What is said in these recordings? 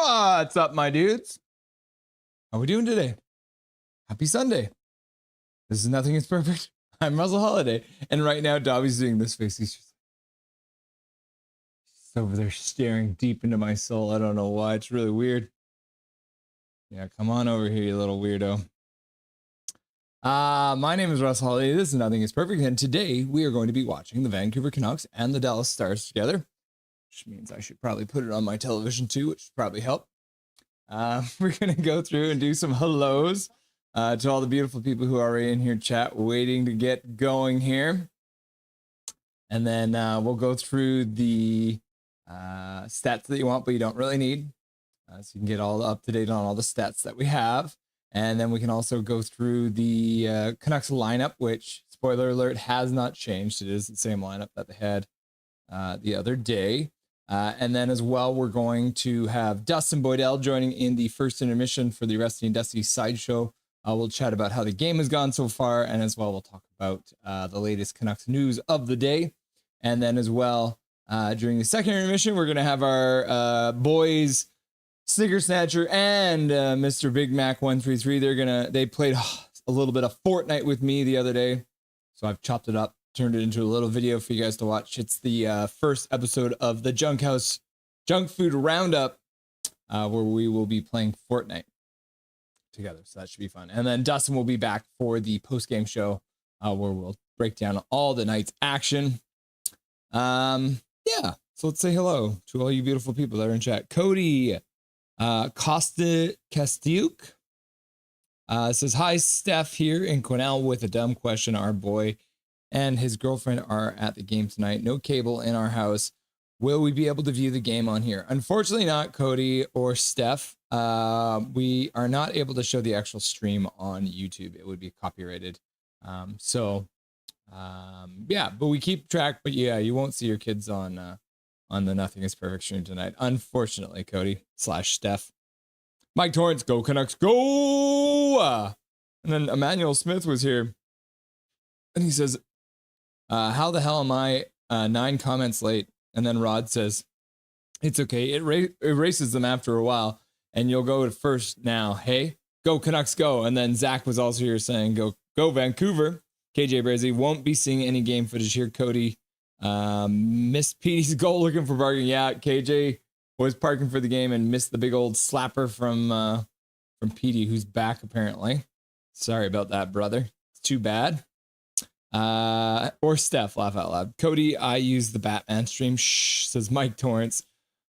What's up, my dudes? How we doing today? Happy Sunday. This is Nothing is Perfect. I'm Russell Holiday. And right now, Dobby's doing this face. He's just over there staring deep into my soul. I don't know why. It's really weird. Yeah, come on over here, you little weirdo. My name is Russell Holiday. This is Nothing is Perfect. And today, we are going to be watching the Vancouver Canucks and the Dallas Stars together. Which means I should probably put it on my television too, which would probably help. We're going to go through and do some hellos to all the beautiful people who are already in here chat waiting to get going here. And then we'll go through the stats that you want, but you don't really need. So you can get all up to date on all the stats that we have. And then we can also go through the Canucks lineup, which, spoiler alert, has not changed. It is the same lineup that they had the other day. And then as well, we're going to have Dustin Boydell joining in the first intermission for the Rusty and Dusty Sideshow. We'll chat about how the game has gone so far. And as well, we'll talk about the latest Canucks news of the day. And then as well, during the second intermission, we're going to have our boys, Snicker Snatcher and Mr. Big Mac 133. They played a little bit of Fortnite with me the other day. So I've chopped it up, turned it into a little video for you guys to watch. It's the first episode of the Junkfood Round Up, where we will be playing Fortnite together. So that should be fun. And then Dustin will be back for the post-game show, where we'll break down all the night's action. Yeah, so let's say hello to all you beautiful people that are in chat. Cody Costa Castiuk says, hi, Steph here in Quesnel with a dumb question. Our boy and his girlfriend are at the game tonight. No cable in our house. Will we be able to view the game on here? Unfortunately not, Cody or Steph. We are not able to show the actual stream on YouTube. It would be copyrighted. Yeah, but we keep track. But yeah, you won't see your kids on the Nothing is Perfect stream tonight. Unfortunately, Cody / Steph. Mike Torrance, go Canucks, go! And then Emmanuel Smith was here. And he says, how the hell am I 9 comments late? And then Rod says, it's okay. It erases them after a while. And you'll go to first now. Hey, go Canucks, go. And then Zach was also here saying, go Vancouver. KJ Brazy won't be seeing any game footage here. Cody missed Petey's goal looking for parking. Yeah, KJ was parking for the game and missed the big old slapper from Petey, who's back apparently. Sorry about that, brother. It's too bad. Or Steph, laugh out loud. Cody, I use the Batman stream. Shh, says Mike Torrance.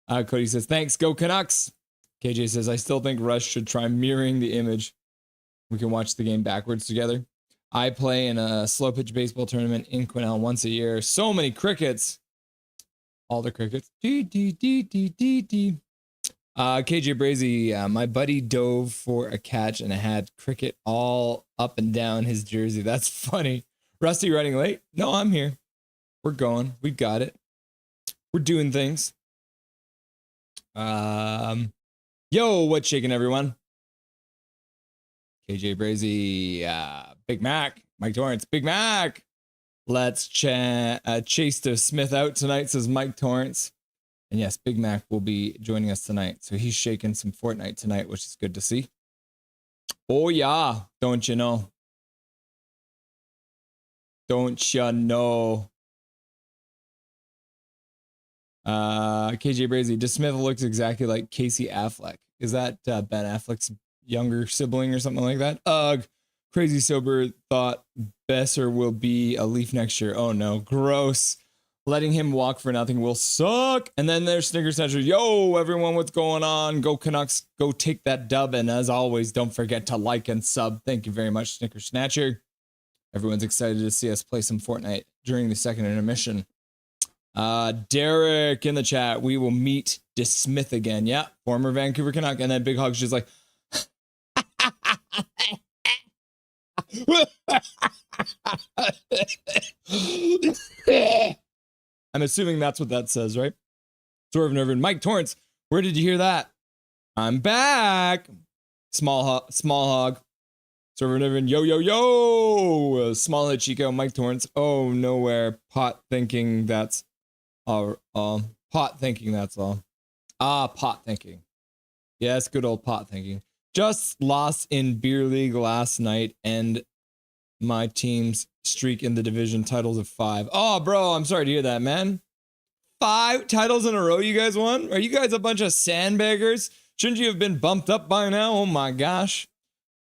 Cody says, thanks, go Canucks. KJ says, I still think Rush should try mirroring the image. We can watch the game backwards together. I play in a slow pitch baseball tournament in Quesnel once a year. So many crickets. All the crickets. KJ Brazy, my buddy dove for a catch and had cricket all up and down his jersey. That's funny. Rusty running late? No, I'm here. We're going. We got it. We're doing things. Yo, what's shaking, everyone? KJ Brazy, Big Mac, Mike Torrance, Big Mac. Let's chase the Smith out tonight, says Mike Torrance. And yes, Big Mac will be joining us tonight. So he's shaking some Fortnite tonight, which is good to see. Oh, yeah. Don't you know? Don't you know? KJ Brazy, DeSmith looks exactly like Casey Affleck. Is that Ben Affleck's younger sibling or something like that? Ugh. Crazy sober thought Boeser will be a Leaf next year. Oh no, gross. Letting him walk for nothing will suck. And then there's Snicker Snatcher. Yo, everyone, what's going on? Go Canucks, go take that dub. And as always, don't forget to like and sub. Thank you very much, Snicker Snatcher. Everyone's excited to see us play some Fortnite during the second intermission. Derek in the chat, we will meet DeSmith again. Yeah, former Vancouver Canuck. And then Big Hog's just like, I'm assuming that's what that says, right? Swerve Nervin, Mike Torrance, where did you hear that? I'm back. Small hog. Swerve Nervin, yo. Small head Chico, Mike Torrance. Oh, nowhere. Pot thinking that's all. Pot thinking that's all. Pot thinking. Yes, good old pot thinking. Just lost in beer league last night, and my team's streak in the division titles of 5. Oh, bro, I'm sorry to hear that, man. 5 titles in a row you guys won? Are you guys a bunch of sandbaggers? Shouldn't you have been bumped up by now? Oh my gosh.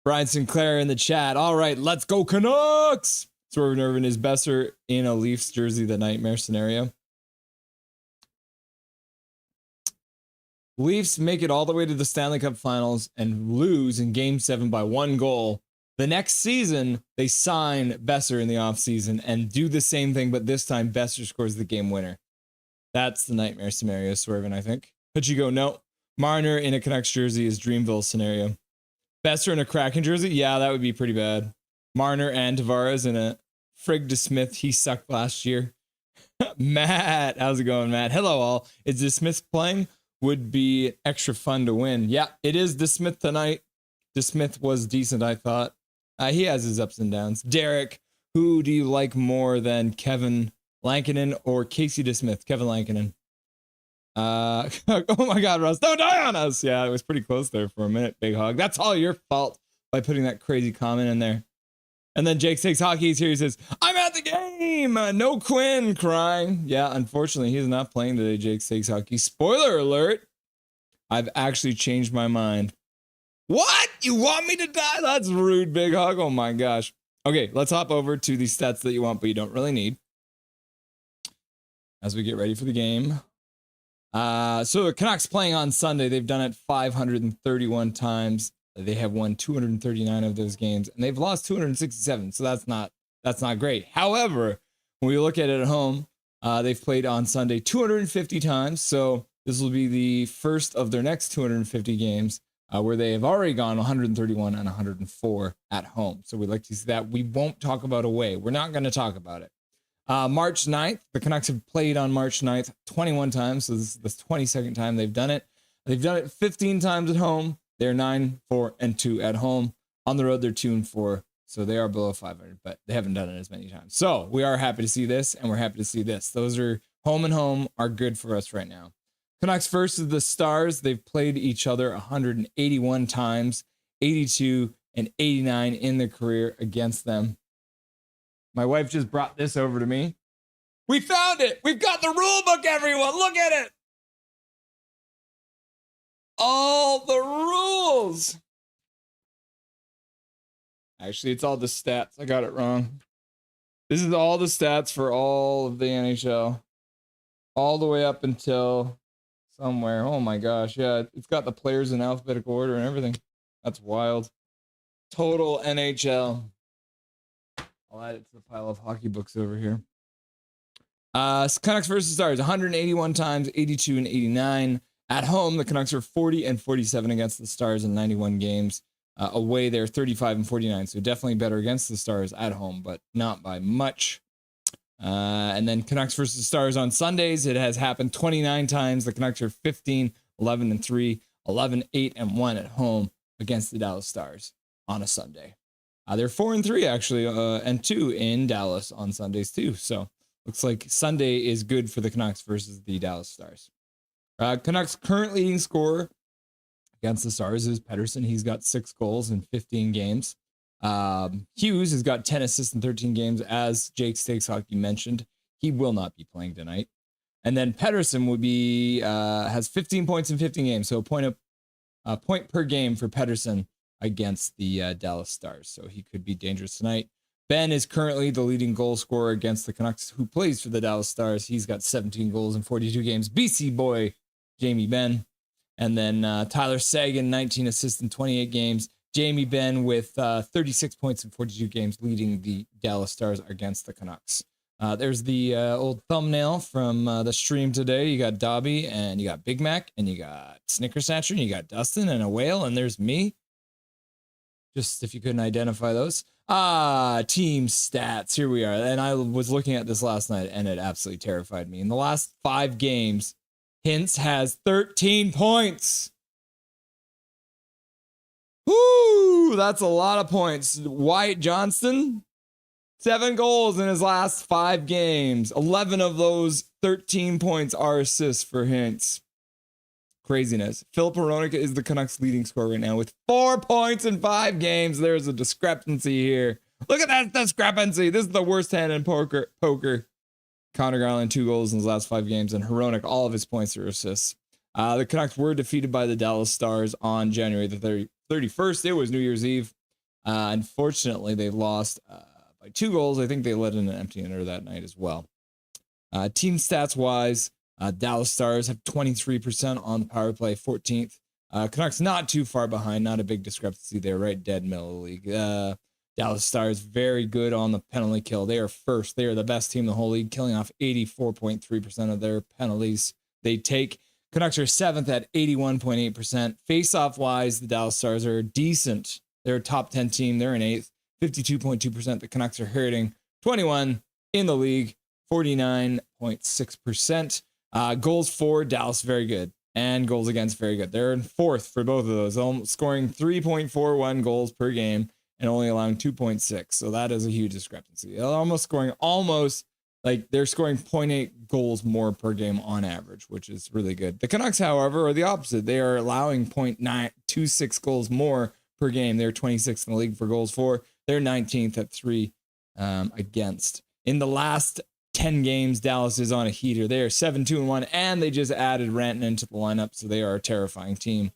Brian Sinclair in the chat. All right, let's go Canucks. Swerve Irvin is Boeser in a Leafs jersey, the nightmare scenario. Leafs make it all the way to the Stanley Cup Finals and lose in Game 7 by 1 goal. The next season, they sign Boeser in the offseason and do the same thing, but this time Boeser scores the game winner. That's the nightmare scenario, Swervin, I think. But you go, no. Marner in a Canucks jersey is Dreamville scenario. Boeser in a Kraken jersey? Yeah, that would be pretty bad. Marner and Tavares in a Frig DeSmith. He sucked last year. Matt, how's it going, Matt? Hello, all. Is DeSmith playing? Would be extra fun to win. Yeah, it is DeSmith tonight. DeSmith was decent, I thought. He has his ups and downs. Derek, who do you like more than Kevin Lankinen or Casey DeSmith? Kevin Lankinen. Oh my God, Russ, don't die on us. Yeah, it was pretty close there for a minute, Big Hog. That's all your fault by putting that crazy comment in there. And then Jake Six Hockey is here. He says, I'm at the game. No Quinn crying. Yeah, unfortunately, he's not playing today, Jake Six Hockey. Spoiler alert. I've actually changed my mind. What? You want me to die? That's rude, Big Hog. Oh my gosh. Okay, let's hop over to the stats that you want, but you don't really need. As we get ready for the game. So the Canucks playing on Sunday. They've done it 531 times. They have won 239 of those games, and they've lost 267. So that's not great. However, when we look at it at home, they've played on Sunday 250 times. So this will be the first of their next 250 games where they have already gone 131 and 104 at home. So we'd like to see that. We won't talk about away. We're not going to talk about it. March 9th, the Canucks have played on March 9th 21 times. So this is the 22nd time they've done it. They've done it 15 times at home. They're 9-4-2 at home. On the road, they're 2-4. So they are below 500, but they haven't done it as many times. So we are happy to see this, and we're happy to see this. Those are home and home are good for us right now. Canucks versus the Stars. They've played each other 181 times, 82 and 89 in their career against them. My wife just brought this over to me. We found it. We've got the rule book, everyone. Look at it. All the rules. Actually, it's all the stats. I got it wrong. This is all the stats for all of the NHL. All the way up until somewhere. Oh my gosh. Yeah, it's got the players in alphabetical order and everything. That's wild. Total NHL. I'll add it to the pile of hockey books over here. Canucks versus Stars, 181 times, 82 and 89. At home, the Canucks are 40 and 47 against the Stars in 91 games. Away, they're 35 and 49. So definitely better against the Stars at home, but not by much. And then Canucks versus Stars on Sundays. It has happened 29 times. The Canucks are 15, 11 and 3, 11, 8 and 1 at home against the Dallas Stars on a Sunday. They're 4 and 3 actually, and 2 in Dallas on Sundays too. So looks like Sunday is good for the Canucks versus the Dallas Stars. Canucks current leading scorer against the Stars is Pettersson. He's got 6 goals in 15 games. Hughes has got 10 assists in 13 games, as Jake Stakes Hockey mentioned. He will not be playing tonight. And then Pettersson would be has 15 points in 15 games, so a point per game for Pettersson against the Dallas Stars. So he could be dangerous tonight. Ben is currently the leading goal scorer against the Canucks, who plays for the Dallas Stars. He's got 17 goals in 42 games. BC boy, Jamie Benn. And then Tyler Seguin, 19 assists in 28 games. Jamie Benn with 36 points in 42 games, leading the Dallas Stars against the Canucks. There's the old thumbnail from the stream today. You got Dobby, and you got Big Mac, and you got Snicker Snatcher, and you got Dustin, and a whale, and there's me. Just if you couldn't identify those. Team stats. Here we are. And I was looking at this last night, and it absolutely terrified me. In the last 5 games, Hintz has 13 points. Woo! That's a lot of points. Wyatt Johnston, 7 goals in his last 5 games. 11 of those 13 points are assists for Hintz. Craziness. Phil Hronek is the Canucks leading scorer right now with 4 points in 5 games. There's a discrepancy here. Look at that discrepancy. This is the worst hand in poker. Connor Garland, 2 goals in his last 5 games, and Hronek, all of his points are assists. The Canucks were defeated by the Dallas Stars on January the 31st. It was New Year's Eve. Unfortunately, they lost by 2 goals. I think they let in an empty netter that night as well. Team stats wise, Dallas Stars have 23% on the power play, 14th. Canucks not too far behind, not a big discrepancy there, right dead middle of the league. Dallas Stars very good on the penalty kill. They are first. They are the best team in the whole league, killing off 84.3% of their penalties they take. Canucks are 7th at 81.8%. Face-off wise, the Dallas Stars are decent. They're a top 10 team. They're in 8th, 52.2%. The Canucks are hurting 21 in the league, 49.6%. Goals for Dallas, very good. And goals against, very good. They're in 4th for both of those, scoring 3.41 goals per game and only allowing 2.6. So that is a huge discrepancy. They're they're scoring 0.8 goals more per game on average, which is really good. The Canucks, however, are the opposite. They are allowing 0.926 goals more per game. They're 26th in the league for goals for. They're 19th at 3 against. In the last 10 games, Dallas is on a heater. They are 7-2-1, and they just added Rantanen to the lineup, so they are a terrifying team.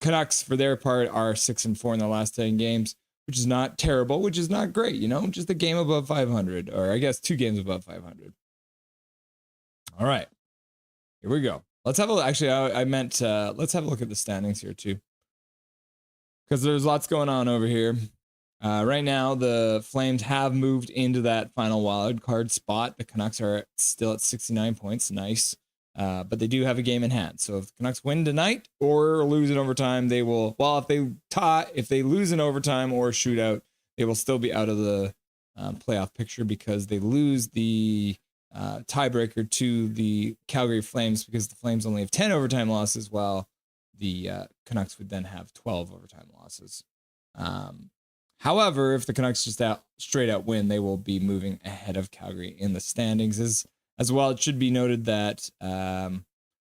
Canucks, for their part, are 6-4 in the last 10 games, which is not terrible, which is not great, just a game above 500, or I guess 2 games above 500. All right, here we go. Let's have a let's have a look at the standings here too, because there's lots going on over here. Right now, the Flames have moved into that final wild card spot. The Canucks are still at 69 points. Nice. But they do have a game in hand. So if the Canucks win tonight or lose in overtime, they will, if they lose in overtime or shootout, they will still be out of the playoff picture because they lose the tiebreaker to the Calgary Flames because the Flames only have 10 overtime losses, while the Canucks would then have 12 overtime losses. However, if the Canucks just straight out win, they will be moving ahead of Calgary in the standings. As well, it should be noted that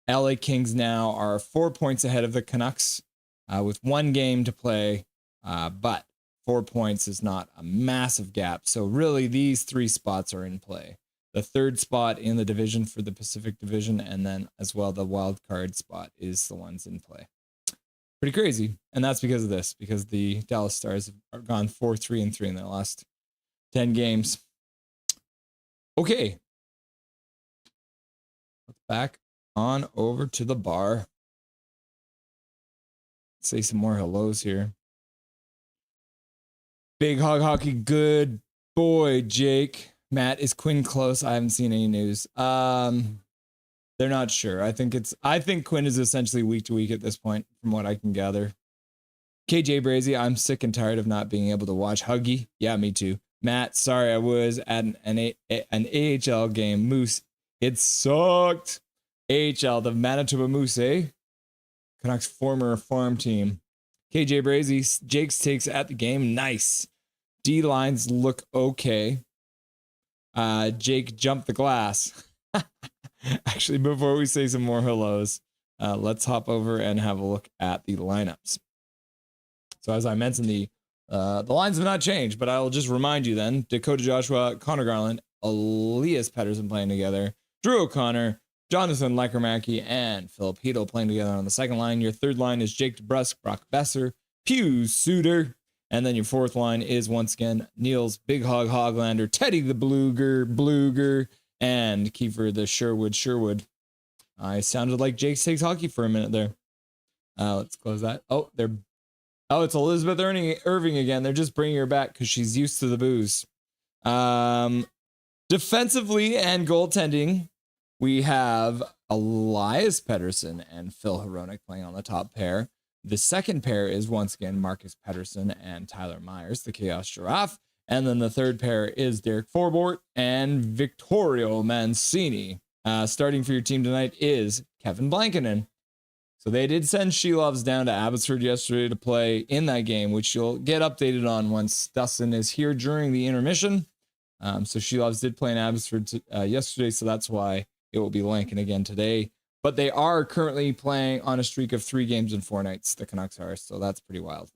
LA Kings now are 4 points ahead of the Canucks with 1 game to play, but 4 points is not a massive gap. So really, these 3 spots are in play. The 3rd spot in the division for the Pacific Division, and then as well the wild card spot is the ones in play. Pretty crazy, and that's because of this, because the Dallas Stars have gone 4-3-3 in their last 10 games. Okay. Let's back on over to the bar. Say some more hellos here. Big Hog Hockey, good boy, Jake. Matt, is Quinn close? I haven't seen any news. They're not sure. I think Quinn is essentially week to week at this point, from what I can gather. KJ Brazy, I'm sick and tired of not being able to watch Huggy. Yeah, me too. Matt, sorry, I was at an AHL game. Moose, it sucked. AHL, the Manitoba Moose, eh? Canucks former farm team. KJ Brazy, Jake's takes at the game. Nice. D lines look okay. Jake jumped the glass. Actually, before we say some more hellos, let's hop over and have a look at the lineups. So as I mentioned, the lines have not changed, but I'll just remind you then. Dakota Joshua, Connor Garland, Elias Pettersson playing together, Drew O'Connor, Jonathan Lekermacki, and Philip Hedl playing together on the second line. Your third line is Jake DeBrusk, Brock Boeser, Pius Suter, and then your fourth line is once again Niels Big Hog Hoglander, Teddy the Bluger, and Kiefer the Sherwood. I sounded like Jake Takes Hockey for a minute there. Let's close that. It's Elizabeth Irving again. They're just bringing her back because she's used to the booze. Defensively and goaltending, we have Elias Pettersson and Phil Hronek playing on the top pair. The second pair is once again Marcus Pettersson and Tyler Myers, the Chaos Giraffe. And then the third pair is Derek Forbort and Vittorio Mancini. Starting for your team tonight is Kevin Blankinen. So they did send Shelovs down to Abbotsford yesterday to play in that game, which you'll get updated on once Dustin is here during the intermission. So Shelovs did play in Abbotsford yesterday, so that's why it will be Lankin again today. But they are currently playing on a streak of 3 games in 4 nights, the Canucks are, so that's pretty wild.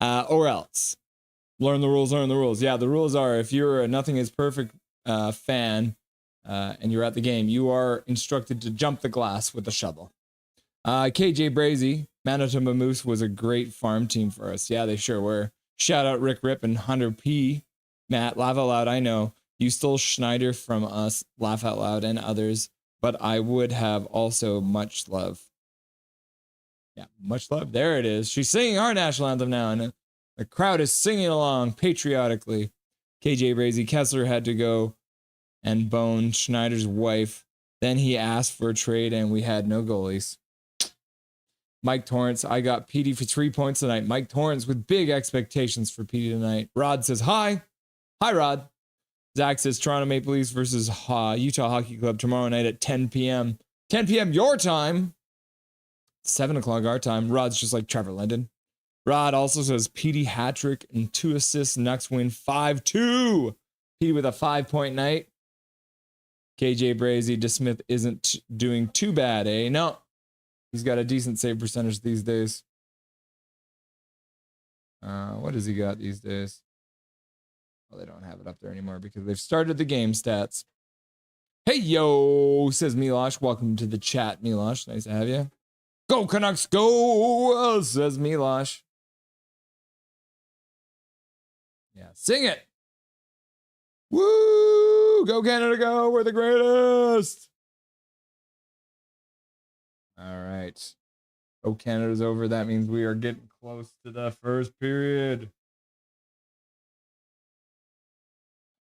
Or else. Learn the rules, learn the rules. Yeah, the rules are if you're a Nothing is Perfect fan and you're at the game, you are instructed to jump the glass with a shovel. KJ Brazy, Manitoba Moose was a great farm team for us. Yeah, they sure were. Shout out Rick Rip and Hunter P. Matt, laugh out loud. I know you stole Schneider from us, laugh out loud, and others, but I would have also much love. Yeah, much love. There it is. She's singing our national anthem now, and the crowd is singing along patriotically. KJ Brazy, Kessler had to go and bone Schneider's wife. Then he asked for a trade, and we had no goalies. Mike Torrance, I got PD for 3 points tonight. Mike Torrance with big expectations for PD tonight. Rod says, hi. Hi, Rod. Zach says, Toronto Maple Leafs versus Utah Hockey Club tomorrow night at 10 p.m. 10 p.m. your time. 7 o'clock our time. Rod's just like Trevor Linden. Rod also says, PD hat-trick and 2 assists. Nucks win 5-2. PD with a 5-point night. KJ Brazy, DeSmith isn't doing too bad, eh? No. He's got a decent save percentage these days. What does he got these days? Well, they don't have it up there anymore because they've started the game stats. Hey, yo, says Milosh. Welcome to the chat, Milosh. Nice to have you. Go, Canucks, go, says Milosh. Yeah, sing it. Woo! Go, Canada, go. We're the greatest. All right. Oh, Canada's over. That means we are getting close to the first period.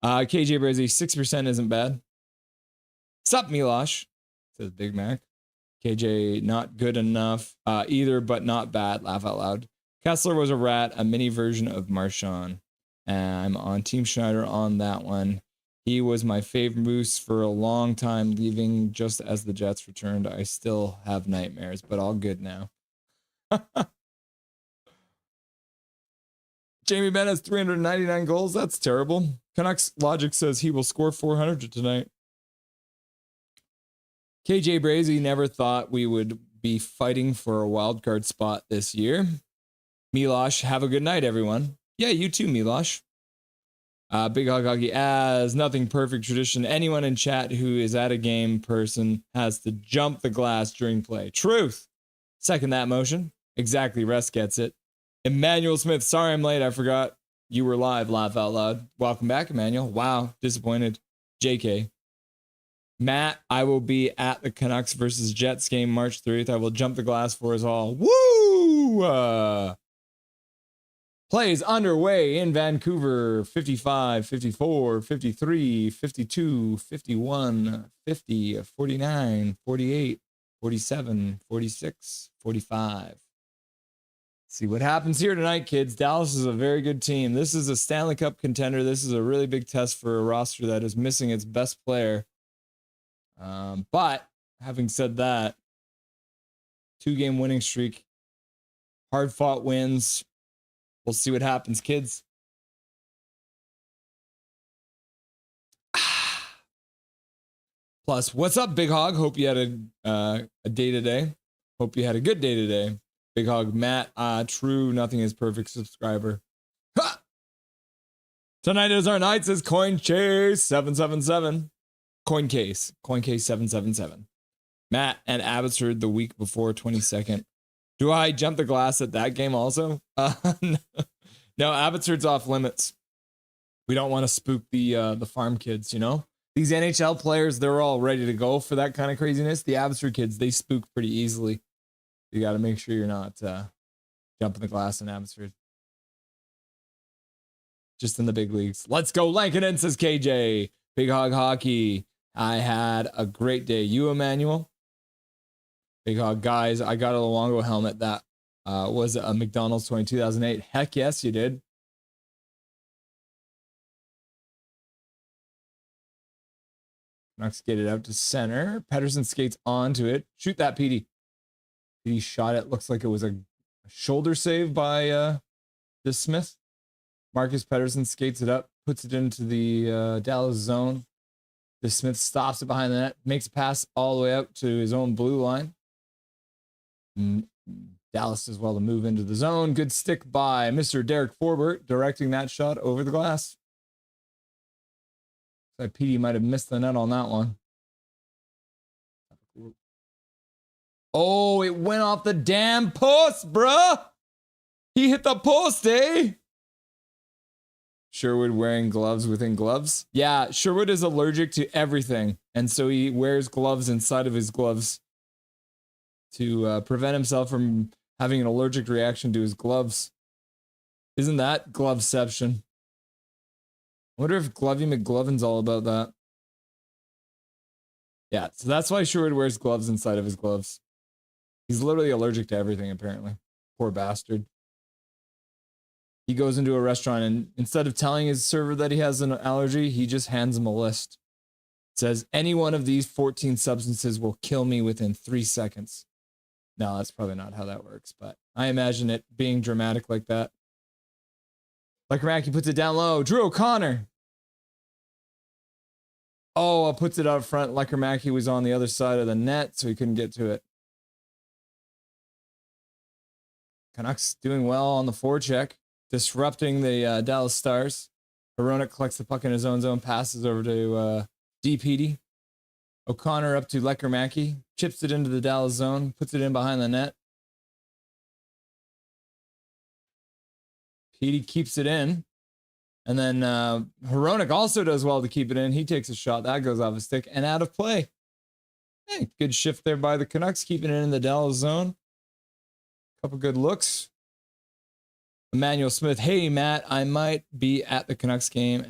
KJ Brazy, 6% isn't bad. Sup, Milosh, says Big Mac. KJ, not good enough either, but not bad. Laugh out loud. Kessler was a rat, a mini version of Marchand. I'm on Team Schneider on that one. He was my favorite Moose for a long time, leaving just as the Jets returned. I still have nightmares, but all good now. Jamie Benn has 399 goals. That's terrible. Canucks logic says he will score 400 tonight. KJ Brazy never thought we would be fighting for a wild card spot this year. Milosh, have a good night, everyone. Yeah, you too, Milosh. Big Hog Hockey, as nothing perfect tradition. Anyone in chat who is at a game person has to jump the glass during play. Truth. Second that motion. Exactly. Rest gets it. Emmanuel Smith. Sorry I'm late. I forgot you were live. Laugh out loud. Welcome back, Emmanuel. Wow. Disappointed. JK. Matt, I will be at the Canucks versus Jets game March 30th. I will jump the glass for us all. Woo! Plays underway in Vancouver. 55, 54, 53, 52, 51, 50, 49, 48, 47, 46, 45. See what happens here tonight, kids. Dallas is a very good team. This is a Stanley Cup contender. This is a really big test for a roster that is missing its best player. But having said that, 2-game winning streak, hard-fought wins. We'll see what happens, kids. Plus, what's up, Big Hog? Hope you had a day today. Hope you had a good day today. Big Hog, Matt, true, nothing is perfect subscriber. Ha! Tonight is our night, says Coin Chase 777. Coincase 777. Matt and Abbotsford the week before 22nd. Do I jump the glass at that game also? No, Abbotsford's off limits. We don't want to spook the farm kids, you know? These NHL players, they're all ready to go for that kind of craziness. The Abbotsford kids, they spook pretty easily. You got to make sure you're not jumping the glass in Abbotsford. Just in the big leagues. Let's go, Lankinen, says KJ. Big Hog Hockey. I had a great day. You, Emmanuel? Big Hog, guys, I got a Luongo helmet that was a McDonald's toy in 2008. Heck yes, you did. Canucks get it out to center. Pettersson skates onto it. Shoot that, PD. PD shot it. Looks like it was a shoulder save by this Smith. Marcus Pettersson skates it up, puts it into the Dallas zone. The Smith stops it behind the net, makes a pass all the way out to his own blue line. Dallas does well to move into the zone. Good stick by Mr. Derek Forbert, directing that shot over the glass. So PD might have missed the net on that one. Oh, it went off the damn post, bruh. He hit the post, eh? Sherwood wearing gloves within gloves. Yeah, Sherwood is allergic to everything. And so he wears gloves inside of his gloves to prevent himself from having an allergic reaction to his gloves. Isn't that gloveception? I wonder if Glovey McGlovin's all about that. Yeah, so that's why Sherwood wears gloves inside of his gloves. He's literally allergic to everything, apparently. Poor bastard. He goes into a restaurant and instead of telling his server that he has an allergy, he just hands him a list. It says, any one of these 14 substances will kill me within 3 seconds. No, that's probably not how that works, but I imagine it being dramatic like that. Lekarmaki puts it down low. Drew O'Connor. Oh, puts it out front. Lekarmaki was on the other side of the net, so he couldn't get to it. Canucks doing well on the forecheck, disrupting the Dallas Stars. Hronek collects the puck in his own zone, passes over to DPD. O'Connor up to Lekarmaki, chips it into the Dallas zone, puts it in behind the net. Petey keeps it in. And then Hronek also does well to keep it in. He takes a shot. That goes off his stick and out of play. Hey, good shift there by the Canucks, keeping it in the Dallas zone. Couple good looks. Emmanuel Smith. Hey, Matt, I might be at the Canucks game.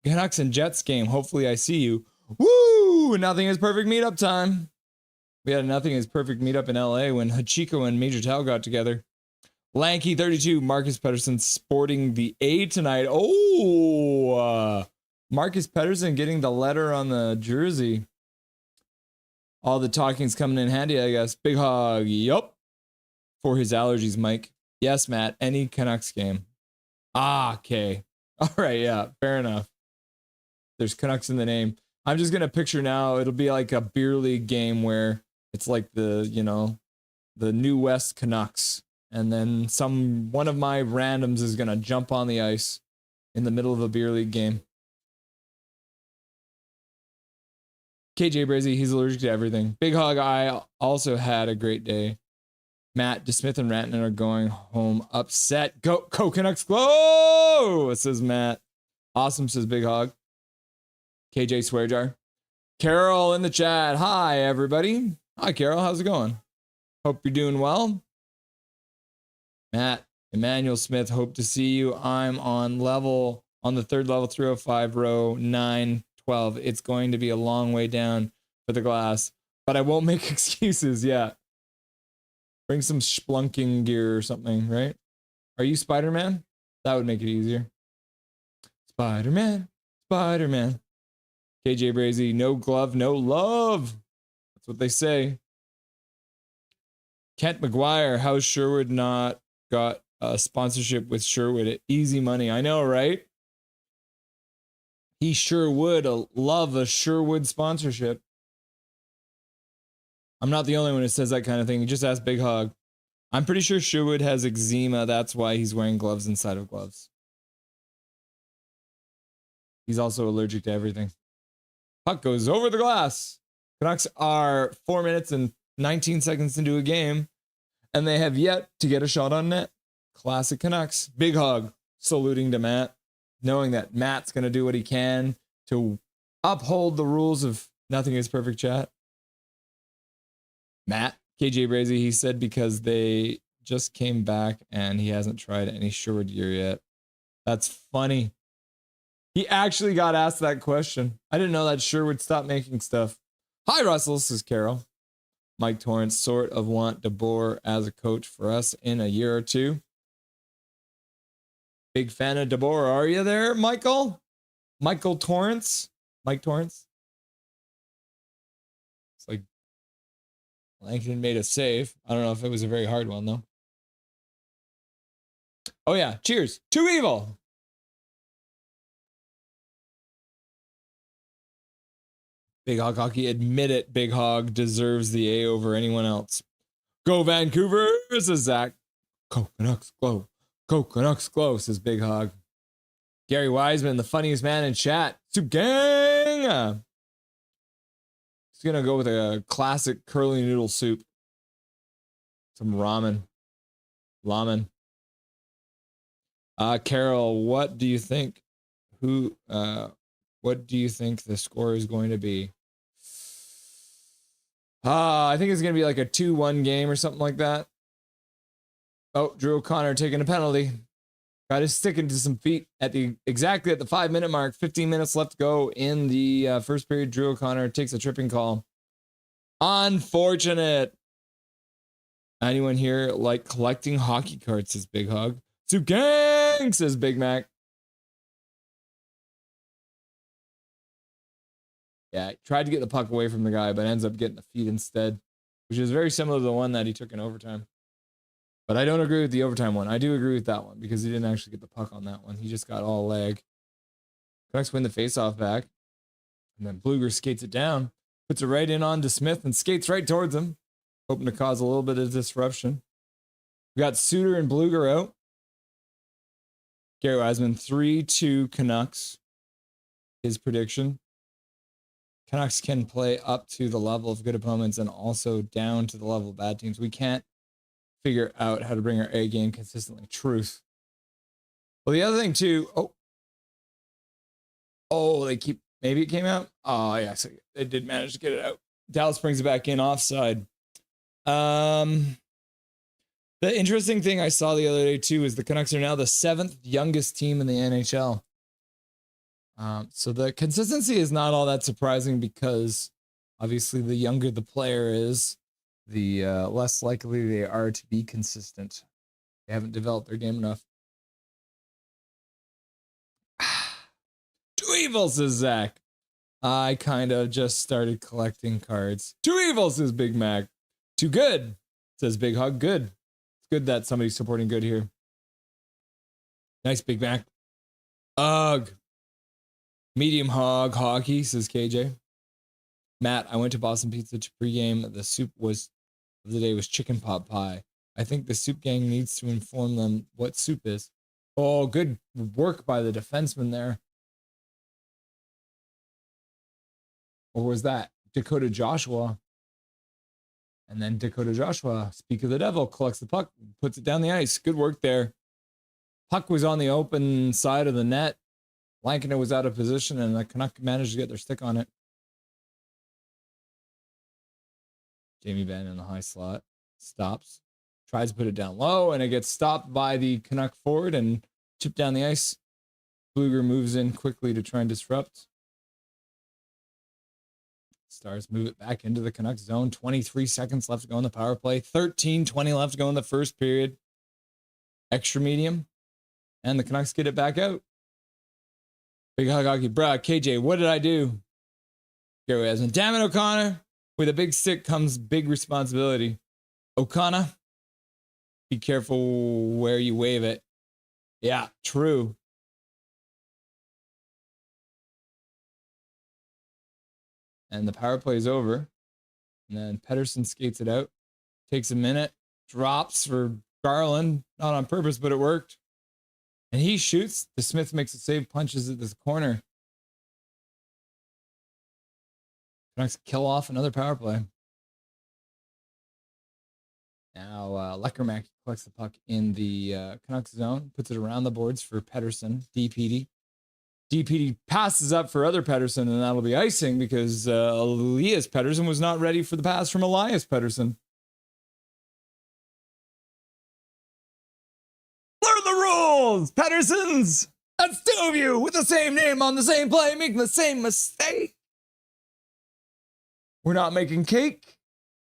Canucks and Jets game. Hopefully I see you. Woo! Nothing is perfect meetup time. We had a nothing is perfect meetup in LA when Hachiko and Major Tao got together. Lanky 32, Marcus Pettersson sporting the A tonight. Oh, Marcus Pettersson getting the letter on the jersey. All the talking's coming in handy, I guess. Big hug. Yup. For his allergies, Mike. Yes, Matt. Any Canucks game. Ah, okay. All right, yeah, fair enough. There's Canucks in the name. I'm just going to picture now, it'll be like a beer league game where it's like the, you know, the New West Canucks. And then one of my randoms is going to jump on the ice in the middle of a beer league game. KJ Brazy, he's allergic to everything. Big hug. I also had a great day. Matt, DeSmith, and Rantanen are going home upset. Go Canucks, go! Says Matt. Awesome, says Big Hog. KJ Swearjar. Carol in the chat. Hi, everybody. Hi, Carol. How's it going? Hope you're doing well. Matt, Emmanuel Smith, hope to see you. I'm on the third level, 305 row 912. It's going to be a long way down for the glass, but I won't make excuses. Yeah. Bring some splunking gear or something, right? Are you Spider-Man? That would make it easier. Spider-Man, Spider-Man. KJ Brazy, no glove, no love. That's what they say. Kent McGuire, how's Sherwood not got a sponsorship with Sherwood at easy money? I know, right? He sure would love a Sherwood sponsorship. I'm not the only one who says that kind of thing. You just ask Big Hog. I'm pretty sure Sherwood has eczema. That's why he's wearing gloves inside of gloves. He's also allergic to everything. Puck goes over the glass. Canucks are 4 minutes and 19 seconds into a game, and they have yet to get a shot on net. Classic Canucks. Big hug. Saluting to Matt, knowing that Matt's going to do what he can to uphold the rules of Nothing is Perfect chat. Matt, KJ Brazy, he said because they just came back and he hasn't tried any Sherwood gear yet. That's funny. He actually got asked that question. I didn't know that Sherwood stopped making stuff. Hi, Russell. This is Carol. Mike Torrance sort of want DeBoer as a coach for us in a year or two. Big fan of DeBoer. Are you there, Michael? Michael Torrance? Mike Torrance? It's like Langton made a save. I don't know if it was a very hard one, though. Oh, yeah. Cheers. Too evil. Big Hog Hockey, admit it, Big Hog deserves the A over anyone else. Go Vancouver, says Zach. Go Canucks, glow. Go Canucks, glow, says Big Hog. Gary Wiseman, the funniest man in chat. Soup gang! He's gonna go with a classic curly noodle soup. Some ramen. Carol, what do you think? What do you think the score is going to be? I think it's going to be like a 2-1 game or something like that. Oh, Drew O'Connor taking a penalty. Got his stick into some feet exactly at the 5-minute mark. 15 minutes left to go in the first period. Drew O'Connor takes a tripping call. Unfortunate. Anyone here like collecting hockey cards, says Big Hog. Soup gang, says Big Mac. Yeah, tried to get the puck away from the guy, but ends up getting the feet instead, which is very similar to the one that he took in overtime. But I don't agree with the overtime one. I do agree with that one because he didn't actually get the puck on that one. He just got all leg. Canucks win the faceoff back. And then Blueger skates it down, puts it right in on to Smith and skates right towards him, hoping to cause a little bit of disruption. We got Suter and Blueger out. Gary Wiseman, 3-2 Canucks. His prediction. Canucks can play up to the level of good opponents and also down to the level of bad teams. We can't figure out how to bring our A game consistently. Truth. Well, the other thing too. Maybe it came out. Oh yeah, so they did manage to get it out. Dallas brings it back in offside. The interesting thing I saw the other day too is the Canucks are now the 7th youngest team in the NHL. So the consistency is not all that surprising because obviously the younger the player is, the less likely they are to be consistent. They haven't developed their game enough. Too evil, says Zach. I kind of just started collecting cards. Too evil, says Big Mac. Too good, says Big Hog. Good. It's good that somebody's supporting good here. Nice, Big Mac. Ugh. Medium hog hockey, says KJ. Matt, I went to Boston Pizza to pregame. The soup of the day was chicken pot pie. I think the soup gang needs to inform them what soup is. Oh, good work by the defenseman there. Or was that Dakota Joshua? And then Dakota Joshua, speak of the devil, collects the puck, puts it down the ice. Good work there. Puck was on the open side of the net. Lankinen was out of position, and the Canuck managed to get their stick on it. Jamie Benn in the high slot. Stops. Tries to put it down low, and it gets stopped by the Canuck forward and chipped down the ice. Blueger moves in quickly to try and disrupt. Stars move it back into the Canucks zone. 23 seconds left to go in the power play. 13:20 left to go in the first period. Extra medium. And the Canucks get it back out. Big Hog Hockey. Bruh, KJ, what did I do? Gary Wiseman. Damn it, O'Connor. With a big stick comes big responsibility. O'Connor, be careful where you wave it. Yeah, true. And the power play is over. And then Pettersson skates it out. Takes a minute. Drops for Garland. Not on purpose, but it worked. And he shoots. The Smith makes a save, punches at this corner. Canucks kill off another power play. Now Leckermack collects the puck in the Canucks zone, puts it around the boards for Pettersson, DPD. DPD passes up for other Pettersson, and that'll be icing because Elias Pettersson was not ready for the pass from Elias Pettersson. Learn the rules, Petterssons! That's two of you with the same name on the same play making the same mistake. We're not making cake.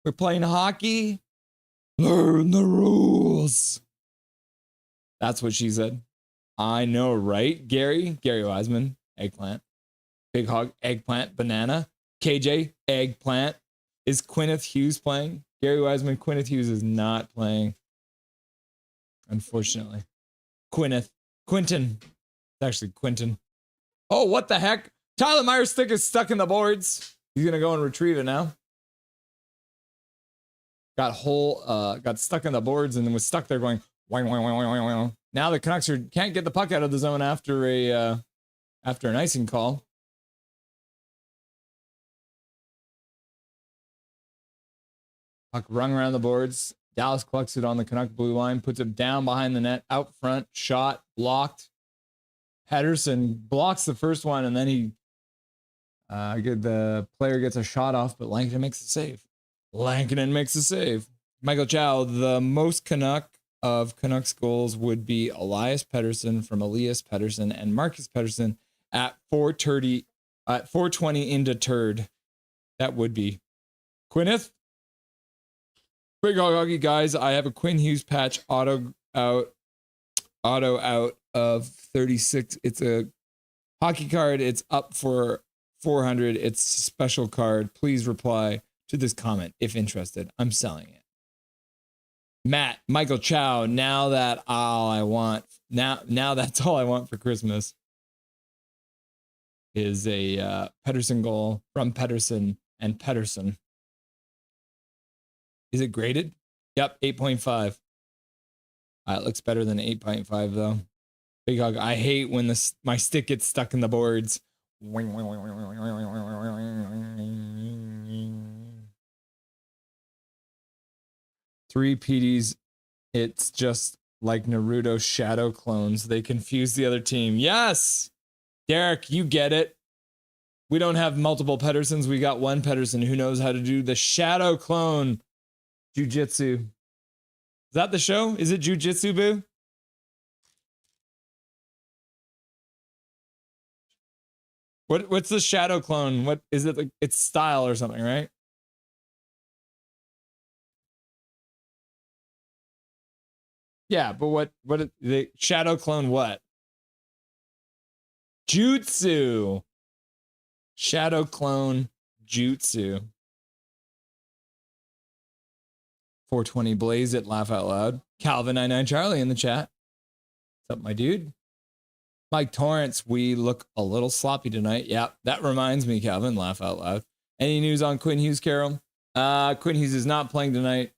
We're playing hockey. Learn the rules. That's what she said. I know, right? Gary Wiseman, eggplant. Big Hog, eggplant, banana. KJ, eggplant. Is Quineth Hughes playing? Gary Wiseman, Quineth Hughes is not playing. Unfortunately. Quinton. It's actually Quinton. Oh, what the heck? Tyler Myers' stick is stuck in the boards. He's going to go and retrieve it now. Got stuck in the boards and then was stuck there going, wang, wang, wang, wang, wang. Now the Canucks can't get the puck out of the zone after an icing call. Puck rung around the boards. Dallas collects it on the Canuck blue line, puts it down behind the net, out front, shot, blocked. Pettersson blocks the first one, and then the player gets a shot off, but Lankinen makes a save. Michael Chow, the most Canuck of Canucks goals would be Elias Pettersson from Elias Pettersson and Marcus Pettersson at 420 into third. That would be Quineth. Big Hockey guys, I have a Quinn Hughes patch auto out of 36. It's a hockey card. It's up for 400. It's a special card. Please reply to this comment if interested. I'm selling it. Matt, Michael Chow, now that's all I want for Christmas is a Pettersson goal from Pettersson and Pettersson. Is it graded? Yep, 8.5. It looks better than 8.5 though. Big hug. I hate when my stick gets stuck in the boards. 3 PDs. It's just like Naruto shadow clones. They confuse the other team. Yes! Derek, you get it. We don't have multiple Petterssons. We got one Pettersson who knows how to do the shadow clone jujitsu. Is that the show? Is it jujitsu, boo? What's the shadow clone? What is it? Like, it's style or something, right? Yeah, but what the shadow clone what? Jutsu. Shadow clone jutsu. 420 blaze it, laugh out loud. Calvin99 Charlie in the chat. What's up, my dude? Mike Torrance, we look a little sloppy tonight. Yeah, that reminds me, Calvin, laugh out loud. Any news on Quinn Hughes, Carol? Quinn Hughes is not playing tonight.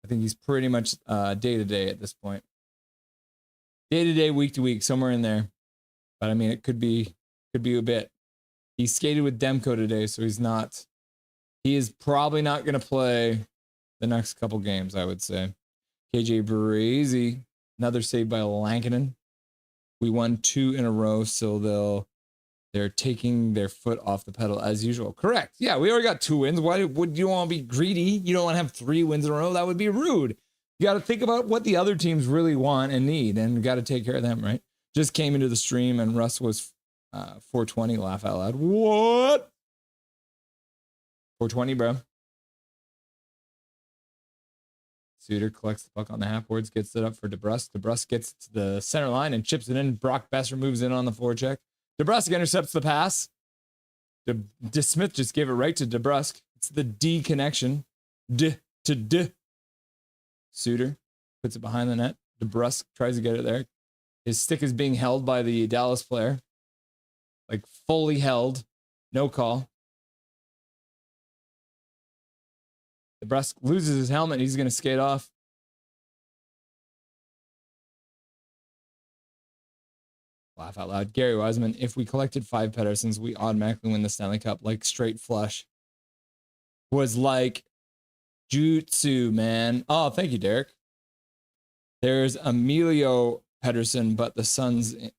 I think he's pretty much day to day at this point. Day to day, week to week, somewhere in there. But I mean, it could be a bit. He skated with Demko today, so he is probably not going to play the next couple games, I would say. KJ Brazy, another save by Lankinen. We won 2 in a row, so they're taking their foot off the pedal as usual. Correct. Yeah, we already got 2 wins. Why would you want to be greedy? You don't want to have 3 wins in a row. That would be rude. You got to think about what the other teams really want and need, and you got to take care of them, right? Just came into the stream, and Russ was 420, laugh out loud. What? 420, bro. Suter collects the puck on the half boards, gets it up for DeBrusk. DeBrusk gets to the center line and chips it in. Brock Boeser moves in on the forecheck. DeBrusk intercepts the pass. Smith just gave it right to DeBrusk. It's the D connection. D to D. Suter puts it behind the net. DeBrusk tries to get it there. His stick is being held by the Dallas player. Like fully held. No call. DeBrusk loses his helmet. He's going to skate off. Laugh out loud. Gary Wiseman, if we collected 5 Petterssons, we automatically win the Stanley Cup. Like straight flush. Was like jutsu, man. Oh, thank you, Derek. There's Emilio Pettersson, but the son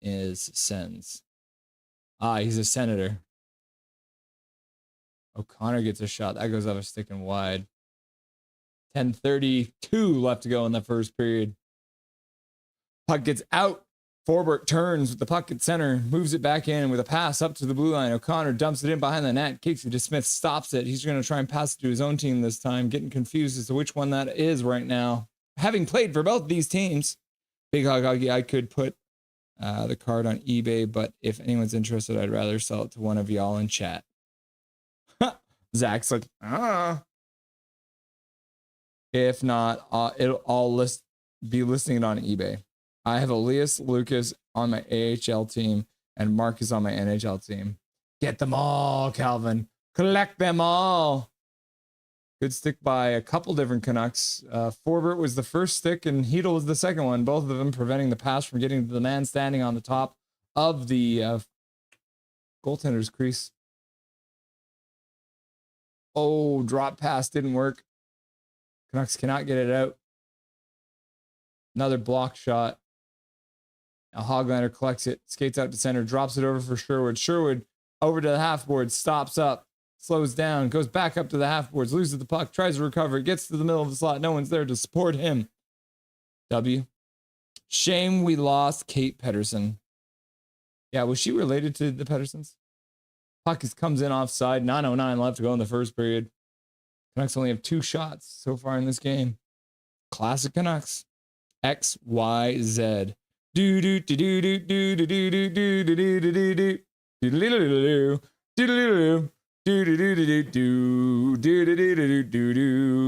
is Sens. He's a senator. O'Connor gets a shot. That goes off a stick and wide. 10:32 left to go in the first period. Puck gets out. Forbort turns with the puck at center, moves it back in with a pass up to the blue line. O'Connor dumps it in behind the net. Kicks it to Smith, stops it. He's going to try and pass it to his own team this time, getting confused as to which one that is right now. Having played for both these teams, Big Hog Hoggy, I could put the card on eBay, but if anyone's interested, I'd rather sell it to one of y'all in chat. Zach's like, If not, I'll be listing it on eBay. I have Elias Lucas on my AHL team and Marcus on my NHL team. Get them all, Calvin. Collect them all. Good stick by a couple different Canucks. Forbert was the first stick and Hedel was the second one. Both of them preventing the pass from getting to the man standing on the top of the goaltender's crease. Oh, drop pass didn't work. Canucks cannot get it out. Another block shot. Now Hoglander collects it, skates out to center, drops it over for Sherwood. Sherwood over to the half board, stops up, slows down, goes back up to the half boards, loses the puck, tries to recover, gets to the middle of the slot. No one's there to support him. W. Shame we lost Kate Pettersson. Yeah, was she related to the Petterssons? Puck comes in offside. 9:09 left to go in the first period. Canucks only have 2 shots so far in this game. Classic Canucks. X, Y, Z. Do do do do do do do do do do do do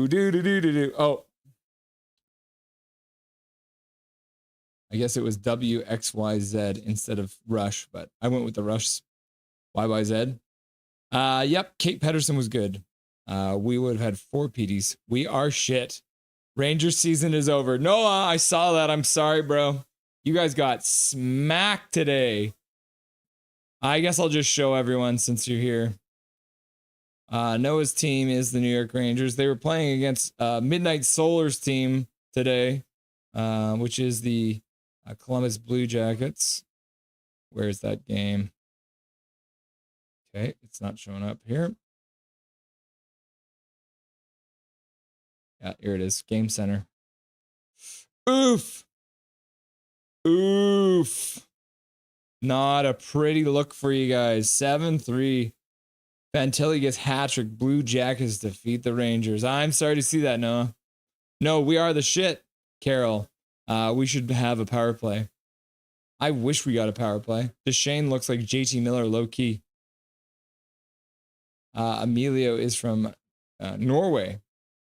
do do do do. Oh, I guess it was WXYZ instead of Rush, but I went with the Rush YYZ. Yep, Kate Pettersson was good. We would have had 4 PDs. We are shit. Rangers season is over. Noah, I saw that. I'm sorry, bro. You guys got smacked today. I guess I'll just show everyone since you're here. Noah's team is the New York Rangers. They were playing against Midnight Solar's team today, which is the Columbus Blue Jackets. Where's that game? Okay, it's not showing up here. Yeah, here it is. Game Center. Oof. Oof. Not a pretty look for you guys. 7-3. Fantilli gets hat-trick. Blue Jackets defeat the Rangers. I'm sorry to see that, Noah. No, we are the shit, Carol. We should have a power play. I wish we got a power play. Deshane looks like JT Miller low-key. Emilio is from Norway.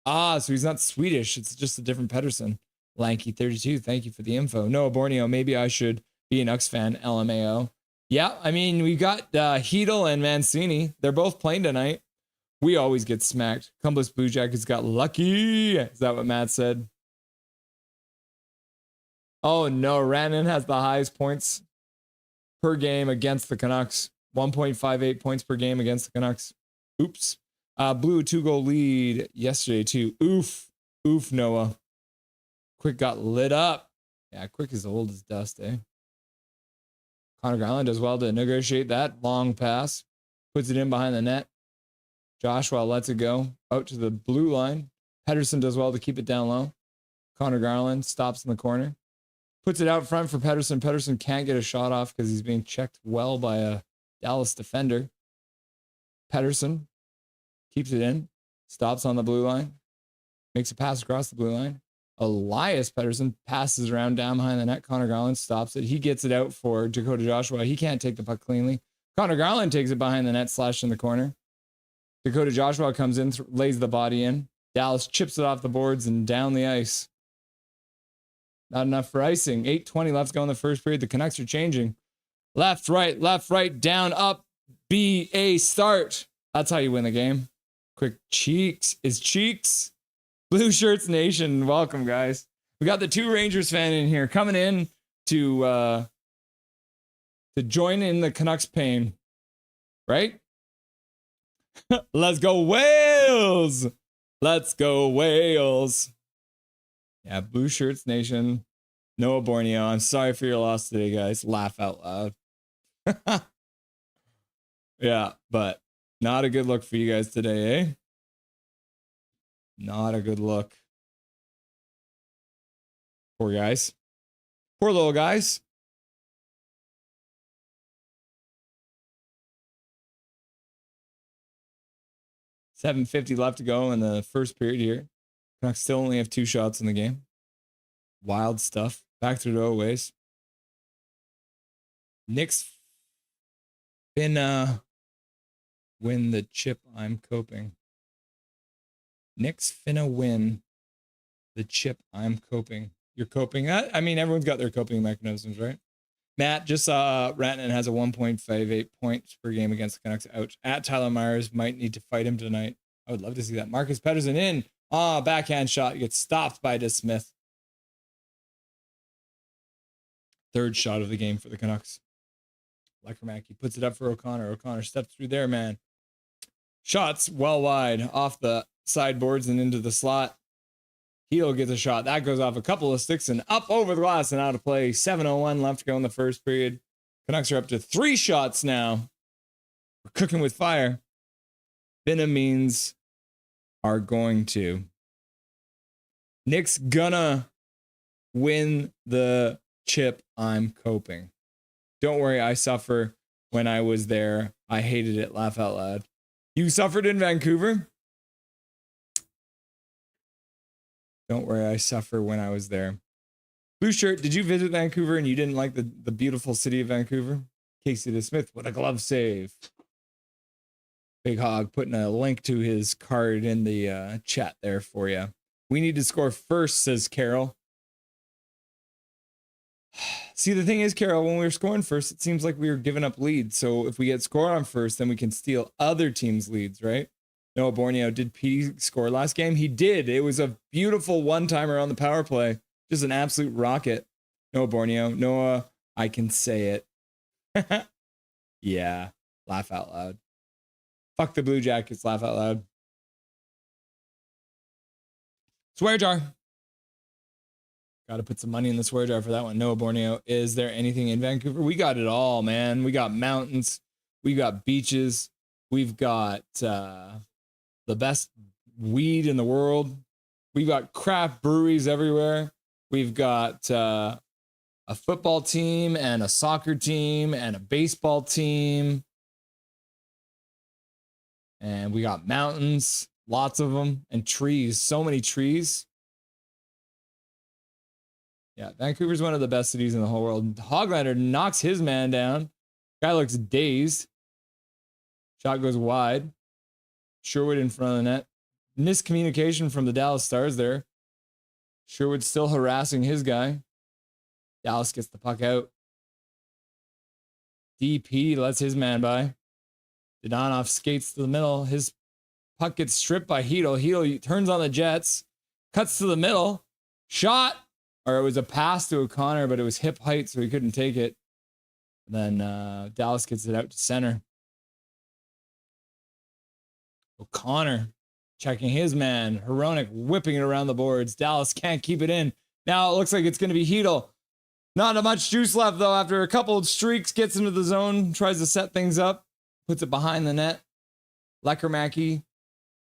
So he's not Swedish. It's just a different Pettersson. Lanky32, thank you for the info. Noah Borneo, maybe I should be an Ux fan. LMAO. Yeah, I mean, we got Hedel and Mancini. They're both playing tonight. We always get smacked. Columbus Blue Jackets got lucky. Is that what Matt said? Oh, no. Rannon has the highest points per game against the Canucks. 1.58 points per game against the Canucks. Oops. Blew a 2-goal lead yesterday, too. Oof. Oof, Noah. Quick got lit up. Yeah, Quick is old as dust, eh? Connor Garland does well to negotiate that long pass. Puts it in behind the net. Joshua lets it go out to the blue line. Pettersson does well to keep it down low. Connor Garland stops in the corner. Puts it out front for Pettersson. Pettersson can't get a shot off because he's being checked well by a Dallas defender. Pettersson keeps it in. Stops on the blue line. Makes a pass across the blue line. Elias Pettersson passes around down behind the net. Connor Garland stops it. He gets it out for Dakota Joshua. He can't take the puck cleanly. Connor Garland takes it behind the net, slashed in the corner. Dakota Joshua comes in, lays the body in. Dallas chips it off the boards and down the ice. Not enough for icing. 8:20 left to go in the first period. The Canucks are changing. Left, right, down, up, B, A, start. That's how you win the game. Quick cheeks is cheeks. Blue Shirts Nation, welcome, guys. We got the 2 Rangers fan in here coming in to join in the Canucks pain, right? Let's go Whales! Let's go Whales! Yeah, Blue Shirts Nation. Noah Borneo, I'm sorry for your loss today, guys. Laugh out loud. Yeah, but not a good look for you guys today, eh? Not a good look. Poor guys. Poor little guys. $7:50 left to go in the first period here. Canucks still only have 2 shots in the game. Wild stuff. Back through the O-ways. Knicks finna win the chip. I'm coping. Knicks finna win the chip. I'm coping. You're coping. I mean, everyone's got their coping mechanisms, right? Matt just saw Rantanen has a 1.58 points per game against the Canucks. Ouch. At Tyler Myers might need to fight him tonight. I would love to see that. Marcus Pettersson in. Backhand shot. Gets stopped by DeSmith. Third shot of the game for the Canucks. Lekermack, puts it up for O'Connor. O'Connor steps through there, man. Shots well wide off the sideboards and into the slot. Heel gets a shot. That goes off a couple of sticks and up over the glass and out of play. 7:01 left to go in the first period. Canucks are up to 3 shots now. We're cooking with fire. Benjamins are going to. Nick's gonna win the chip. I'm coping. Don't worry, I suffer when I was there. I hated it. Laugh out loud. You suffered in Vancouver? Don't worry, I suffer when I was there. Blue shirt, did you visit Vancouver and you didn't like the beautiful city of Vancouver? Casey DeSmith, what a glove save. Big Hog putting a link to his card in the chat there for you. We need to score first, says Carol. See, the thing is, Carol, when we were scoring first, it seems like we were giving up leads. So if we get scored on first, then we can steal other teams' leads, right? Noah Borneo, did Petey score last game? He did. It was a beautiful one-timer on the power play. Just an absolute rocket. Noah Borneo. Noah, I can say it. Yeah. Laugh out loud. Fuck the Blue Jackets. Laugh out loud. Swear jar. Got to put some money in the swear jar for that one. Noah Borneo. Is there anything in Vancouver? We got it all, man. We got mountains. We got beaches. We've got the best weed in the world. We've got craft breweries everywhere. We've got a football team and a soccer team and a baseball team. And we got mountains, lots of them, and trees. So many trees. Yeah, Vancouver's one of the best cities in the whole world. Hoglander knocks his man down. Guy looks dazed. Shot goes wide. Sherwood in front of the net. Miscommunication from the Dallas Stars there. Sherwood still harassing his guy. Dallas gets the puck out. DP lets his man by. Dodonov skates to the middle. His puck gets stripped by Hedl. Hedl turns on the Jets. Cuts to the middle. Shot. Or it was a pass to O'Connor, but it was hip height, so he couldn't take it. And then Dallas gets it out to center. O'Connor checking his man. Hronek whipping it around the boards. Dallas can't keep it in. Now it looks like it's going to be Hedl. Not much juice left, though, after a couple of streaks. Gets into the zone, tries to set things up. Puts it behind the net. Lekermack,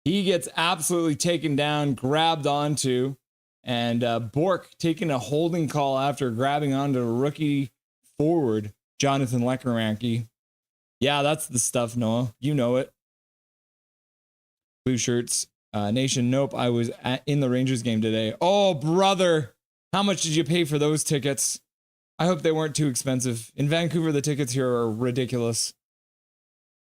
he gets absolutely taken down, grabbed onto. And Bork taking a holding call after grabbing onto rookie forward, Jonathan Lekermack. Yeah, that's the stuff, Noah. You know it. Blue shirts. Nation, nope. I was in the Rangers game today. Oh, brother. How much did you pay for those tickets? I hope they weren't too expensive. In Vancouver, the tickets here are ridiculous.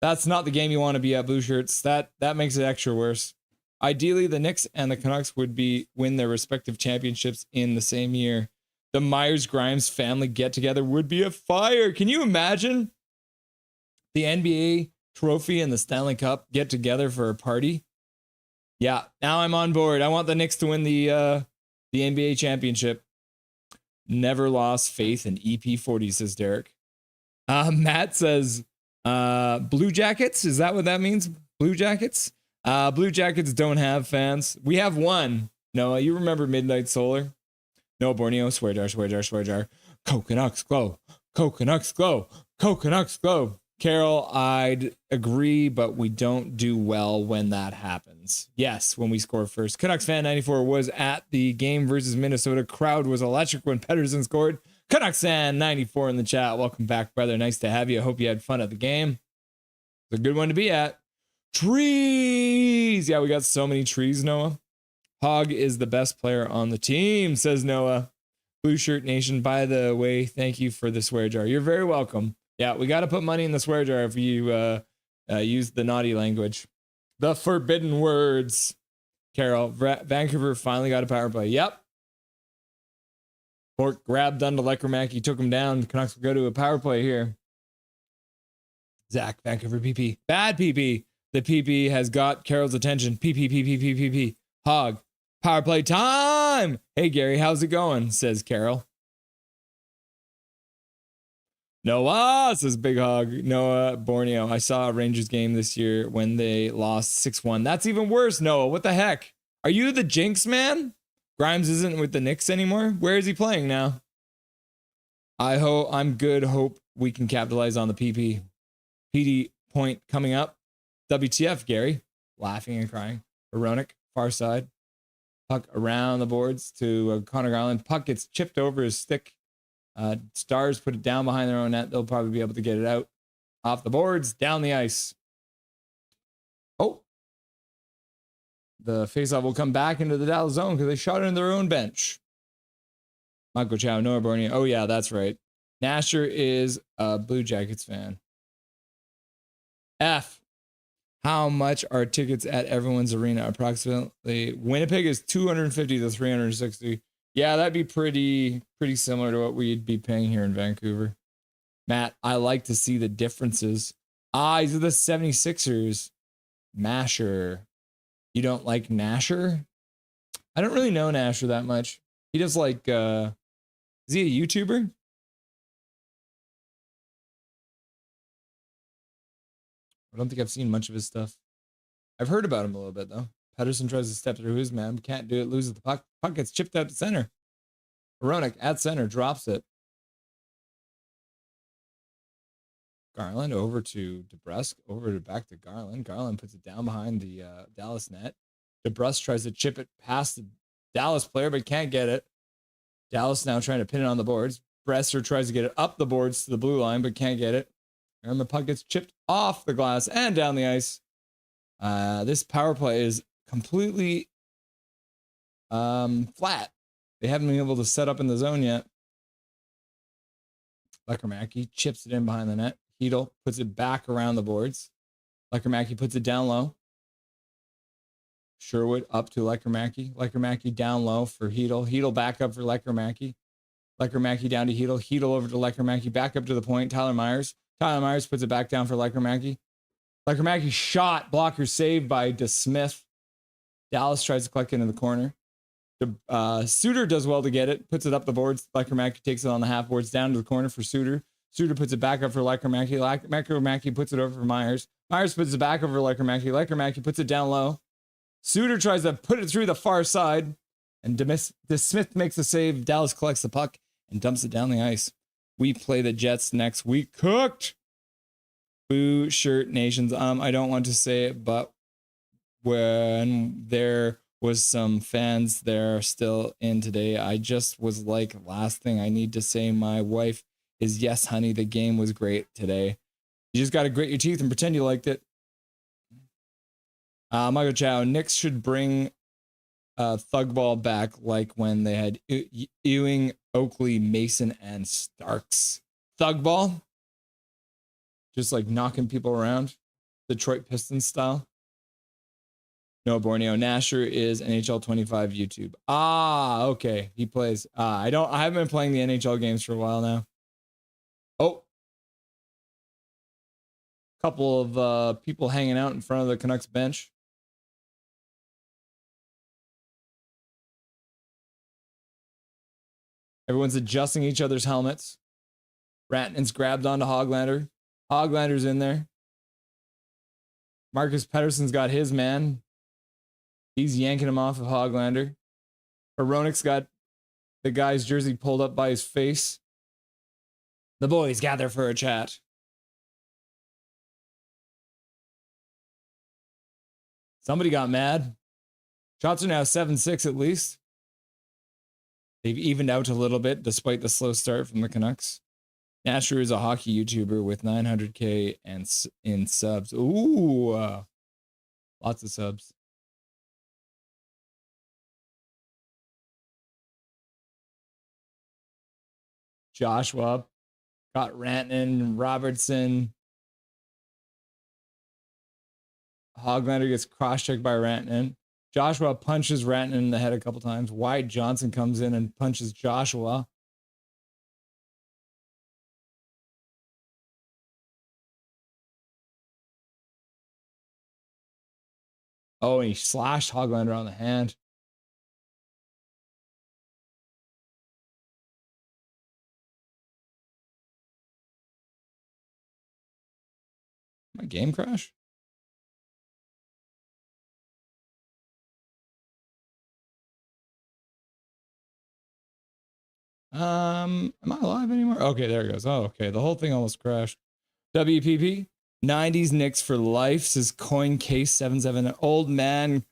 That's not the game you want to be at, blue shirts. That makes it extra worse. Ideally, the Knicks and the Canucks would win their respective championships in the same year. The Myers-Grimes family get-together would be a fire. Can you imagine the NBA trophy and the Stanley Cup get together for a party? Yeah, now I'm on board. I want the Knicks to win the NBA championship. Never lost faith in EP40, says Derek. Matt says, Blue Jackets? Is that what that means? Blue Jackets? Blue Jackets don't have fans. We have one. Noah, you remember Midnight Solar? No, Borneo, swear jar, swear jar, swear jar. Canucks glow. Canucks glow. Canucks glow. Carol, I'd agree, but we don't do well when that happens. Yes, when we score first. Canucks fan 94 was at the game versus Minnesota. Crowd was electric when Pettersson scored. Canucks fan 94 in the chat. Welcome back, brother. Nice to have you. I hope you had fun at the game. It's a good one to be at. Trees. Yeah, we got so many trees, Noah. Hog is the best player on the team, says Noah. Blue Shirt Nation, by the way, thank you for the swear jar. You're very welcome. Yeah, we got to put money in the swear jar if you use the naughty language. The forbidden words. Carol, Vancouver finally got a power play. Yep. Cork grabbed onto Lekramacky, took him down. The Canucks will go to a power play here. Zach, Vancouver PP. Bad PP. The PP has got Carroll's attention. PP. Hog. Power play time. Hey, Gary, how's it going? Says Carroll. Noah, says Big Hog. Noah Borneo. I saw a Rangers game this year when they lost 6-1. That's even worse, Noah. What the heck? Are you the jinx, man? Grimes isn't with the Knicks anymore. Where is he playing now? I'm good. Hope we can capitalize on the PP. PD point coming up. WTF, Gary. Laughing and crying. Veronic, far side. Puck around the boards to Connor Garland. Puck gets chipped over his stick. Stars put it down behind their own net. They'll probably be able to get it out. Off the boards, down the ice. Oh. The faceoff will come back into the Dallas zone because they shot it in their own bench. Michael Chow, Noah Borneo. Oh, yeah, that's right. Nasher is a Blue Jackets fan. F. How much are tickets at everyone's arena? Approximately. Winnipeg is 250 to 360. Yeah, that'd be pretty similar to what we'd be paying here in Vancouver. Matt, I like to see the differences. These are the 76ers. Masher. You don't like Nasher? I don't really know Nasher that much. He does like, is he a YouTuber? I don't think I've seen much of his stuff. I've heard about him a little bit, though. Pettersson tries to step through his man, but can't do it, loses the puck. Puck gets chipped out to center. Veronic at center, drops it. Garland over to DeBrusque, back to Garland. Garland puts it down behind the Dallas net. DeBrusque tries to chip it past the Dallas player, but can't get it. Dallas now trying to pin it on the boards. Bresser tries to get it up the boards to the blue line, but can't get it. And the puck gets chipped off the glass and down the ice. This power play is completely flat. They haven't been able to set up in the zone yet. Lekramacky chips it in behind the net. Hedel puts it back around the boards. Lekramacky puts it down low. Sherwood up to Lekramacky. Lekramacky down low for Hedel. Hedel back up for Lekramacky. Lekramacky down to Hedel. Hedel over to Lekramacky. Back up to the point. Tyler Myers. Tyler Myers puts it back down for Lekramacky. Lekramacky shot. Blocker saved by DeSmith. Dallas tries to collect it in the corner. Suter does well to get it. Puts it up the boards. Lekramacky takes it on the half boards down to the corner for Suter. Suter puts it back up for Lekramacky. Lekramacky puts it over for Myers. Myers puts it back over Lekramacky. Lekramacky puts it down low. Suter tries to put it through the far side. And DeSmith makes a save. Dallas collects the puck and dumps it down the ice. We play the Jets next week. Cooked. Boo shirt nations. I don't want to say it, but when there was some fans there still in today, I just was like, last thing I need to say, my wife is yes, honey, the game was great today. You just got to grit your teeth and pretend you liked it. Michael Chow, Knicks should bring thug ball back like when they had Ewing, Oakley, Mason, and Starks. Thug ball? Just like knocking people around. Detroit Pistons style. No, Borneo. Nasher is NHL 25 YouTube. Okay. He plays. I haven't been playing the NHL games for a while now. Oh. Couple of people hanging out in front of the Canucks bench. Everyone's adjusting each other's helmets. Ratton's grabbed onto Hoglander. Hoglander's in there. Marcus Pettersson's got his man. He's yanking him off of Hoglander. Veronic's got the guy's jersey pulled up by his face. The boys gather for a chat. Somebody got mad. Shots are now 7-6 at least. They've evened out a little bit despite the slow start from the Canucks. Nasher is a hockey YouTuber with 900K and in subs. Ooh, lots of subs. Joshua got Rantanen, Robertson. Hoglander gets cross-checked by Rantanen. Joshua punches Rantanen in the head a couple times. Wyatt Johnson comes in and punches Joshua. Oh, and he slashed Hoglander on the hand. My game crash? Am I alive anymore? Okay, there it goes. Oh, okay. The whole thing almost crashed. WPP 90s Knicks for life, says Coin Case 77. Old man.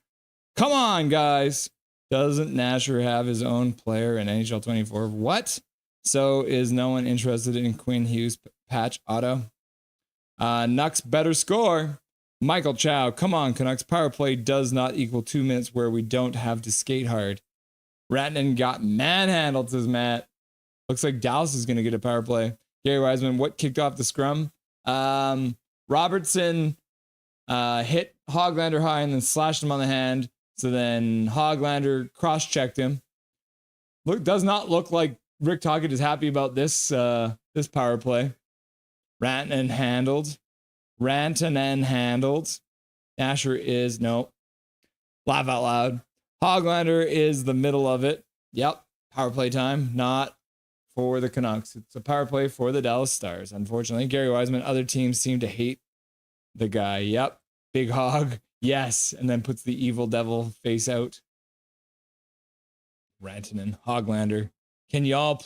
Come on, guys. Doesn't Nasher have his own player in NHL 24? What? So is no one interested in Quinn Hughes patch auto? Nucks better score. Michael Chow. Come on, Canucks. Power play does not equal 2 minutes where we don't have to skate hard. Ratnan got manhandled, says Matt. Looks like Dallas is going to get a power play. Gary Wiseman, what kicked off the scrum? Robertson hit Hoglander high and then slashed him on the hand. So then Hoglander cross-checked him. Does not look like Rick Tocchet is happy about this this power play. Rantanen handled. Nasher is, no. Laugh out loud. Hoglander is the middle of it. Yep. Power play time. Not for the Canucks. It's a power play for the Dallas Stars. Unfortunately, Gary Wiseman, other teams seem to hate the guy. Yep. Big Hog. Yes. And then puts the evil devil face out. Rantanen. Hoglander. Can y'all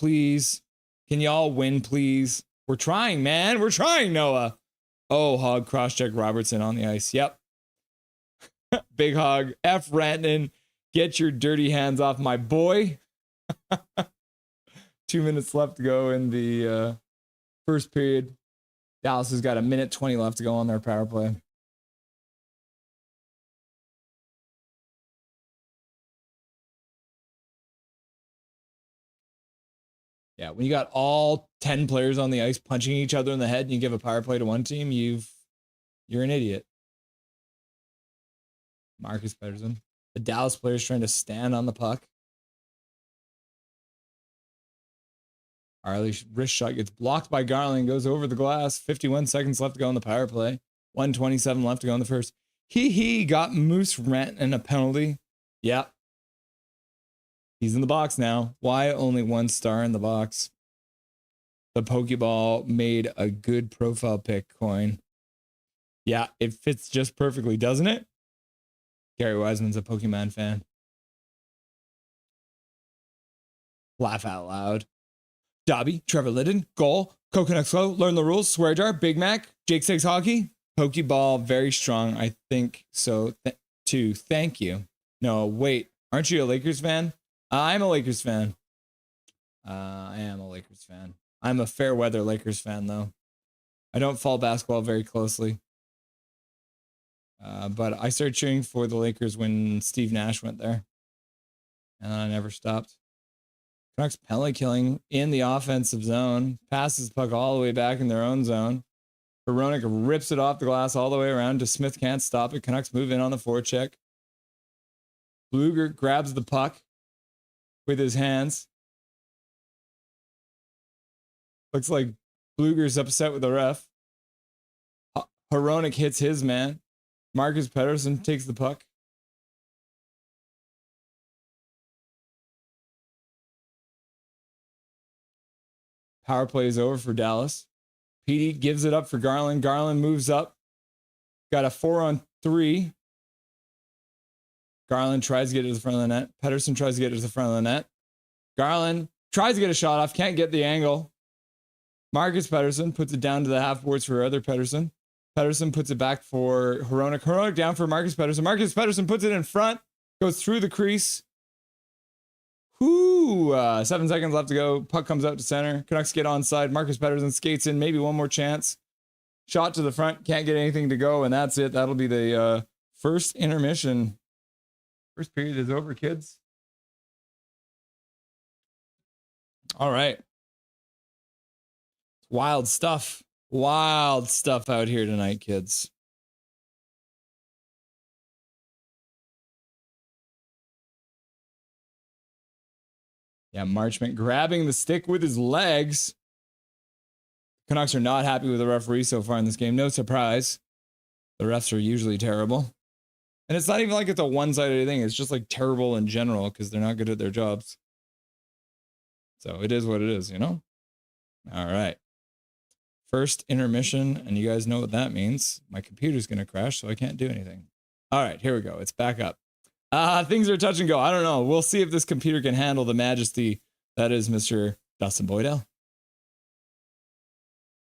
win, please? We're trying, man. We're trying, Noah. Oh, Hog cross-check Robertson on the ice. Yep. Big Hog. F. Rantanen. Get your dirty hands off my boy. 2 minutes left to go in the first period. Dallas has got 1:20 left to go on their power play. Yeah, when you got all 10 players on the ice punching each other in the head and you give a power play to one team, you're an idiot. Marcus Pettersson. The Dallas players trying to stand on the puck. Arley's wrist shot gets blocked by Garland, goes over the glass. 51 seconds left to go on the power play. 1:27 left to go in the first. He got Moose Rant and a penalty. Yep. He's in the box now. Why only 1 star in the box? The Pokeball made a good profile pic, Coin. Yeah, it fits just perfectly, doesn't it? Gary Wiseman's a Pokemon fan. Laugh out loud. Dobby, Trevor Liddon, goal, Coconut Slow, learn the rules, swear jar, Big Mac, Jake Six Hockey, Pokeball, very strong. I think so, too. Thank you. No, wait. Aren't you a Lakers fan? I'm a Lakers fan. I am a Lakers fan. I'm a fair weather Lakers fan, though. I don't follow basketball very closely. But I started cheering for the Lakers when Steve Nash went there. And I never stopped. Canucks penalty killing in the offensive zone. Passes the puck all the way back in their own zone. Hronek rips it off the glass all the way around to Smith. Can't stop it. Canucks move in on the forecheck. Bluger grabs the puck with his hands. Looks like Bluger's upset with the ref. Hronek hits his man. Marcus Pettersson takes the puck. Power play is over for Dallas. Petey gives it up for Garland. Garland moves up. Got a 4-on-3. Garland tries to get it to the front of the net. Pettersson tries to get it to the front of the net. Garland tries to get a shot off. Can't get the angle. Marcus Pettersson puts it down to the half boards for other Pettersson. Pettersson puts it back for Hronek. Hronek down for Marcus Pettersson. Marcus Pettersson puts it in front. Goes through the crease. 7 seconds left to go. Puck comes out to center. Canucks get onside. Marcus Pettersson skates in. Maybe one more chance. Shot to the front. Can't get anything to go. And that's it. That'll be the first intermission. First period is over, kids. All right. Wild stuff. Wild stuff out here tonight, kids. Yeah, Marchment grabbing the stick with his legs. Canucks are not happy with the referee so far in this game. No surprise. The refs are usually terrible. And it's not even like it's a one-sided thing. It's just like terrible in general because they're not good at their jobs. So it is what it is, you know? All right. First intermission, and you guys know what that means. My computer's going to crash, so I can't do anything. All right, here we go. It's back up. Things are touch and go. I don't know. We'll see if this computer can handle the majesty that is Mr. Dustin Boydell.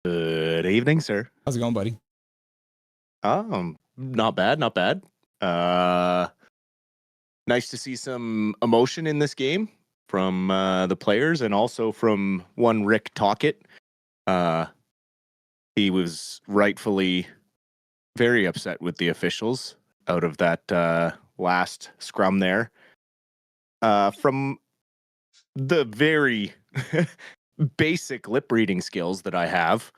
Good evening, sir. How's it going, buddy? Not bad, not bad. Nice to see some emotion in this game from the players and also from one Rick Tocchet. He was rightfully very upset with the officials out of that last scrum there. From the very basic lip reading skills that I have,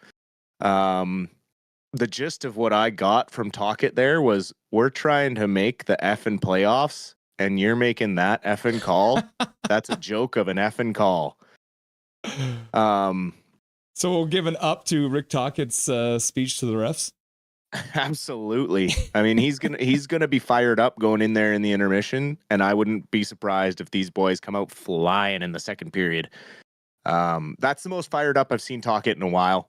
the gist of what I got from Tocchet there was, we're trying to make the effing playoffs, and you're making that effing call. That's a joke of an effing call. So we'll give an up to Rick Tocchet's speech to the refs. Absolutely. I mean, he's gonna be fired up going in there in the intermission, and I wouldn't be surprised if these boys come out flying in the second period. That's the most fired up I've seen Tocchet in a while,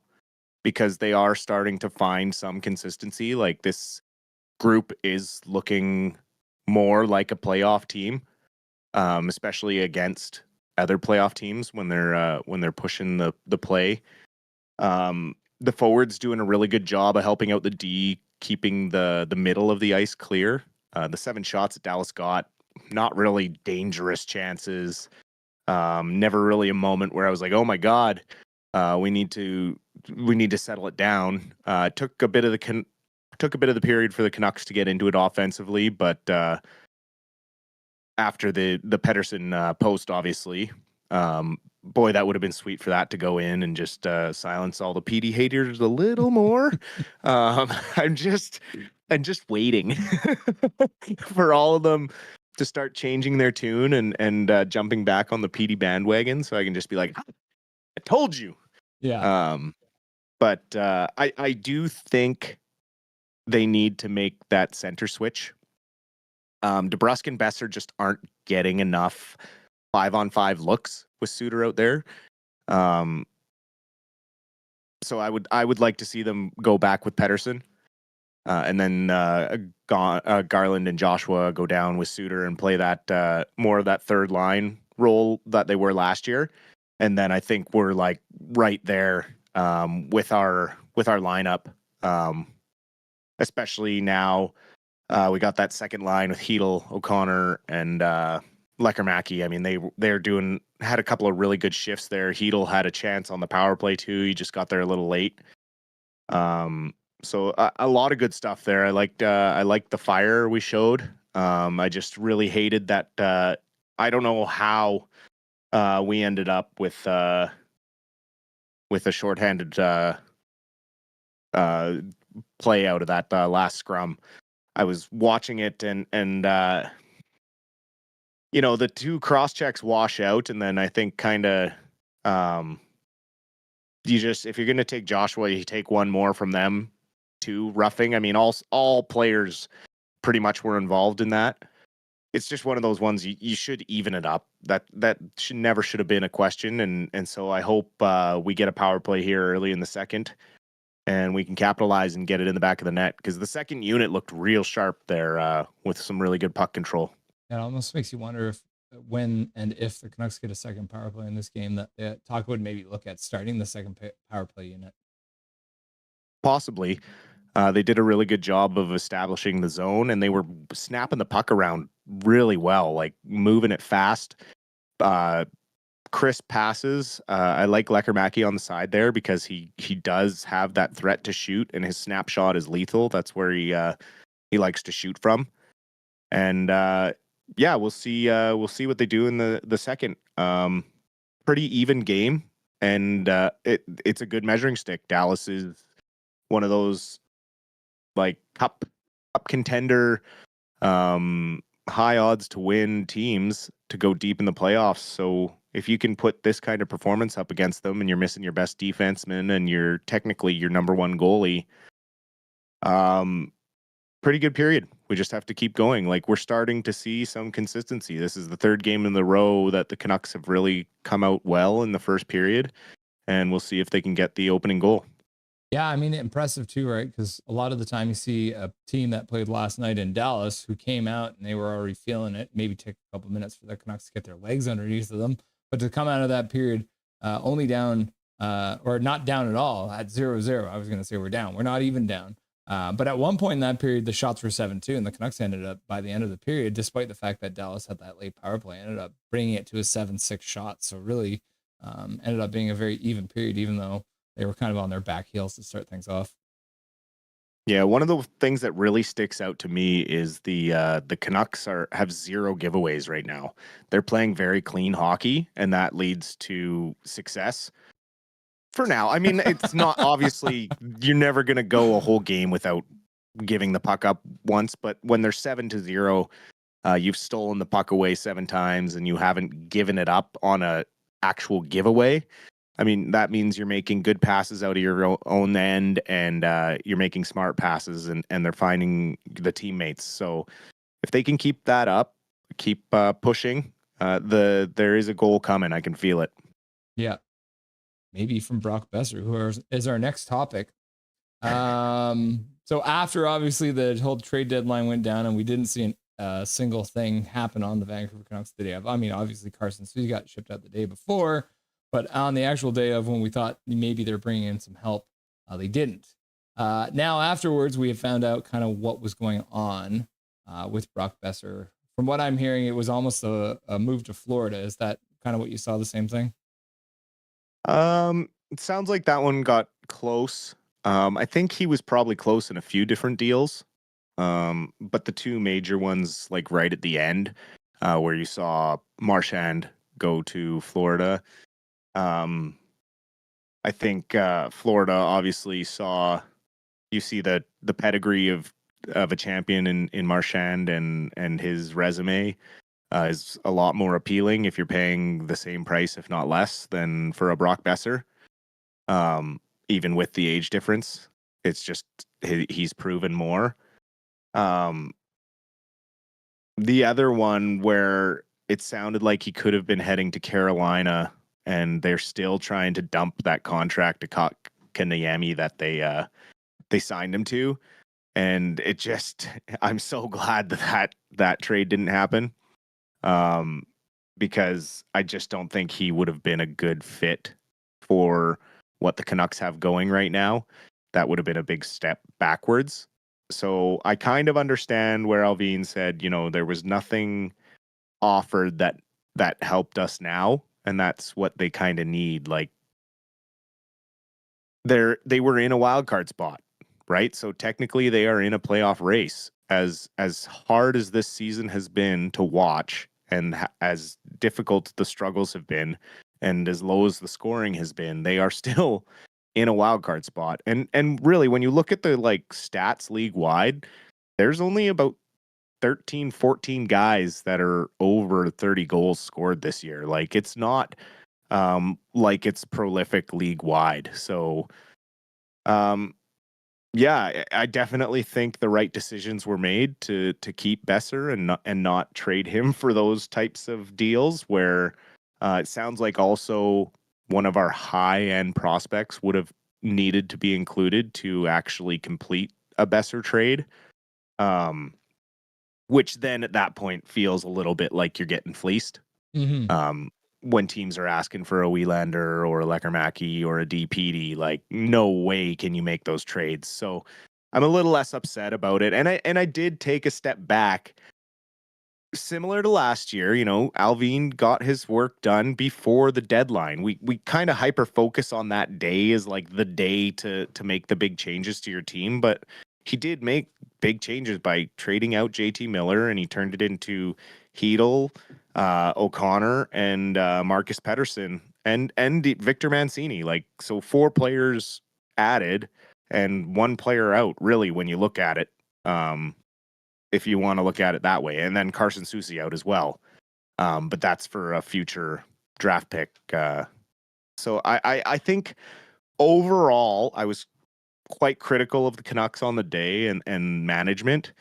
because they are starting to find some consistency. Like, this group is looking more like a playoff team, especially against other playoff teams when they're pushing the play. The forwards doing a really good job of helping out the D, keeping the middle of the ice clear. The 7 shots that Dallas got, not really dangerous chances. Never really a moment where I was like, oh my God, we need to settle it down. Took a bit of the period for the Canucks to get into it offensively, but after the Pettersson post, obviously, boy, that would have been sweet for that to go in and just silence all the PD haters a little more. I'm just waiting for all of them to start changing their tune and jumping back on the PD bandwagon, so I can just be like, I told you. Yeah. But I do think they need to make that center switch. DeBrusk and Boeser just aren't getting enough 5-on-5 looks with Suter out there. So I would like to see them go back with Pettersson, and then Garland and Joshua go down with Suter and play that more of that third line role that they were last year. And then I think we're like right there with our lineup, especially now. We got that second line with Hedl, O'Connor, and Leckermacky. I mean, they're had a couple of really good shifts there. Hedl had a chance on the power play too. He just got there a little late. So a lot of good stuff there. I liked the fire we showed. I just really hated that. I don't know how we ended up with a shorthanded play out of that last scrum. I was watching it and the 2 cross checks wash out, and then I think kind of if you're going to take Joshua, you take one more from them too. Roughing. I mean, all players pretty much were involved in that. It's just one of those ones you should even it up. That never should have been a question, and so I hope we get a power play here early in the second, and we can capitalize and get it in the back of the net, because the second unit looked real sharp there with some really good puck control. It almost makes you wonder if, when and if the Canucks get a second power play in this game, that Tocchet would maybe look at starting the second power play unit. Possibly. They did a really good job of establishing the zone, and they were snapping the puck around really well, like moving it fast. Crisp passes. I like Leckermacky on the side there because he does have that threat to shoot, and his snapshot is lethal. That's where he likes to shoot from. And we'll see what they do in the second. Pretty even game, and it's a good measuring stick. Dallas is one of those like cup contender, high odds to win teams to go deep in the playoffs. So if you can put this kind of performance up against them, and you're missing your best defenseman and you're technically your number one goalie, pretty good period. We just have to keep going. Like, we're starting to see some consistency. This is the third game in the row that the Canucks have really come out well in the first period, and we'll see if they can get the opening goal. Yeah, I mean, impressive too, right? Because a lot of the time you see a team that played last night in Dallas who came out and they were already feeling it. Maybe take a couple minutes for the Canucks to get their legs underneath of them, but to come out of that period only down or not down at all at 0-0. I was going to say we're down. We're not even down. But at one point in that period, the shots were 7-2, and the Canucks ended up by the end of the period, despite the fact that Dallas had that late power play, ended up bringing it to a 7-6 shot. So really ended up being a very even period, even though they were kind of on their back heels to start things off. Yeah, one of the things that really sticks out to me is the Canucks have 0 giveaways right now. They're playing very clean hockey, and that leads to success. For now, I mean, it's not obviously you're never going to go a whole game without giving the puck up once, but when they're 7-0, you've stolen the puck away 7 times and you haven't given it up on a actual giveaway. I mean, that means you're making good passes out of your own end, and you're making smart passes, and they're finding the teammates. So if they can keep that up, keep pushing, there is a goal coming. I can feel it. Yeah. Maybe from Brock Boeser, who is our next topic. So after obviously the whole trade deadline went down and we didn't see a single thing happen on the Vancouver Canucks the day of. I mean, obviously Carson Susie got shipped out the day before, but on the actual day of when we thought maybe they're bringing in some help, they didn't. Now afterwards, we have found out kind of what was going on with Brock Boeser. From what I'm hearing, it was almost a move to Florida. Is that kind of what you saw? The same thing? It sounds like that one got close. I think he was probably close in a few different deals. But the 2 major ones, like right at the end, where you saw Marchand go to Florida. I think Florida obviously you see the pedigree of a champion in Marchand, and his resume is a lot more appealing if you're paying the same price, if not less, than for a Brock Boeser. Even with the age difference, it's just he's proven more. The other one where it sounded like he could have been heading to Carolina, and they're still trying to dump that contract to Kotkaniemi that they signed him to, and it just I'm so glad that trade didn't happen. Because I just don't think he would have been a good fit for what the Canucks have going right now. That would have been a big step backwards. So I kind of understand where Alvin said, there was nothing offered that helped us now, and that's what they kind of need. Like, they were in a wild card spot, right? So technically they are in a playoff race. As hard as this season has been to watch, and as difficult the struggles have been, and as low as the scoring has been, they are still in a wild card spot. And really, when you look at the stats league wide, there's only about 13, 14 guys that are over 30 goals scored this year. Like, it's not like it's prolific league wide. So yeah, I definitely think the right decisions were made to keep Boeser and not trade him for those types of deals where it sounds like also one of our high-end prospects would have needed to be included to actually complete a Boeser trade, which then at that point feels a little bit like you're getting fleeced. Mm-hmm. When teams are asking for a Wielander or a Lekermacki or a DPD, like, no way can you make those trades. So I'm a little less upset about it. And I did take a step back. Similar to last year, Alvin got his work done before the deadline. We kind of hyper focus on that day as like the day to make the big changes to your team, but he did make big changes by trading out JT Miller, and he turned it into Hedl, O'Connor, and Marcus Pettersson, and Victor Mancini. Like, so 4 players added and 1 player out, really, when you look at it. If you want to look at it that way, and then Carson Susie out as well. But that's for a future draft pick. So I think overall I was quite critical of the Canucks on the day and management.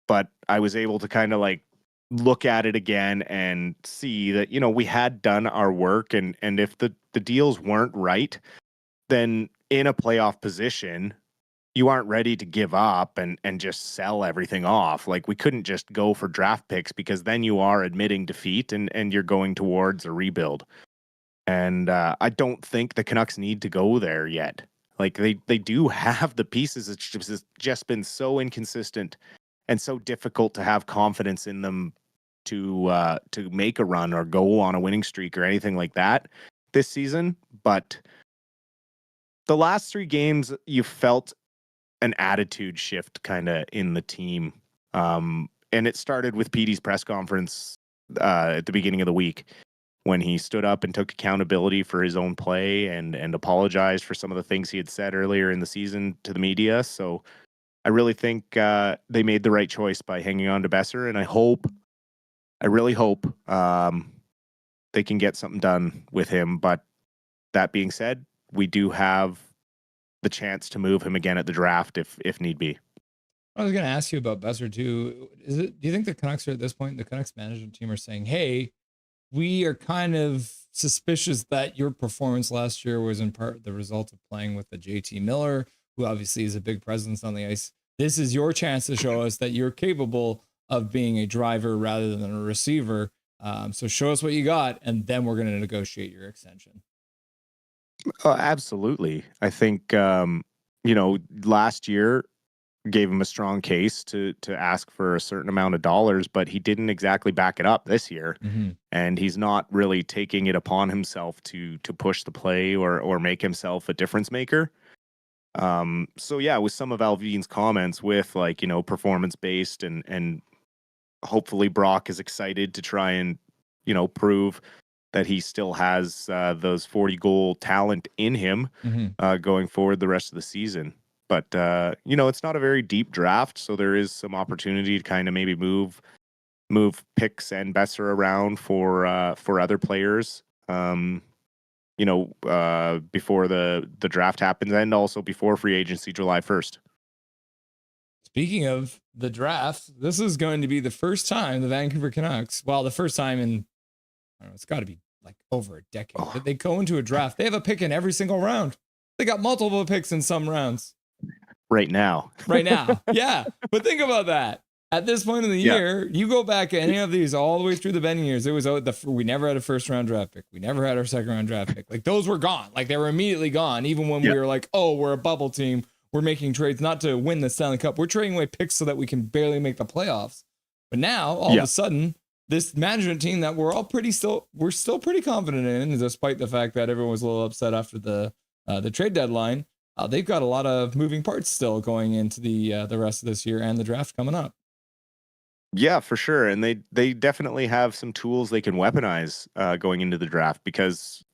but I was able to kind of like look at it again and see that, we had done our work, and if the deals weren't right, then in a playoff position, you aren't ready to give up and just sell everything off. Like, we couldn't just go for draft picks, because then you are admitting defeat and you're going towards a rebuild. And I don't think the Canucks need to go there yet. Like, they do have the pieces. It's just been so inconsistent and so difficult to have confidence in them to make a run or go on a winning streak or anything like that this season. But the last 3 games, you felt an attitude shift kind of in the team. And it started with Petey's press conference at the beginning of the week, when he stood up and took accountability for his own play and apologized for some of the things he had said earlier in the season to the media. So I really think they made the right choice by hanging on to Boeser, and I really hope they can get something done with him. But that being said, we do have the chance to move him again at the draft if need be. I was going to ask you about Boeser too. Do you think the Canucks are at this point, the Canucks management team are saying, hey, we are kind of suspicious that your performance last year was in part the result of playing with the JT Miller, who obviously is a big presence on the ice. This is your chance to show us that you're capable of being a driver rather than a receiver. So show us what you got, and then we're going to negotiate your extension. Absolutely. I think, last year gave him a strong case to ask for a certain amount of dollars, but he didn't exactly back it up this year. Mm-hmm. And he's not really taking it upon himself to push the play or make himself a difference maker. So yeah, with some of Alvin's comments with performance based and hopefully Brock is excited to try and, prove that he still has those 40 goal talent in him going forward the rest of the season. But, it's not a very deep draft, so there is some opportunity to kind of maybe move picks and Boeser around for other players, before the draft happens, and also before free agency July 1st. Speaking of the draft, this is going to be the first time the Vancouver Canucks, the first time in, I don't know, it's got to be like over a decade, that they go into a draft. They have a pick in every single round. They got multiple picks in some rounds. Right now. Yeah. But think about that. At this point in the year, you go back any of these all the way through the Benning years, it was we never had a first round draft pick. We never had our second round draft pick. Like, those were gone. Like, they were immediately gone. Even when we were like, oh, we're a bubble team. We're making trades not to win the Stanley Cup. We're trading away picks so that we can barely make the playoffs. But now, all of a sudden, this management team that we're still pretty confident in, despite the fact that everyone was a little upset after the trade deadline. They've got a lot of moving parts still going into the rest of this year and the draft coming up. Yeah, for sure. And they definitely have some tools they can weaponize going into the draft, because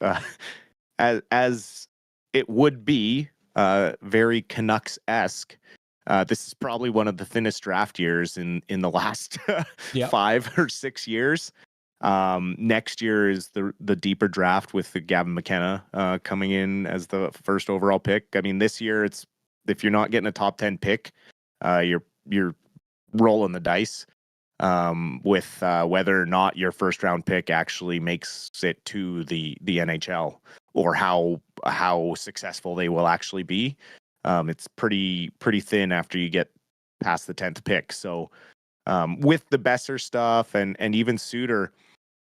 as it would be very Canucks-esque, this is probably one of the thinnest draft years in the last 5 or 6 years. Next year is the deeper draft with the Gavin McKenna coming in as the first overall pick. I mean, this year if you're not getting a top 10 pick, you're rolling the dice with whether or not your first round pick actually makes it to the NHL, or how successful they will actually be. It's pretty thin after you get past the 10th pick. So with the Boeser stuff and even Suter,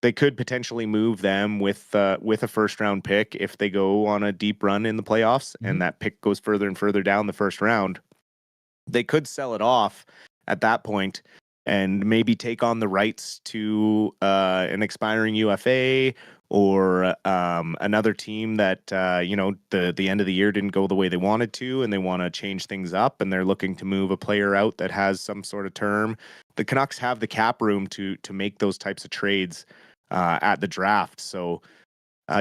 they could potentially move them with a first round pick if they go on a deep run in the playoffs, and that pick goes further and further down the first round. They could sell it off at that point and maybe take on the rights to an expiring UFA or another team that the end of the year didn't go the way they wanted to, and they want to change things up, and they're looking to move a player out that has some sort of term. The Canucks have the cap room to make those types of trades at the draft. So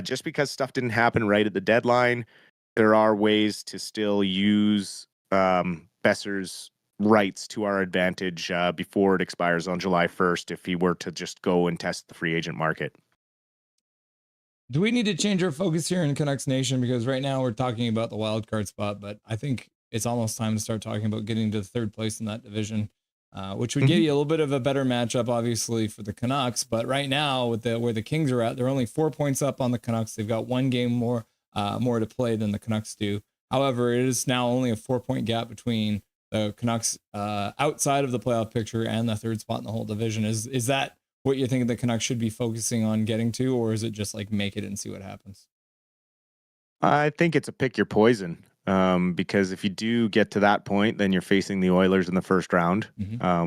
just because stuff didn't happen right at the deadline, there are ways to still use Boeser's rights to our advantage before it expires on July 1st if he were to just go and test the free agent market. Do we need to change our focus here in Canucks Nation? Because right now we're talking about the wild card spot, but I think it's almost time to start talking about getting to the third place in that division. which would give you a little bit of a better matchup, obviously, for the Canucks. But right now, with where the Kings are at, they're only 4 points up on the Canucks. They've got one game more to play than the Canucks do. However, it is now only a 4-point gap between the Canucks outside of the playoff picture and the third spot in the whole division. Is that what you think the Canucks should be focusing on getting to, or is it just like make it and see what happens? I think it's a pick your poison. Because if you do get to that point, then you're facing the Oilers in the first round,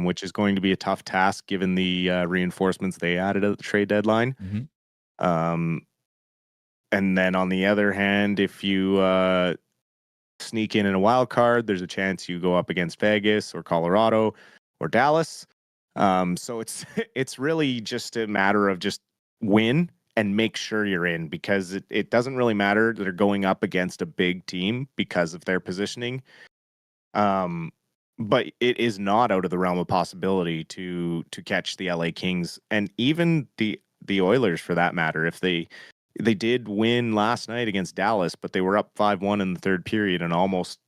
which is going to be a tough task given the reinforcements they added at the trade deadline. And then on the other hand, if you sneak in a wild card, there's a chance you go up against Vegas or Colorado or Dallas. So it's really just a matter of just win and make sure you're in, because it doesn't really matter that they're going up against a big team because of their positioning. But it is not out of the realm of possibility to catch the LA Kings and even the Oilers for that matter. If they did win last night against Dallas, but they were up 5-1 in the third period and almost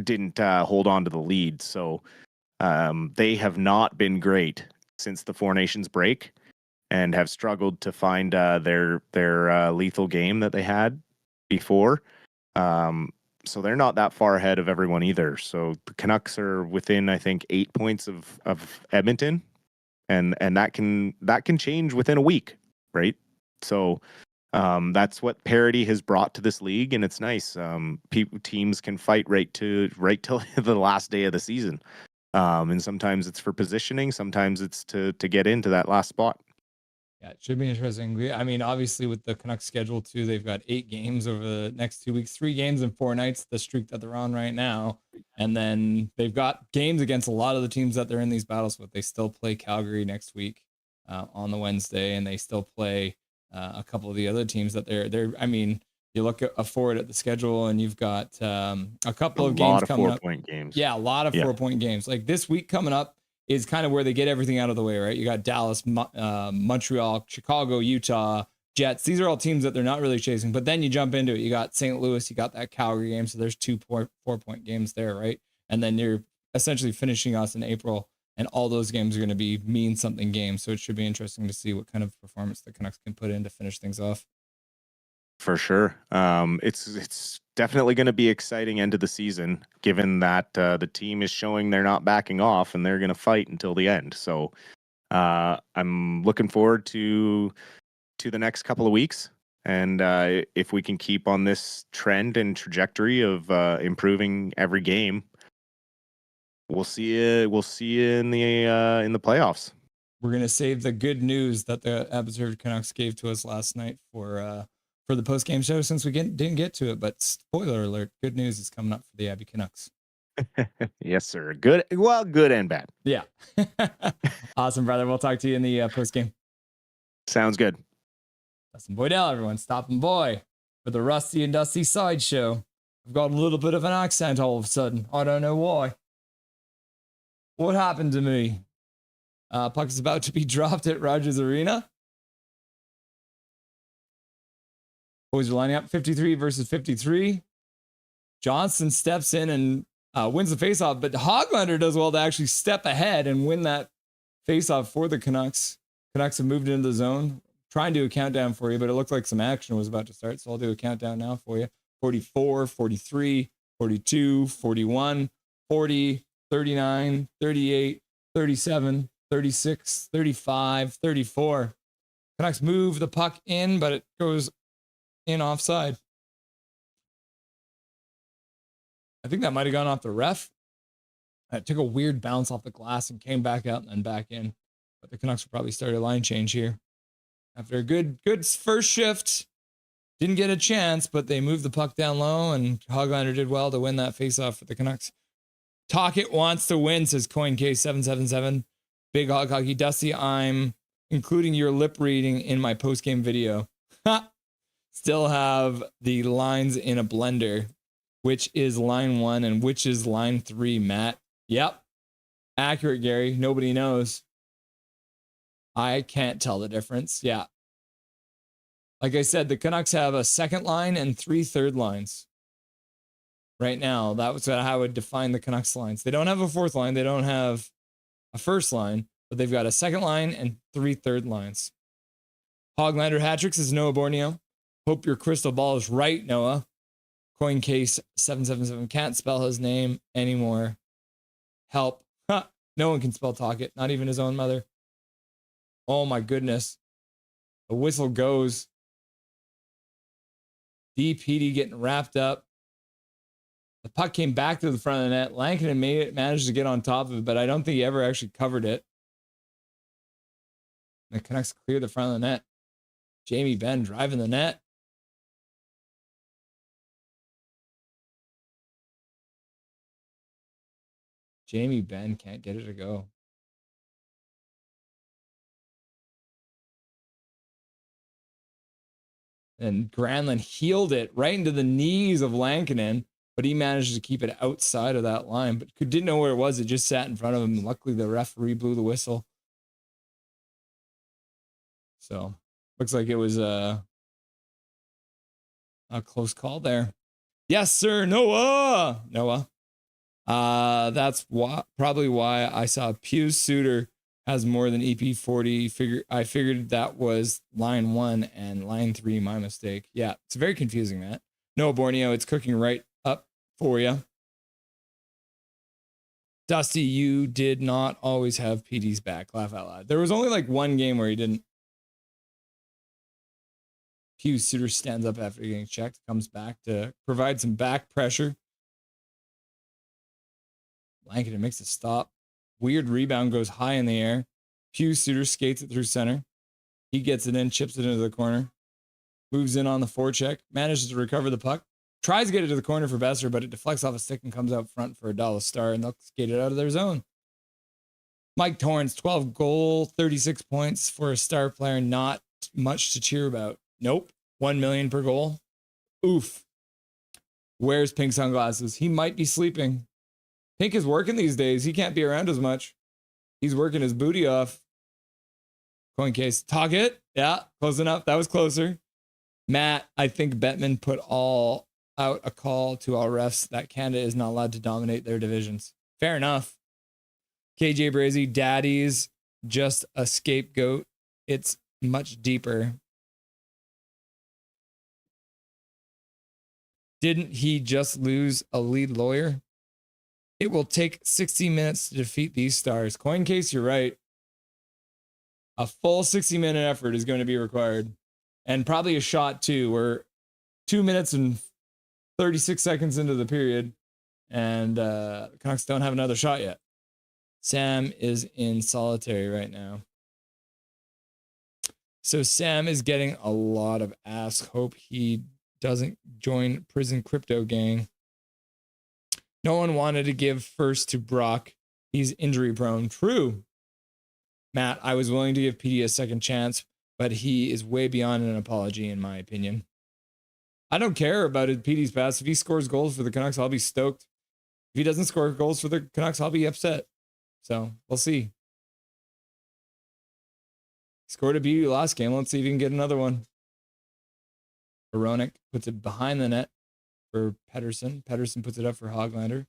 didn't hold on to the lead. So they have not been great since the Four Nations break, and have struggled to find their lethal game that they had before. So they're not that far ahead of everyone either. So the Canucks are within, I think, 8 points of Edmonton, and that can change within a week, right? So that's what parity has brought to this league, and it's nice. Teams can fight right till the last day of the season, and sometimes it's for positioning, sometimes it's to get into that last spot. Yeah, it should be interesting. I mean, obviously, with the Canucks schedule too, they've got 8 games over the next 2 weeks, 3 games in 4 nights, the streak that they're on right now. And then they've got games against a lot of the teams that they're in these battles with. They still play Calgary next week on the Wednesday, and they still play a couple of the other teams that they're. I mean, you look forward at the schedule, and you've got a couple of games coming up. 4-point games. Yeah, a lot of 4-point games. Like this week coming up is kind of where they get everything out of the way, right? You got Dallas, Montreal, Chicago, Utah, Jets. These are all teams that they're not really chasing. But then you jump into it. You got St. Louis, you got that Calgary game. So there's 2 4-point games there, right? And then you're essentially finishing us in April, and all those games are going to mean something games. So it should be interesting to see what kind of performance the Canucks can put in to finish things off. For sure. It's definitely going to be exciting end of the season, given that the team is showing they're not backing off and they're going to fight until the end. So I'm looking forward to the next couple of weeks. And if we can keep on this trend and trajectory of improving every game, we'll see you in the playoffs. We're going to save the good news that the Abbotsford Canucks gave to us last night for the post-game show, since we didn't get to it. But spoiler alert, good news is coming up for the Abby Canucks. Yes, sir. Good and bad. Yeah. Awesome, brother. We'll talk to you in the post-game. Sounds good. Dustin Boydell, everyone. Stopping boy for the Rusty and Dusty Sideshow. I've got a little bit of an accent all of a sudden. I don't know why. What happened to me? Puck is about to be dropped at Rogers Arena. Boys are lining up 53 versus 53. Johnson steps in and wins the faceoff, but Hoglander does well to actually step ahead and win that faceoff for the Canucks. Canucks have moved into the zone. Try and do a countdown for you, but it looked like some action was about to start, so I'll do a countdown now for you. 44, 43, 42, 41, 40, 39, 38, 37, 36, 35, 34. Canucks move the puck in, but it goes in offside. I think that might have gone off the ref. It took a weird bounce off the glass and came back out and then back in. But the Canucks will probably start a line change here. After a good first shift, didn't get a chance, but they moved the puck down low, and Hoglander did well to win that faceoff for the Canucks. Talkit wants to win, says CoinK777. Big Hog Hockey. Dusty, I'm including your lip reading in my post-game video. Still have the lines in a blender. Which is line 1 and which is line 3, Matt? Yep. Accurate, Gary. Nobody knows. I can't tell the difference. Yeah. Like I said, the Canucks have a second line and 3 third lines. right now. That was how I would define the Canucks lines. They don't have a fourth line. They don't have a first line, but they've got a second line and 3 third lines. Hoglander hat-tricks is Noah Borneo. Hope your crystal ball is right, Noah. Coin case 777 can't spell his name anymore. Help. Huh. No one can spell Talkit, not even his own mother. Oh my goodness. The whistle goes. DPD getting wrapped up. The puck came back to the front of the net. Lankinen managed to get on top of it, but I don't think he ever actually covered it. The Canucks clear the front of the net. Jamie Benn driving the net. Jamie Benn can't get it to go. And Granlund heeled it right into the knees of Lankinen, but he managed to keep it outside of that line, but didn't know where it was. It just sat in front of him. Luckily, the referee blew the whistle. So, looks like it was a close call there. Yes, sir, Noah. That's probably why I saw Pius Suter has more than EP40. I figured that was line 1 and line 3, my mistake. Yeah, it's very confusing, Matt. Noah Borneo, it's cooking right up for you. Dusty, you did not always have PD's back. Laugh out loud. There was only like one game where he didn't. Pius Suter stands up after getting checked, comes back to provide some back pressure. Lankinen makes a stop. Weird rebound goes high in the air. Pius Suter skates it through center. He gets it in, chips it into the corner. Moves in on the forecheck. Manages to recover the puck. Tries to get it to the corner for Boeser, but it deflects off a stick and comes out front for a Dallas Star, and they'll skate it out of their zone. Mike Torrance, 12 goal, 36 points for a star player. Not much to cheer about. Nope. 1 million per goal. Oof. Wears pink sunglasses. He might be sleeping. Pink is working these days. He can't be around as much. He's working his booty off. Coin case. Target. Yeah, close enough. That was closer. Matt, I think Bettman put out a call to all refs that Canada is not allowed to dominate their divisions. Fair enough. KJ Brazy, daddy's just a scapegoat. It's much deeper. Didn't he just lose a lead lawyer? It will take 60 minutes to defeat these stars. Coin case, you're right. A full 60-minute effort is going to be required. And probably a shot, too. We're 2 minutes and 36 seconds into the period. And the Canucks don't have another shot yet. Sam is in solitary right now. So Sam is getting a lot of ass. Hope he doesn't join prison crypto gang. No one wanted to give first to Brock. He's injury prone. True. Matt, I was willing to give PD a second chance, but he is way beyond an apology, in my opinion. I don't care about it, PD's past. If he scores goals for the Canucks, I'll be stoked. If he doesn't score goals for the Canucks, I'll be upset. So we'll see. He scored a beauty last game. Let's see if he can get another one. Veronic puts it behind the net for Pettersson. Pettersson puts it up for Hoglander.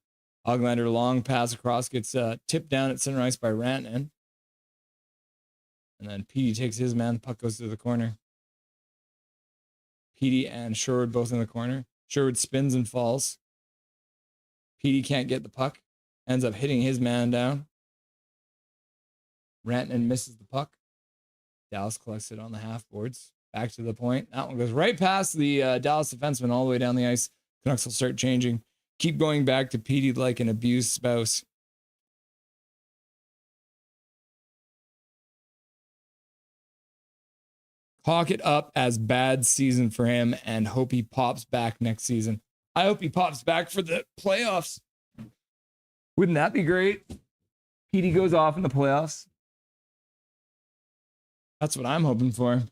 Hoglander, long pass across, gets tipped down at center ice by Rantanen. And then PD takes his man. The puck goes to the corner. PD and Sherwood both in the corner. Sherwood spins and falls. PD can't get the puck. Ends up hitting his man down. Rantanen misses the puck. Dallas collects it on the half boards. Back to the point. That one goes right past the Dallas defenseman all the way down the ice. Canucks will start changing. Keep going back to PD like an abused spouse. Hawk it up as bad season for him and hope he pops back next season. I hope he pops back for the playoffs. Wouldn't that be great? PD goes off in the playoffs. That's what I'm hoping for.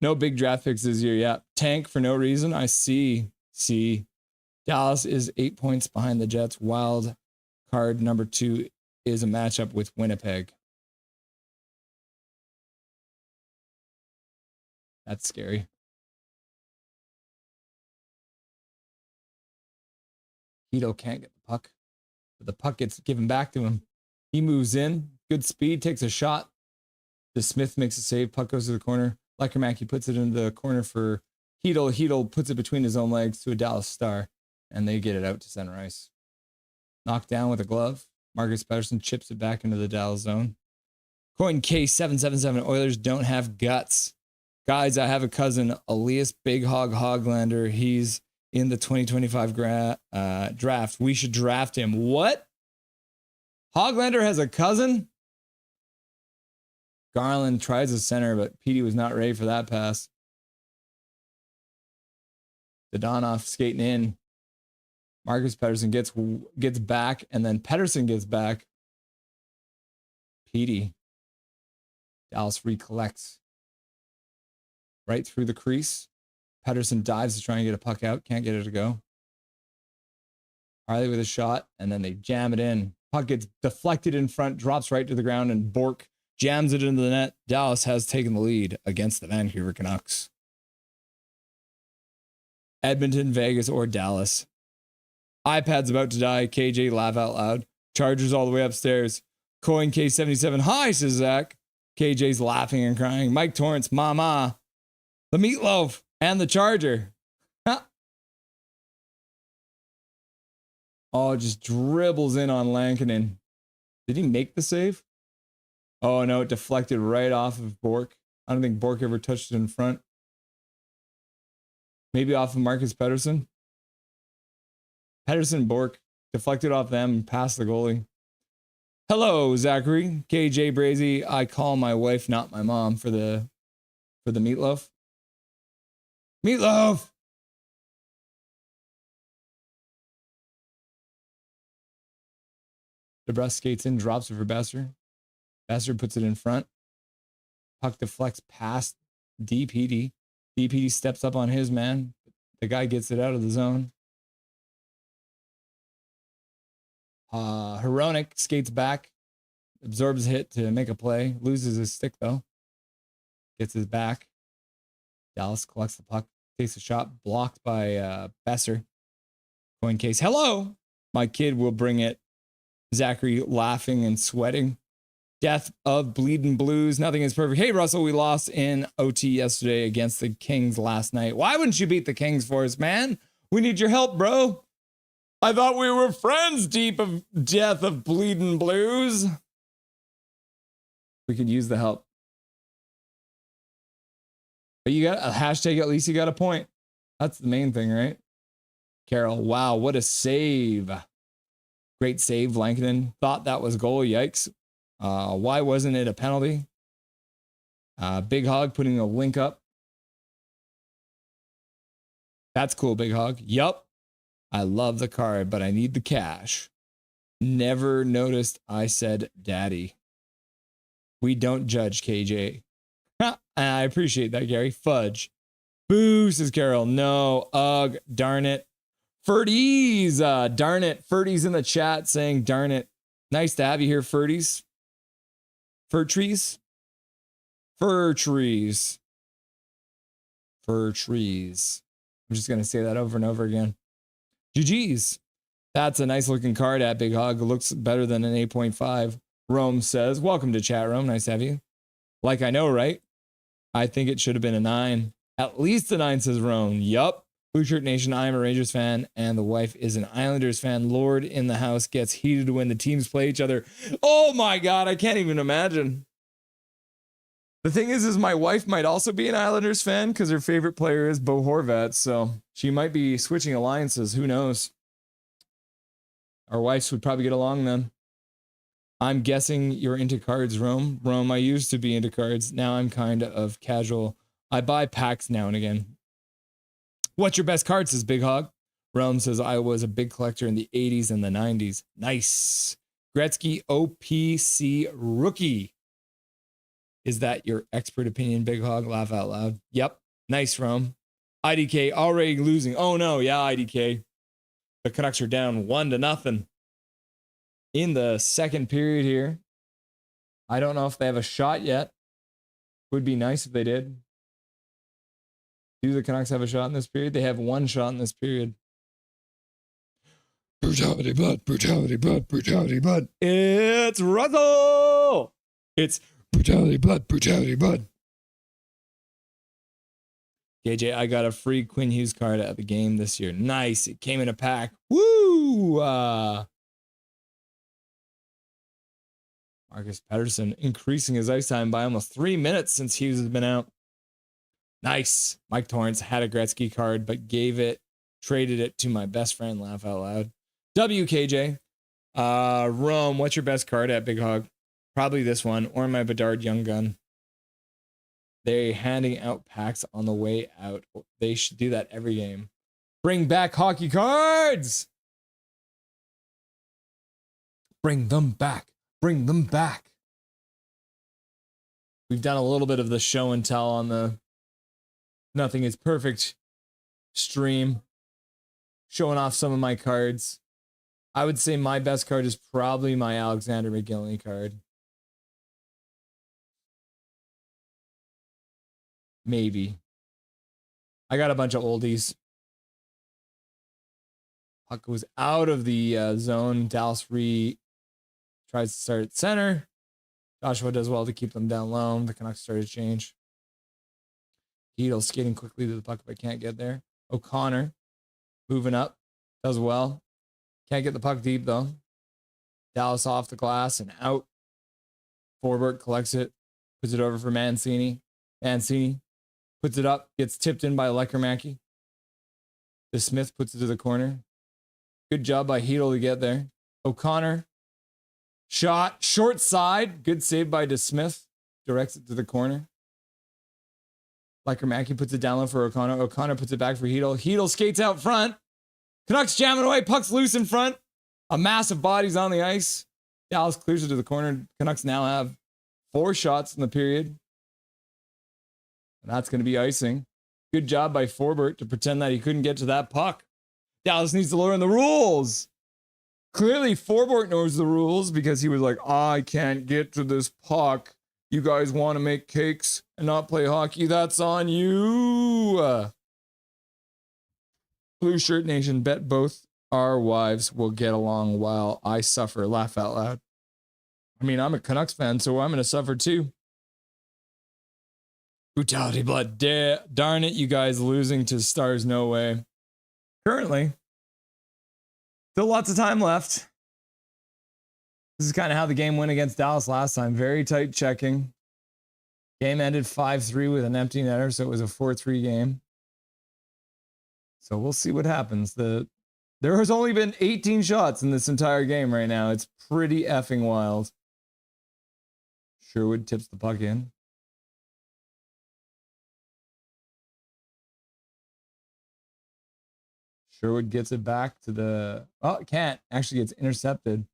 No big draft picks this year yet. Tank for no reason. I see. Dallas is 8 points behind the Jets. Wild card number 2 is a matchup with Winnipeg. That's scary. Heedle can't get the puck, but the puck gets given back to him. He moves in, good speed, takes a shot. The Smith makes a save, puck goes to the corner. Lekermacki puts it into the corner for Heedle. Heedle puts it between his own legs to a Dallas Star, and they get it out to center ice. Knocked down with a glove. Marcus Pettersson chips it back into the Dallas zone. Coin K777, Oilers don't have guts. Guys, I have a cousin, Elias Big Hog Hoglander. He's in the 2025 draft. We should draft him. What? Hoglander has a cousin? Garland tries a center, but Petey was not ready for that pass. Dodonov skating in. Marcus Pettersson gets back, and then Pettersson gets back. Petey. Dallas recollects. Right through the crease. Pettersson dives to try and get a puck out. Can't get it to go. Harley with a shot, and then they jam it in. Puck gets deflected in front, drops right to the ground, and Bork jams it into the net. Dallas has taken the lead against the Vancouver Canucks. Edmonton, Vegas, or Dallas. iPad's about to die. KJ, laugh out loud. Chargers all the way upstairs. Coin K77. Hi, says Zach. KJ's laughing and crying. Mike Torrance, mama. The meatloaf and the Charger. Oh, just dribbles in on Lankinen. Did he make the save? Oh, no, it deflected right off of Bork. I don't think Bork ever touched it in front. Maybe off of Marcus Pettersson. Pettersson, Bork deflected off them and passed the goalie. Hello, Zachary. KJ Brazy. I call my wife, not my mom, for the meatloaf. Meatloaf! DeBrus skates in, drops it for Boeser. Boeser puts it in front. Puck deflects past DPD. DPD steps up on his man. The guy gets it out of the zone. Hronek skates back. Absorbs a hit to make a play. Loses his stick, though. Gets his back. Dallas collects the puck. Takes a shot. Blocked by Boeser. Coin case. Hello! My kid will bring it. Zachary laughing and sweating. Death of Bleeding Blues. Nothing is perfect. Hey, Russell, we lost in OT yesterday against the Kings last night. Why wouldn't you beat the Kings for us, man? We need your help, bro. I thought we were friends, deep of Death of Bleeding Blues. We could use the help. But you got a hashtag, at least you got a point. That's the main thing, right? Carroll, wow, what a save. Great save, Lankinen. Thought that was goal, yikes. Why wasn't it a penalty? Big Hog putting a link up. That's cool, Big Hog. Yup. I love the card, but I need the cash. Never noticed I said daddy. We don't judge, KJ. I appreciate that, Gary. Fudge. Boo, says Carol. No. Ugh. Darn it. Ferdies. Darn it. Ferdies in the chat saying darn it. Nice to have you here, Ferdies. Fir trees? Fir trees. Fir trees. I'm just going to say that over and over again. GG's. That's a nice looking card at Big Hog. Looks better than an 8.5. Rome says, welcome to chat, Rome. Nice to have you. Like I know, right? I think it should have been a 9. At least a 9, says Rome. Yup. Blue Shirt Nation, I am a Rangers fan, and the wife is an Islanders fan. Lord in the house gets heated when the teams play each other. Oh my God, I can't even imagine. The thing is my wife might also be an Islanders fan because her favorite player is Bo Horvat, so she might be switching alliances. Who knows? Our wives would probably get along then. I'm guessing you're into cards, Rome. Rome, I used to be into cards. Now I'm kind of casual. I buy packs now and again. What's your best card, says Big Hog. Rome says, I was a big collector in the 80s and the 90s. Nice. Gretzky OPC rookie. Is that your expert opinion, Big Hog? Laugh out loud. Yep. Nice, Rome. IDK already losing. Oh, no. Yeah, IDK. The Canucks are down 1-0 in the second period here. I don't know if they have a shot yet. Would be nice if they did. Do the Canucks have a shot in this period? They have one shot in this period. Brutality blood, brutality blood, brutality blood. It's Russell. It's brutality blood, brutality blood. KJ, I got a free Quinn Hughes card at the game this year. Nice. It came in a pack. Woo! Elias Pettersson increasing his ice time by almost 3 minutes since Hughes has been out. Nice. Mike Torrance had a Gretzky card, but traded it to my best friend. Laugh out loud. WKJ. Rome, what's your best card at Big Hog? Probably this one, or my Bedard Young Gun. They're handing out packs on the way out. They should do that every game. Bring back hockey cards! Bring them back. Bring them back. We've done a little bit of the show and tell on the Nothing is Perfect stream, showing off some of my cards. I would say my best card is probably my Alexander McGillney card. Maybe. I got a bunch of oldies. Puck goes out of the zone. Dallas tries to start at center. Joshua does well to keep them down low. The Canucks start to change. Heedle skating quickly to the puck but can't get there. O'Connor moving up. Does well. Can't get the puck deep though. Dallas off the glass and out. Forbert collects it. Puts it over for Mancini. Mancini puts it up. Gets tipped in by Lekermacki. The Smith puts it to the corner. Good job by Heedle to get there. O'Connor. Shot. Short side. Good save by DeSmith. Directs it to the corner. Lekermacki puts it down low for O'Connor. O'Connor puts it back for Heedle. Heedle skates out front. Canucks jamming away. Puck's loose in front. A mass of bodies on the ice. Dallas clears it to the corner. Canucks now have 4 shots in the period. And that's going to be icing. Good job by Forbert to pretend that he couldn't get to that puck. Dallas needs to learn the rules. Clearly, Forbert knows the rules because he was like, I can't get to this puck. You guys want to make cakes and not play hockey? That's on you. Blue Shirt Nation, bet both our wives will get along while I suffer. Laugh out loud. I mean, I'm a Canucks fan, so I'm going to suffer too. Brutality blood. Darn it, you guys losing to Stars No Way. Currently, still lots of time left. This is kind of how the game went against Dallas last time. Very tight checking. Game ended 5-3 with an empty netter, so it was a 4-3 game. So we'll see what happens. There has only been 18 shots in this entire game right now. It's pretty effing wild. Sherwood tips the puck in. Sherwood gets it back to the... Oh, it can't. Actually gets intercepted.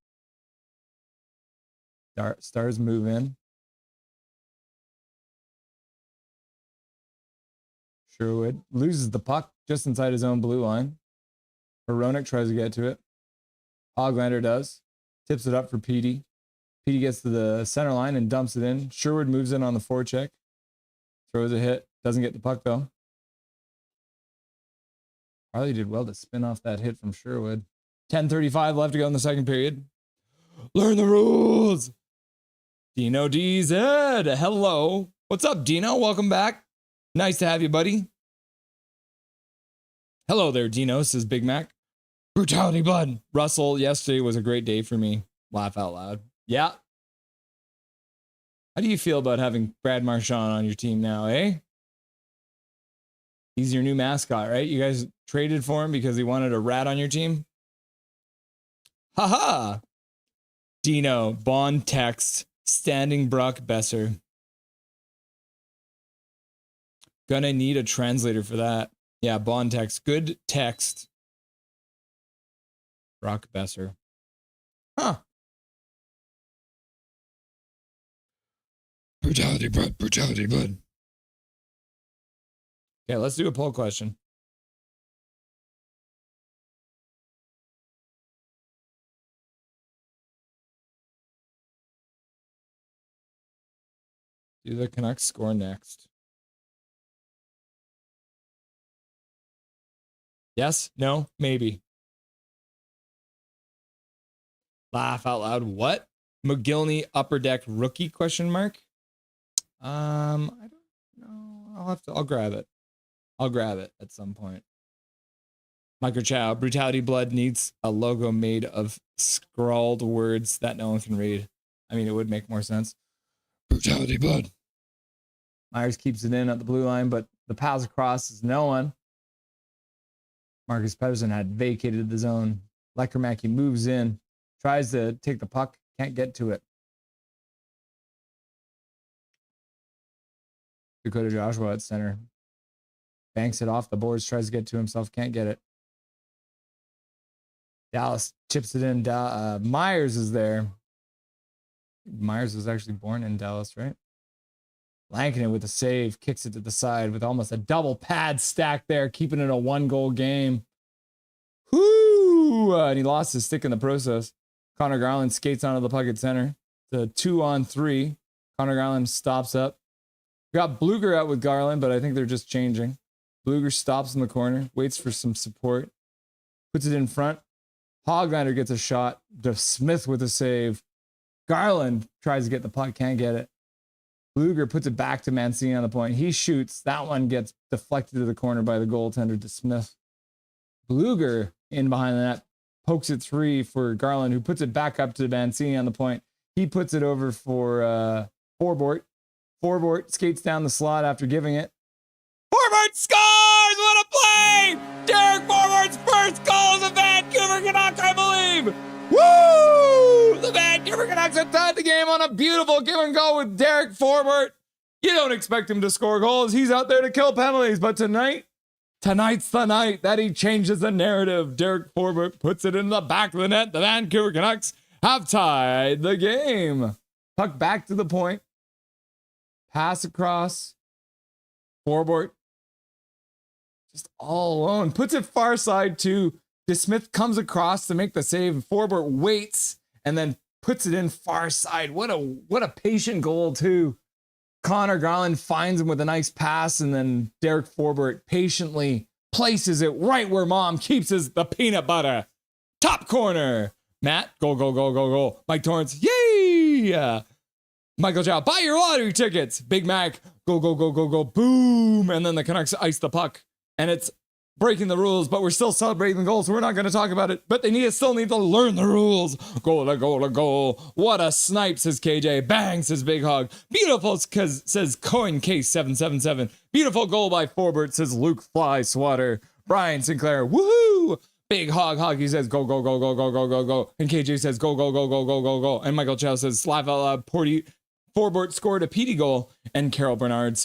Stars move in. Sherwood loses the puck just inside his own blue line. Hronek tries to get to it. Hoglander does. Tips it up for Petey. Petey gets to the center line and dumps it in. Sherwood moves in on the forecheck. Throws a hit. Doesn't get the puck though. Harley did well to spin off that hit from Sherwood. 10:35 left to go in the second period. Learn the rules. Dino DZ. Hello. What's up, Dino? Welcome back. Nice to have you, buddy. Hello there, Dino, says Big Mac. Brutality blood. Russell, yesterday was a great day for me. Laugh out loud. Yeah. How do you feel about having Brad Marchand on your team now, eh? He's your new mascot, right? You guys traded for him because he wanted a rat on your team? Haha. Dino, Bond text, standing Brock Boeser. Gonna need a translator for that. Yeah, Bond text. Good text. Brock Boeser. Huh. Brutality blood, brutality blood. Okay, let's do a poll question. Do the Canucks score next? Yes? No? Maybe. Laugh out loud. What? McGillney upper deck rookie question mark? I don't know. I'll grab it. I'll grab it at some point. Michael Chow, Brutality Blood needs a logo made of scrawled words that no one can read. I mean, it would make more sense. Brutality Blood. Myers keeps it in at the blue line, but the pass across is no one. Marcus Pettersson had vacated the zone. Lekermacki moves in, tries to take the puck, can't get to it. Dakota Joshua at center. Banks it off the boards, tries to get to himself, can't get it. Dallas chips it in. Myers is there. Myers was actually born in Dallas, right? Lankinen with a save, kicks it to the side with almost a double pad stack there, keeping it a 1-goal game. Whoo! And he lost his stick in the process. Connor Garland skates onto the puck at center. It's a 2-on-3. Connor Garland stops up. We got Bluger out with Garland, but I think they're just changing. Bluger stops in the corner, waits for some support, puts it in front. Hoglander gets a shot. Smith with a save. Garland tries to get the puck, can't get it. Bluger puts it back to Mancini on the point. He shoots. That one gets deflected to the corner by the goaltender to Smith. Bluger in behind the net, pokes it free for Garland, who puts it back up to Mancini on the point. He puts it over for Forbort. Forbort skates down the slot after giving it. Forbort scores! What a play! Derek Forbort's first goal as a Vancouver Canuck, I believe! Woo! The Vancouver Canucks have tied the game on a beautiful give and go with Derek Forbort. You don't expect him to score goals. He's out there to kill penalties. But tonight's the night that he changes the narrative. Derek Forbort puts it in the back of the net. The Vancouver Canucks have tied the game. Puck back to the point. Pass across. Forbort just all alone. Puts it far side too. Smith comes across to make the save. Forbort waits and then puts it in far side. What a patient goal too. Connor Garland finds him with a nice pass, and then Derek Forbort patiently places it right where mom keeps the peanut butter. Top corner. Matt, go, go, go, go, go. Mike Torrance, yay! Michael Chow, buy your lottery tickets. Big Mac, go, go, go, go, go, boom. And then the Canucks ice the puck. And it's breaking the rules, but we're still celebrating the goal, so we're not going to talk about it. But they still need to learn the rules. Goal to goal to goal. What a snipe, says KJ. Bang, says Big Hog. Beautiful, says Coin Case 777. Beautiful goal by Forbort, says Luke Fly Swatter. Brian Sinclair, woohoo! Big Hog, he says go, go, go, go, go, go, go, go. And KJ says go, go, go, go, go, go, go. And Michael Chow says laugh out loud. Forbort scored a PD goal. And Carol Bernard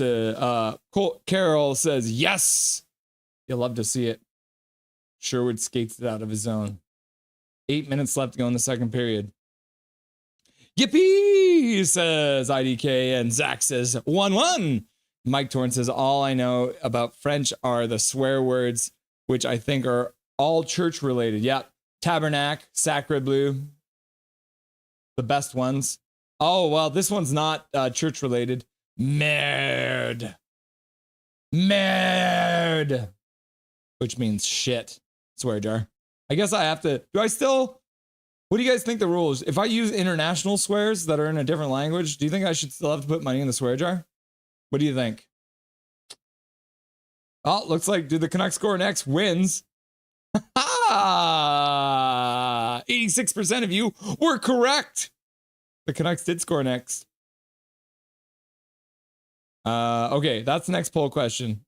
Carol says yes. You'll love to see it. Sherwood skates it out of his zone. 8 minutes left to go in the second period. Yippee, says IDK, and Zach says 1-1. Mike Torrance says, all I know about French are the swear words, which I think are all church related. Yep. Tabernacle, Sacre Bleu. The best ones. Oh, well, this one's not church related. Merde. Which means shit. Swear jar. I guess I have to. What do you guys think the rules? If I use international swears that are in a different language, do you think I should still have to put money in the swear jar? What do you think? Oh, looks like did the Canucks score next? Wins. 86% of you were correct. The Canucks did score next. Okay, that's the next poll question.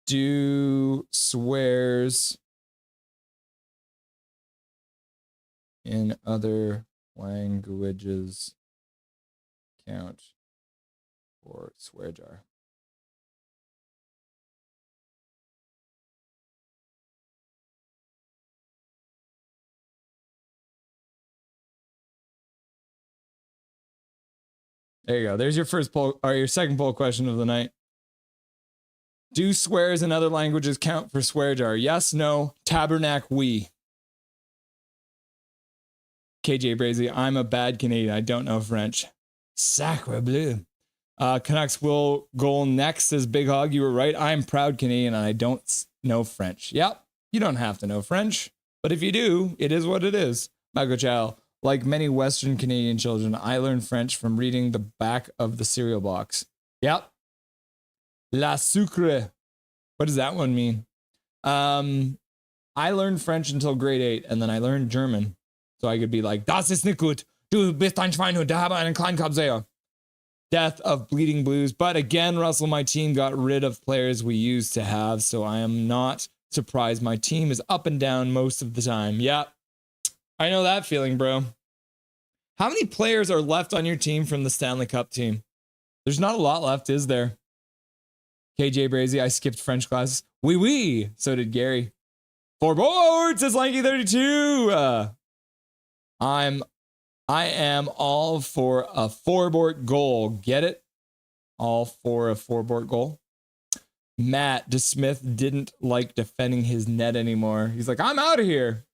Do swears in other languages count for swear jar? There you go. There's your first poll, or your second poll question of the night. Do swears in other languages count for swear jar? Yes, no, tabernacle, oui. KJ Brazy, I'm a bad Canadian. I don't know French. Sacre bleu. Canucks will goal next, says Big Hog. You were right. I'm proud Canadian and I don't know French. Yep, you don't have to know French. But if you do, it is what it is. Michael Chow, like many Western Canadian children, I learned French from reading the back of the cereal box. Yep. La sucre. What does that one mean? I learned French until grade 8, and then I learned German. So I could be like, Das ist nicht gut. Du bist ein Schweinhund. Da habe einen kleinen Kopfseher. Death of Bleeding Blues. But again, Russell, my team got rid of players we used to have, so I am not surprised. My team is up and down most of the time. Yeah, I know that feeling, bro. How many players are left on your team from the Stanley Cup team? There's not a lot left, is there? KJ Brazy, I skipped French classes. Oui, oui. So did Gary. 4 boards, says Lanky32. I am all for a 4-board goal. Get it? All for a 4-board goal. Matt DeSmith didn't like defending his net anymore. He's like, I'm out of here.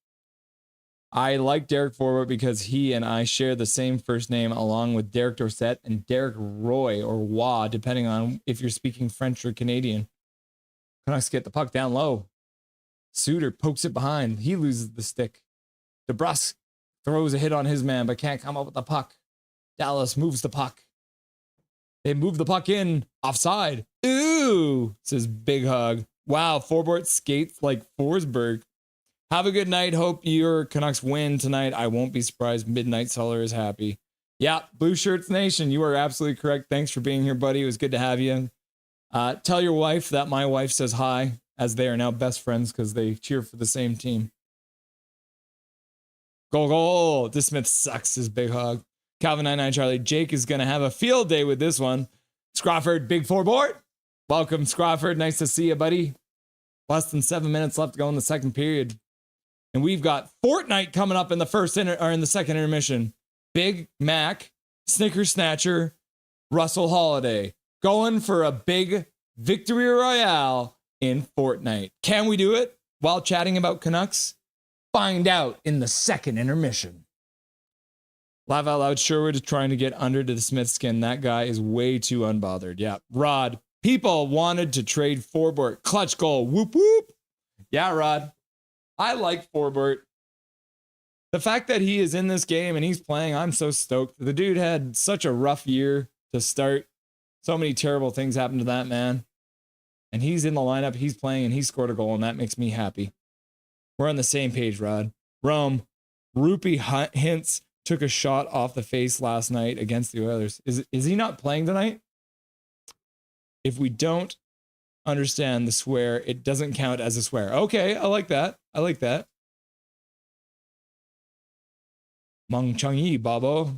I like Derek Forbort because he and I share the same first name, along with Derek Dorset and Derek Roy, or Waugh, depending on if you're speaking French or Canadian. Canucks get the puck down low. Suter pokes it behind. He loses the stick. DeBrusque throws a hit on his man, but can't come up with the puck. Dallas moves the puck. They move the puck in. Offside. Ooh, says Big Hug. Wow, Forbort skates like Forsberg. Have a good night. Hope your Canucks win tonight. I won't be surprised. Midnight Seller is happy. Yeah, Blue Shirts Nation, you are absolutely correct. Thanks for being here, buddy. It was good to have you. Tell your wife that my wife says hi, as they are now best friends because they cheer for the same team. Goal, goal. This Smith sucks, his Big Hog. Calvin 99 Charlie. Jake is going to have a field day with this one. Scrawford, Big 4-board. Welcome, Scrawford. Nice to see you, buddy. Less than 7 minutes left to go in the second period. And we've got Fortnite coming up in the in the second intermission. Big Mac, Snicker Snatcher, Russell Holiday. Going for a big victory royale in Fortnite. Can we do it while chatting about Canucks? Find out in the second intermission. Laugh out loud, Sherwood is trying to get under to the Smith skin. That guy is way too unbothered. Yeah. Rod, people wanted to trade Forbort. Clutch goal. Whoop, whoop. Yeah, Rod. I like Forbort. The fact that he is in this game and he's playing, I'm so stoked. The dude had such a rough year to start. So many terrible things happened to that man. And he's in the lineup, he's playing, and he scored a goal, and that makes me happy. We're on the same page, Rod. Rome, Rupee Hintz took a shot off the face last night against the Oilers. Is he not playing tonight? If we don't understand the swear, it doesn't count as a swear. Okay, I like that. I like that. Mong Chung Yi, Bobo.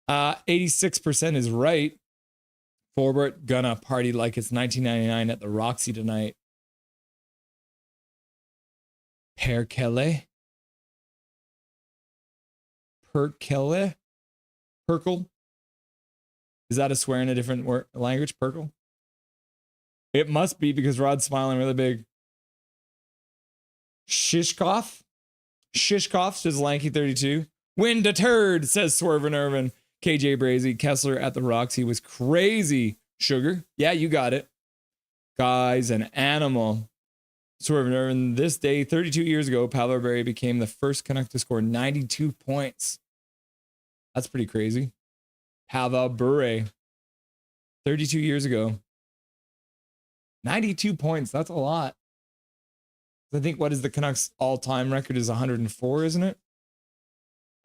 86% is right. Forbort gonna party like it's 1999 at the Roxy tonight. Perkele. Perkele. Perkle. Is that a swear in a different language? Perkle. It must be because Rod's smiling really big. Shishkov. Shishkov says Lanky 32. Win deterred, says Swervin Irvin. KJ Brazy. Kessler at the Roxy was crazy. Sugar. Yeah, you got it. Guys, an animal. Swervin Irvin. This day, 32 years ago, Pavel Berry became the first Canuck to score 92 points. That's pretty crazy. Pavel Bure. 32 years ago. 92 points. That's a lot. I think what is the Canucks all-time record is 104, isn't it?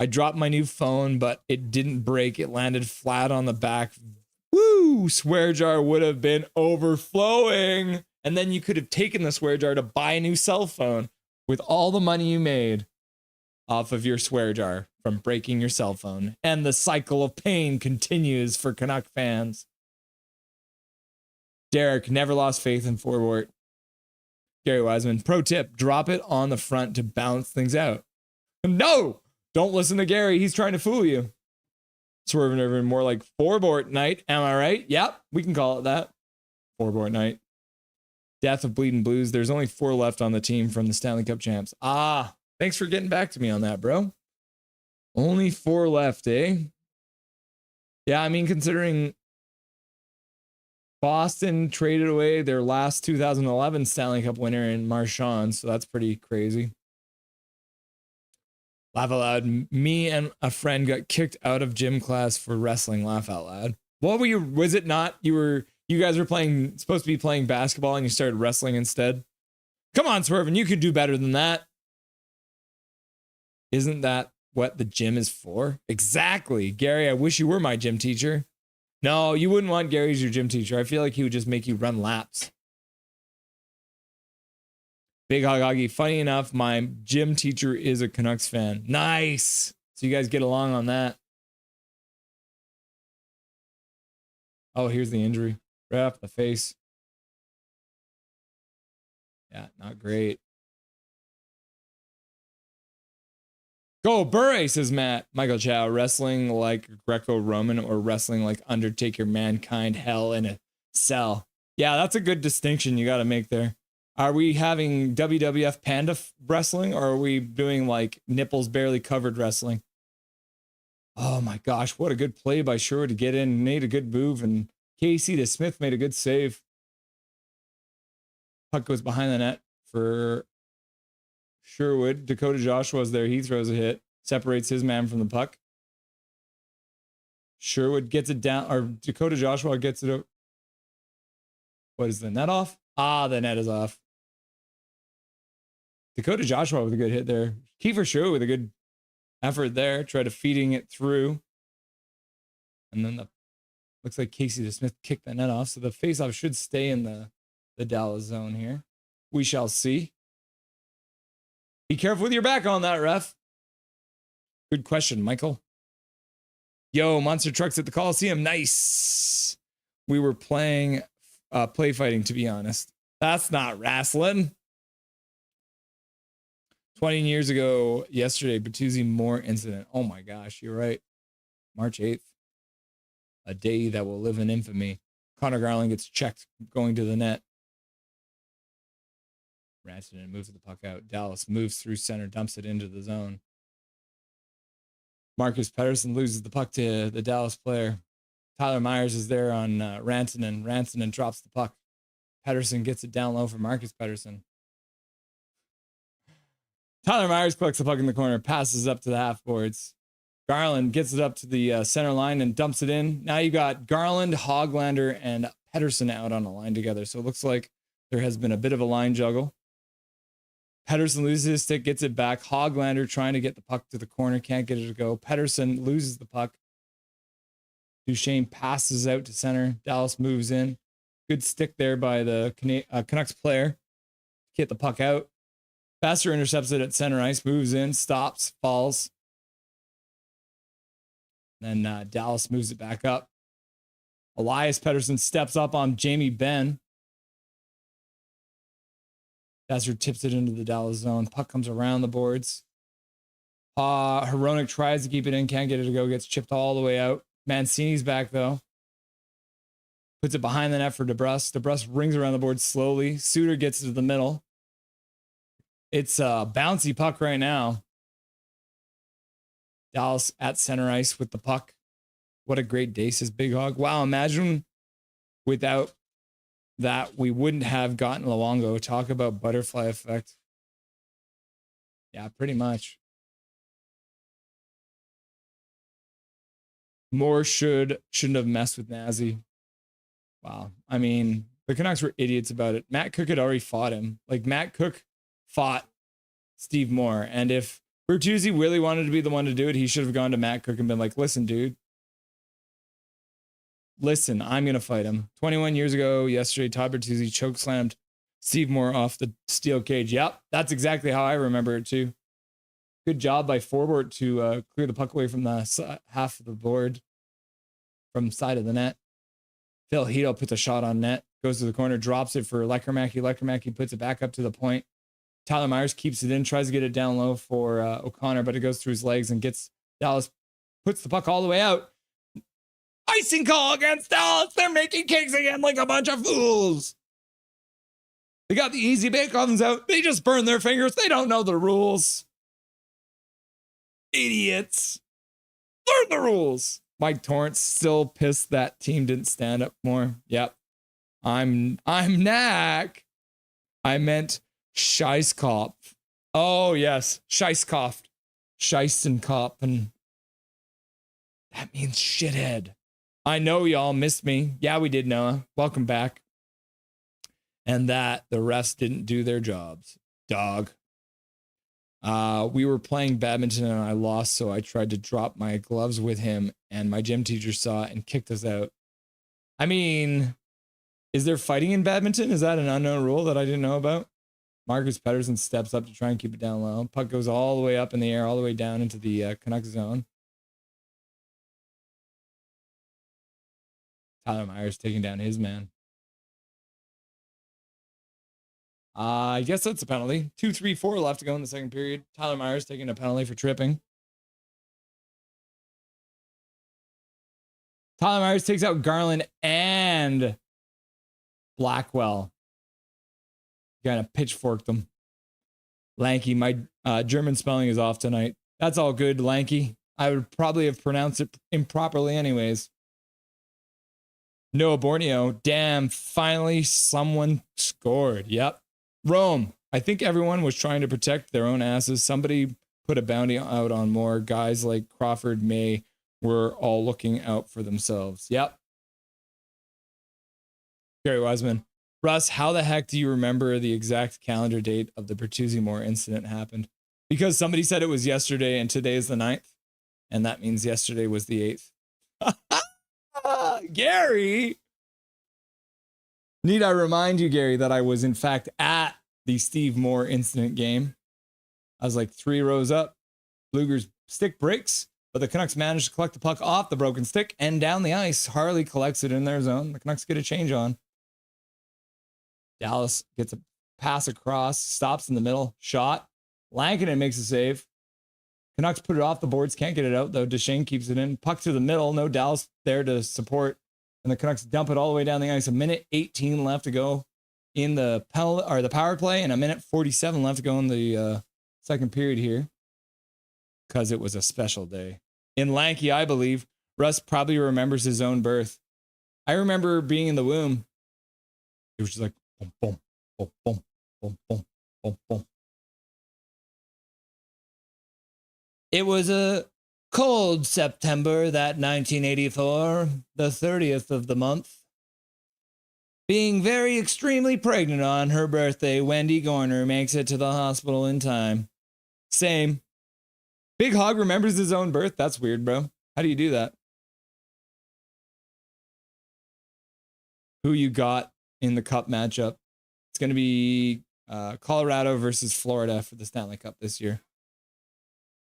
I dropped my new phone, but it didn't break. It landed flat on the back. Woo! Swear jar would have been overflowing. And then you could have taken the swear jar to buy a new cell phone with all the money you made off of your swear jar from breaking your cell phone. And the cycle of pain continues for Canuck fans. Derek never lost faith in Forbort. Gary Wiseman, pro tip, drop it on the front to balance things out. No! Don't listen to Gary. He's trying to fool you. Swerving Irvin, more like Forbort night. Am I right? Yep, we can call it that. Forbort night. Death of Bleeding Blues. There's only 4 left on the team from the Stanley Cup champs. Ah, thanks for getting back to me on that, bro. Only 4 left, eh? Yeah, I mean, considering Boston traded away their last 2011 Stanley Cup winner in Marchand, so that's pretty crazy. Laugh out loud. Me and a friend got kicked out of gym class for wrestling. Laugh out loud. What were you? Was it not? You guys were supposed to be playing basketball and you started wrestling instead? Come on, Swervin, you could do better than that. Isn't that what the gym is for? Exactly. Gary, I wish you were my gym teacher. No, you wouldn't want Gary as your gym teacher. I feel like he would just make you run laps. Big Hog Hoggy, funny enough, my gym teacher is a Canucks fan. Nice. So you guys get along on that. Oh, here's the injury. Right off the face. Yeah, not great. Go Bure, says Matt. Michael Chow, wrestling like Greco-Roman or wrestling like Undertaker, Mankind, Hell in a Cell. Yeah, that's a good distinction you got to make there. Are we having WWF Panda wrestling or are we doing like nipples barely covered wrestling? Oh my gosh, what a good play by Sherwood to get in. Made a good move and Casey to Smith made a good save. Puck goes behind the net for Sherwood. Dakota Joshua's there. He throws a hit. Separates his man from the puck. Sherwood gets it down, or Dakota Joshua gets it. What is the net off? Ah, the net is off. Dakota Joshua with a good hit there. Kiefer Sherwood with a good effort there. Tried to feeding it through. And then looks like Casey DeSmith kicked the net off. So the faceoff should stay in the Dallas zone here. We shall see. Be careful with your back on that, ref. Good question, Michael. Yo, Monster Trucks at the Coliseum. Nice. We were playing play fighting, to be honest. That's not wrestling. 20 years ago, yesterday, Bertuzzi Moore incident. Oh my gosh, you're right. March 8th. A day that will live in infamy. Connor Garland gets checked going to the net. Rantanen moves the puck out. Dallas moves through center, dumps it into the zone. Marcus Pettersson loses the puck to the Dallas player. Tyler Myers is there on Rantanen. Rantanen drops the puck. Pettersson gets it down low for Marcus Pettersson. Tyler Myers collects the puck in the corner, passes up to the half boards. Garland gets it up to the center line and dumps it in. Now you got Garland, Hoglander, and Pettersson out on a line together. So it looks like there has been a bit of a line juggle. Pettersson loses his stick, gets it back. Hoglander trying to get the puck to the corner, can't get it to go. Pettersson loses the puck. Duchesne passes out to center. Dallas moves in. Good stick there by the Canucks player. Get the puck out. Baster intercepts it at center ice, moves in, stops, falls. Then Dallas moves it back up. Elias Pettersson steps up on Jamie Benn. Baster tips it into the Dallas zone. Puck comes around the boards. Hronik tries to keep it in, can't get it to go, gets chipped all the way out. Mancini's back though. Puts it behind the net for DeBrus. DeBrus rings around the board slowly. Suter gets it to the middle. It's a bouncy puck right now. Dallas at center ice with the puck. What a great day, says Big Hog. Wow, imagine without that we wouldn't have gotten Luongo. Talk about butterfly effect. Yeah, pretty much. Moore shouldn't have messed with Nazi. Wow. I mean, the Canucks were idiots about it. Matt Cook had already fought him. Like, Matt Cook fought Steve Moore. And if Bertuzzi really wanted to be the one to do it, he should have gone to Matt Cook and been like, listen, dude. Listen, I'm going to fight him. 21 years ago, yesterday, Todd Bertuzzi chokeslammed Steve Moore off the steel cage. Yep, that's exactly how I remember it, too. Good job by Forbort to clear the puck away from the half of the board from side of the net. Phil Hito puts a shot on net, goes to the corner, drops it for Lekermacki. Lekermacki puts it back up to the point. Tyler Myers keeps it in, tries to get it down low for O'Connor, but it goes through his legs and gets Dallas, puts the puck all the way out. Icing call against Dallas. They're making kicks again like a bunch of fools. They got the easy bake ovens out. They just burn their fingers. They don't know the rules. Idiots. Learn the rules. Mike Torrance still pissed that team didn't stand up more. Yep. I'm Knack. I meant Scheisskopf. Oh, yes. Scheisskopf. Scheistenkopf, and that means shithead. I know y'all missed me. Yeah, we did, Noah. Welcome back. And that the refs didn't do their jobs. Dog. We were playing badminton and I lost, so I tried to drop my gloves with him, and my gym teacher saw it and kicked us out. I mean, is there fighting in badminton? Is that an unknown rule that I didn't know about? Marcus Pettersson steps up to try and keep it down low. Puck goes all the way up in the air, all the way down into the Canucks zone. Tyler Myers taking down his man. I guess that's a penalty. 2-3-4 left to go in the second period. Tyler Myers taking a penalty for tripping. Tyler Myers takes out Garland and Blackwell. Kind of pitchforked them. Lanky, my German spelling is off tonight. That's all good, Lanky. I would probably have pronounced it improperly anyways. Noah Borneo. Damn, finally someone scored. Yep. Rome. I think everyone was trying to protect their own asses. Somebody put a bounty out on more. Guys like Crawford, May were all looking out for themselves. Yep. Gary Wiseman. Russ, how the heck do you remember the exact calendar date of the Bertuzzi Moore incident happened? Because somebody said it was yesterday and today is the 9th. And that means yesterday was the 8th. Gary! Need I remind you, Gary, that I was in fact at the Steve Moore incident game. I was like 3 rows up. Luger's stick breaks, but the Canucks managed to collect the puck off the broken stick and down the ice. Harley collects it in their zone. The Canucks get a change on. Dallas gets a pass across, stops in the middle, shot. Lankinen makes a save. Canucks put it off the boards, can't get it out though. Duchesne keeps it in. Puck to the middle, no Dallas there to support. And the Canucks dump it all the way down the ice. 1:18 left to go in the power play, and 1:47 left to go in the second period here. Because it was a special day. In Lanky, I believe, Russ probably remembers his own birth. I remember being in the womb. It was just like boom, boom, boom, boom, boom, boom, boom, boom. It was a cold September, that 1984, the 30th of the month. Being very extremely pregnant on her birthday, Wendy Gorner makes it to the hospital in time. Same. Big Hog remembers his own birth? That's weird, bro. How do you do that? Who you got in the cup matchup? It's going to be Colorado versus Florida for the Stanley Cup this year.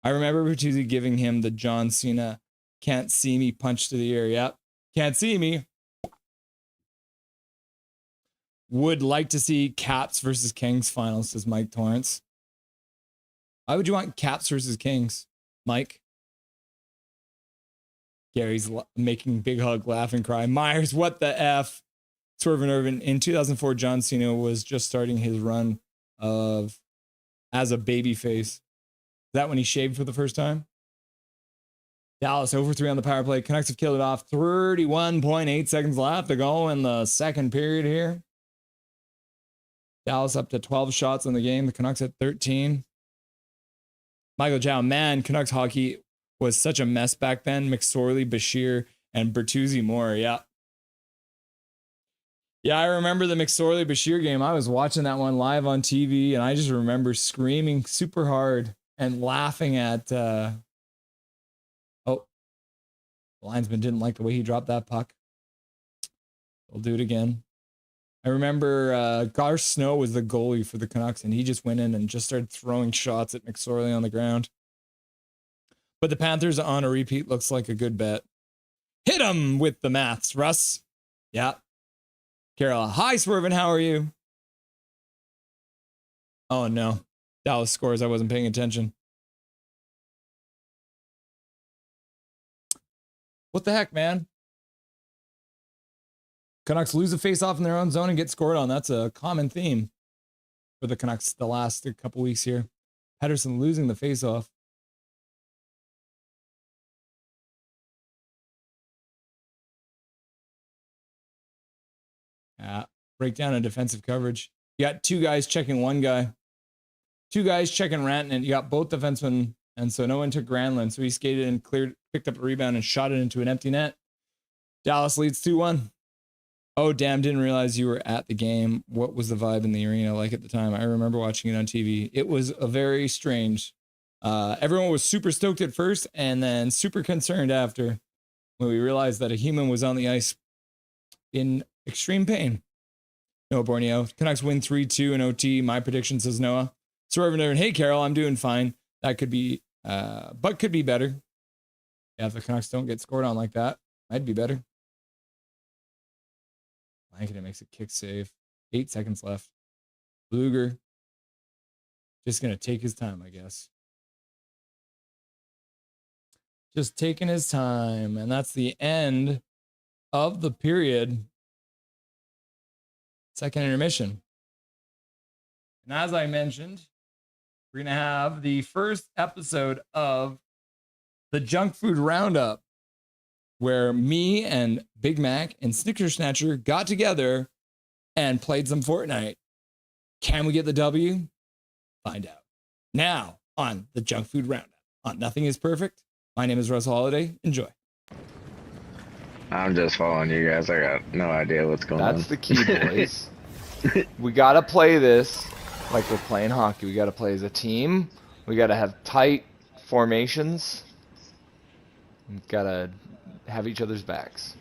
I remember Bertuzzi giving him the John Cena can't see me punch to the ear. Yep. Can't see me. Would like to see Caps versus Kings finals, says Mike Torrance. Why would you want Caps versus Kings, Mike? Gary's making Big Hug laugh and cry. Myers, what the F? Swervin' Irvin. In 2004, John Cena was just starting his run as a babyface. Is that when he shaved for the first time? Dallas over 3 on the power play. Canucks have killed it off. 31.8 seconds left to go in the second period here. Dallas up to 12 shots in the game. The Canucks at 13. Michael Chow, man, Canucks hockey was such a mess back then. McSorley, Bashir, and Bertuzzi Moore. Yeah. Yeah, I remember the McSorley Bashir game. I was watching that one live on TV, and I just remember screaming super hard and laughing at the linesman didn't like the way he dropped that puck. We'll do it again. I remember Gar Snow was the goalie for the Canucks, and he just went in and just started throwing shots at McSorley on the ground. But the Panthers on a repeat looks like a good bet. Hit him with the maths, Russ. Yeah. Carol, hi, Swervin. How are you? Oh, no. Dallas scores. I wasn't paying attention. What the heck, man? Canucks lose a face-off in their own zone and get scored on. That's a common theme for the Canucks the last couple weeks here. Pettersson losing the face-off. Breakdown of defensive coverage. You got 2 guys checking 1 guy. 2 guys checking Rantanen. You got both defensemen And so no one took Granlund. So he skated and picked up a rebound and shot it into an empty net. Dallas leads 2-1. Oh, damn, didn't realize you were at the game. What was the vibe in the arena like at the time? I remember watching it on TV. It was a very strange. Everyone was super stoked at first and then super concerned after when we realized that a human was on the ice in extreme pain. Noah Borneo. Canucks win 3-2 in OT. My prediction, says Noah. Swervin, hey, Carol, I'm doing fine. That could be, but could be better. Yeah, if the Canucks don't get scored on like that, might be better. Blanket makes a kick save. 8 seconds left. Bluger. Just going to take his time, I guess. Just taking his time. And that's the end of the period. Second intermission. And as I mentioned, we're going to have the first episode of the Junkfood Round Up, where me and Big Mac and Snicker Snatcher got together and played some Fortnite. Can we get the W? Find out. Now on the Junkfood Roundup on Nothing is Perfect. My name is Russ Holiday. Enjoy. I'm just following you guys. I got no idea what's going on. That's the key, boys. We gotta play this like we're playing hockey. We gotta play as a team. We gotta have tight formations. We gotta have each other's backs.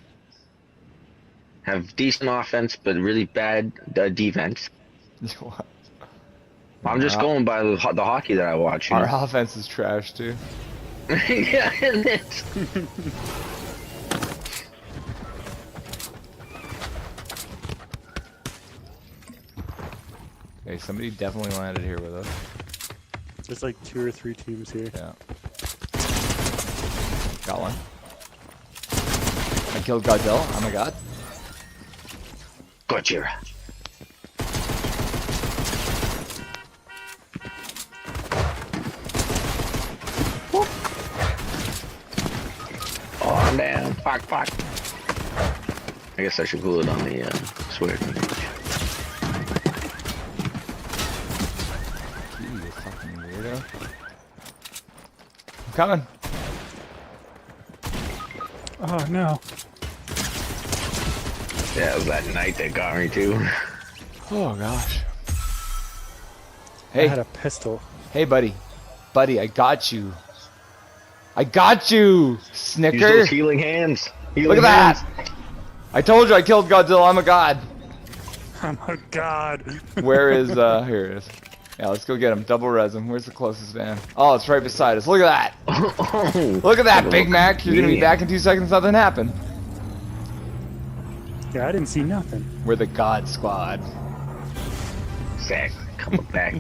Have decent offense, but really bad defense. I'm just going by the hockey that I watch. Our offense is trash too. Yeah, it is. Okay, somebody definitely landed here with us. There's like 2 or 3 teams here. Yeah. Got one. I killed Godzilla. Oh my god. Gotcha. Oh, I'm down. Fuck. I guess I should pull it on the swear. You fucking weirdo. I'm coming. Oh no. Yeah, it was that night that got me too. Oh gosh. I Hey. had a pistol. Hey, buddy. Buddy, I got you. I got you, Use Snicker. those healing hands. Look at that. I told you I killed Godzilla. I'm a god. Oh my god. Where is, here it is. Yeah, let's go get him. Double res him. Where's the closest van? Oh, it's right beside us. Look at that. Oh, Look at that, Big Mac. You're going to be yeah. back in 2 seconds. Nothing happened. Yeah, I didn't see nothing. We're the God Squad. Zach, coming back.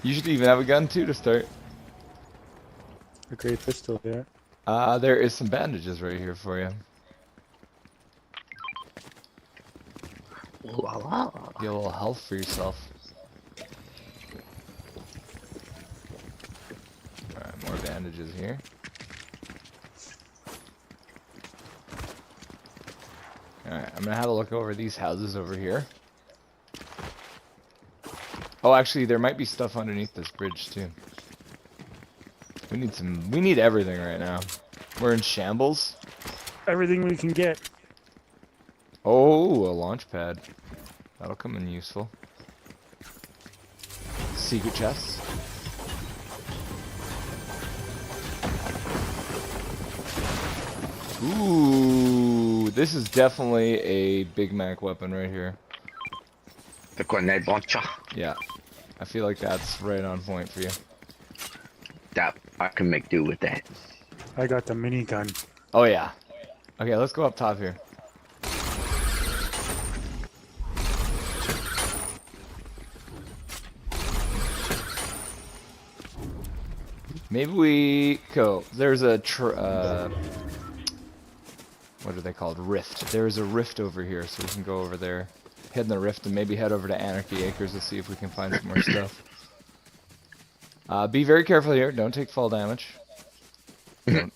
You should even have a gun, too, to start. A great pistol there. There is some bandages right here for you. Get a little health for yourself. Alright, more bandages here. Alright, I'm gonna have a look over these houses over here. Oh, actually, there might be stuff underneath this bridge, too. We need everything right now. We're in shambles. Everything we can get. Oh, a launch pad. That'll come in useful. Secret chests. Ooh, this is definitely a Big Mac weapon right here. The grenade launcher. Yeah, I feel like that's right on point for you. That I can make do with that. I got the minigun. Oh yeah. Okay, let's go up top here. Maybe we go. There's a what are they called? Rift. There's a rift over here, so we can go over there, head in the rift, and maybe head over to Anarchy Acres to see if we can find some more stuff. Be very careful here. Don't take fall damage. Don't.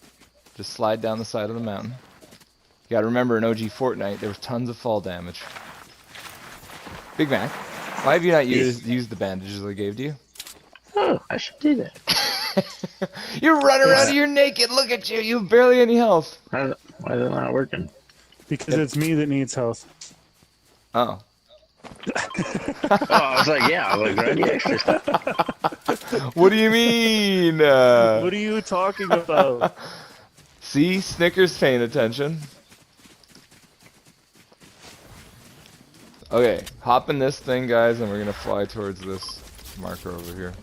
Just slide down the side of the mountain. You gotta remember, in OG Fortnite, there was tons of fall damage. Big Mac, why have you not used the bandages I gave to you? Oh, I should do that. You're running around, you're naked, look at you, you have barely any health. Why is it not working? Because it's me that needs health. Oh. Oh, I was like, yeah, I was like, grab the extra stuff. What do you mean? What are you talking about? See, Snicker's paying attention. Okay, hop in this thing, guys, and we're gonna fly towards this marker over here.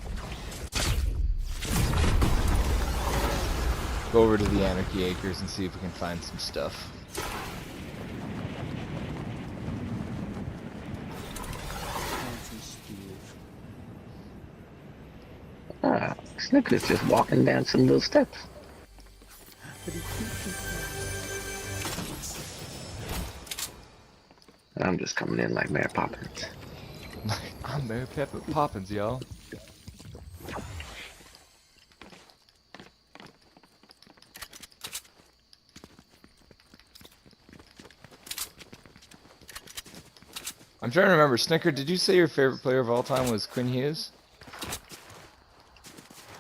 Go over to the Anarchy Acres and see if we can find some stuff. Snicker's just walking down some little steps. I'm just coming in like Mary Poppins. I'm Mary Poppins, y'all. I'm trying to remember, Snicker, did you say your favorite player of all time was Quinn Hughes?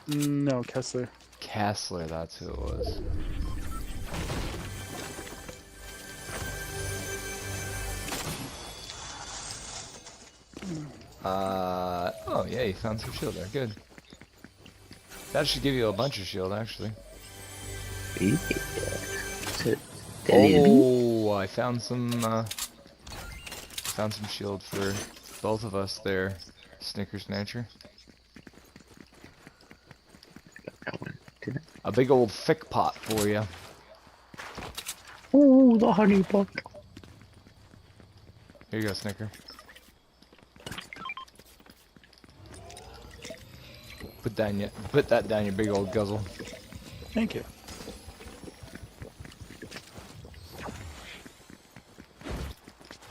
No, Kessler. Kessler, that's who it was. Oh yeah, you found some shield there, good. That should give you a bunch of shield, actually. Yeah. Oh, I found some shield for both of us there, Snicker Snatcher. A big old thick pot for you. Oh, the honey pot. Here you go, Snicker. Put that down your big old guzzle. Thank you.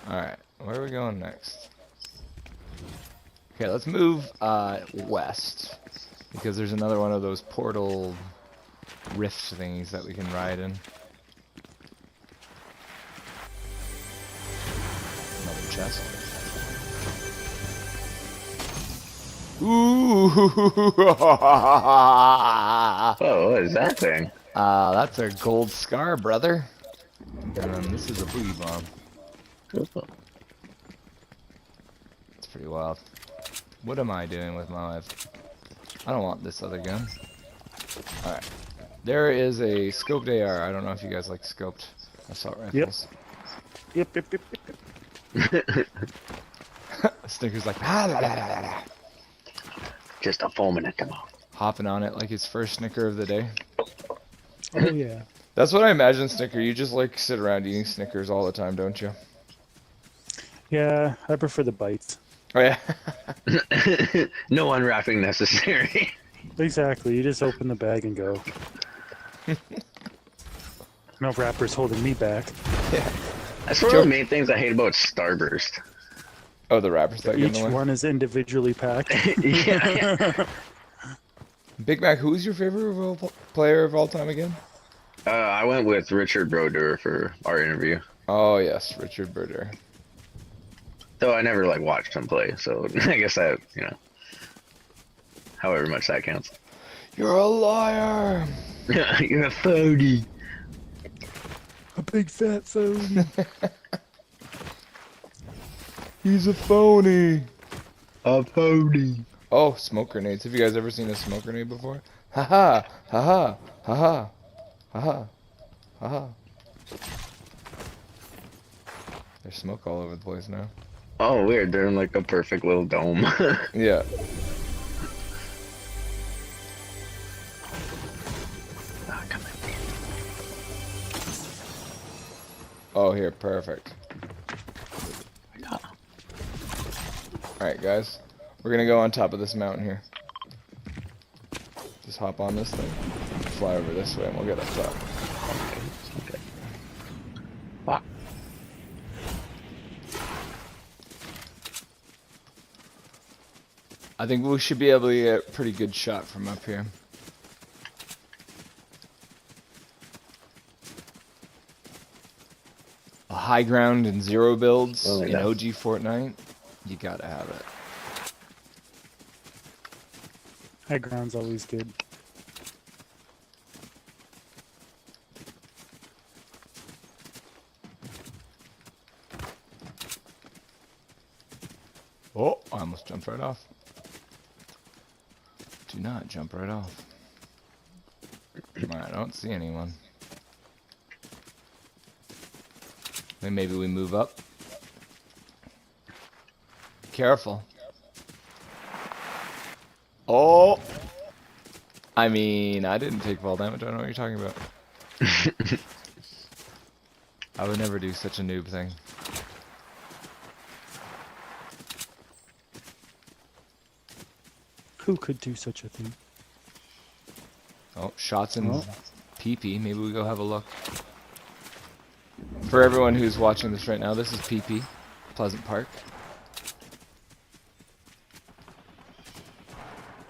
Alright, where are we going next? Okay, let's move west. Because there's another one of those portal rift thingies that we can ride in. Another chest. Ooh! Oh, what is that thing? That's a gold scar, brother. And this is a booty bomb. It's pretty wild. What am I doing with my life? I don't want this other gun. Alright. There is a scoped AR. I don't know if you guys like scoped assault rifles. Yep. Snicker's like, ah, la, la, la, la, la. Just a 4 minute, come on. Hopping on it like his first Snicker of the day. Oh yeah. That's what I imagine, Snicker. You just like sit around eating Snickers all the time, don't you? Yeah, I prefer the bites. Oh yeah. No unwrapping necessary. Exactly. You just open the bag and go. No wrappers holding me back. Yeah. That's one of the main things I hate about Starburst. Oh, the wrappers that get in Each the way. one is individually packed. Yeah. Big Mac, who's your favorite player of all time again? I went with Richard Brodeur for our interview. Oh yes, Richard Brodeur. Though I never like watched him play, so I guess that, you know, however much that counts. You're a liar. You're a phony. A big fat phone. He's a phony. A phony. Oh, smoke grenades. Have you guys ever seen a smoke grenade before? Haha, haha, haha, haha, haha. There's smoke all over the place now. Oh, weird. They're in like a perfect little dome. Yeah. Ah, come on. Oh, here, perfect. Alright, guys. We're gonna go on top of this mountain here. Just hop on this thing. Fly over this way and we'll get up top. Okay. Fuck. I think we should be able to get a pretty good shot from up here. A high ground and zero builds Oh, in yeah. OG Fortnite. You gotta have it. High ground's always good. Oh, I almost jumped right off. Do not jump right off. Alright, I don't see anyone. Then maybe we move up. Careful. Oh! I mean, I didn't take fall damage. I don't know what you're talking about. I would never do such a noob thing. Who could do such a thing? Oh, shots in PP. Maybe we go have a look. For everyone who's watching this right now, this is PP, Pleasant Park.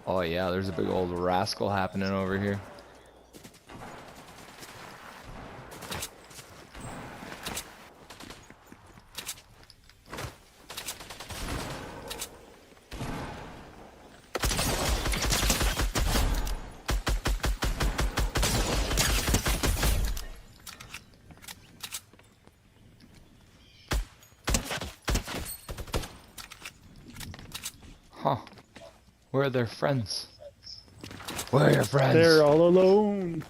Oh yeah, there's a big old rascal happening over here. Huh. Where are their friends? Where are your friends? They're all alone.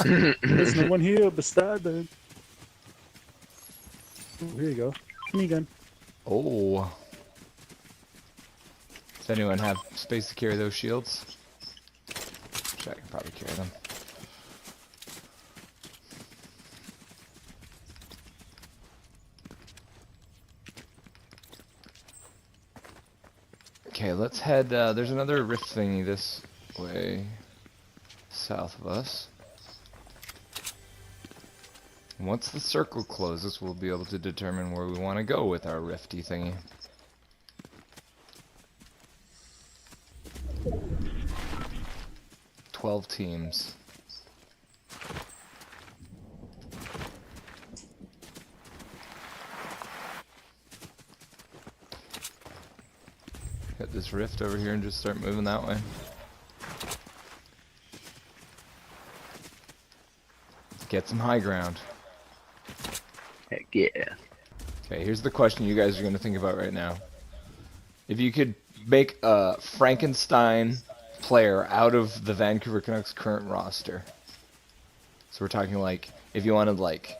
There's no one here beside them. Oh, here you go. Minigun. Oh. Does anyone have space to carry those shields? Sure, I can probably carry them. Okay, let's head, there's another rift thingy this way, south of us. And once the circle closes, we'll be able to determine where we want to go with our rifty thingy. "12 teams. Hit this rift over here and just start moving that way. Get some high ground. Heck yeah. Okay, here's the question you guys are going to think about right now. If you could make a Frankenstein player out of the Vancouver Canucks current roster. So we're talking like, if you wanted like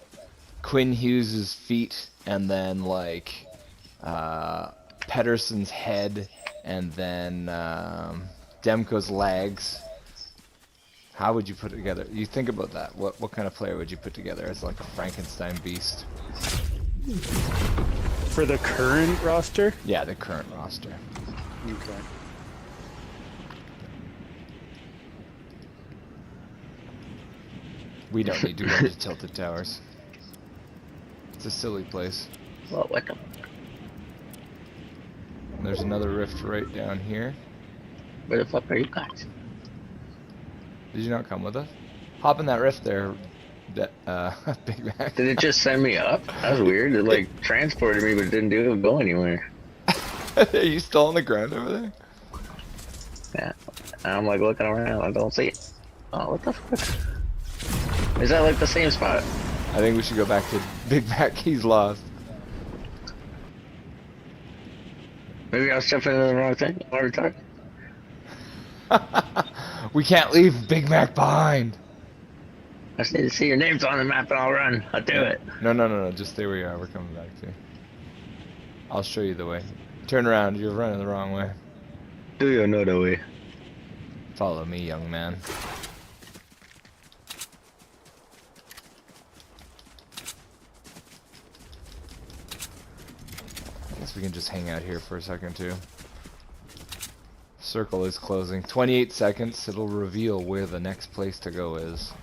Quinn Hughes' feet and then like Pettersson's head and then Demko's legs. How would you put it together? You think about that. What kind of player would you put together as like a Frankenstein beast? For the current roster? Yeah, the current roster. Okay. We don't need to go to Tilted Towers. It's a silly place. Well, what the? And there's another rift right down here. Where the fuck are you guys? Did you not come with us? Hop in that rift there, Big Mac. Did it just send me up? That was weird. It like transported me, but it didn't go anywhere. Are you still on the ground over there? Yeah. And I'm like looking around. I don't see it. Oh, what the fuck? Is that like the same spot? I think we should go back to Big Mac. He's lost. Maybe I was jumping into the wrong thing. Why are we talking? We can't leave Big Mac behind. I just need to see your names on the map and I'll run. I'll do it. No. Just stay where you are. We're coming back to you. I'll show you the way. Turn around. You're running the wrong way. Do you know the way? Follow me, young man. I guess we can just hang out here for a second too. Circle is closing. 28 seconds. It'll reveal where the next place to go is.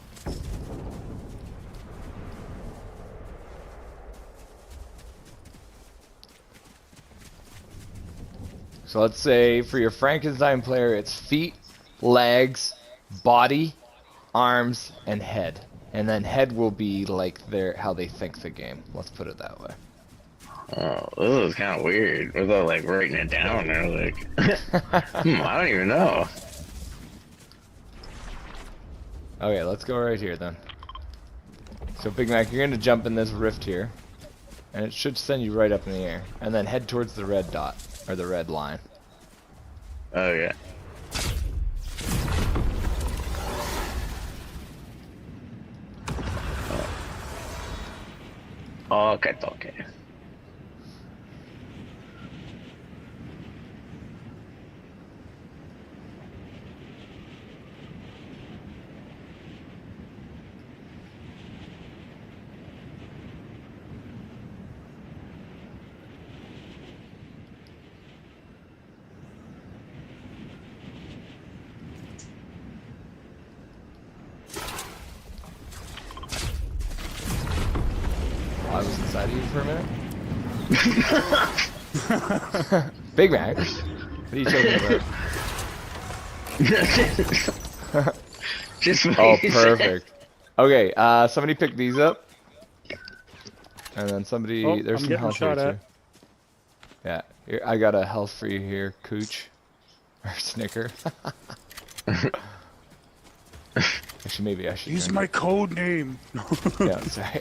So let's say for your Frankenstein player, it's feet, legs, body, arms, and head. And then head will be like how they think the game. Let's put it that way. Oh, this is kind of weird. Without like writing it down or like, I don't even know. Okay, let's go right here then. So Big Mac, you're gonna jump in this rift here. And it should send you right up in the air. And then head towards the red dot, or the red line. Oh yeah. Okay, okay. I was inside of you for a minute. Big Mac. What are you talking about? Just Oh, perfect. Okay, somebody pick these up. And then somebody, Oh, there's I'm some getting health here shot at. too. Yeah, here, I got a health for you here, Cooch. Or Snicker. Actually, maybe I should. Use turn my it- code name. Yeah, sorry.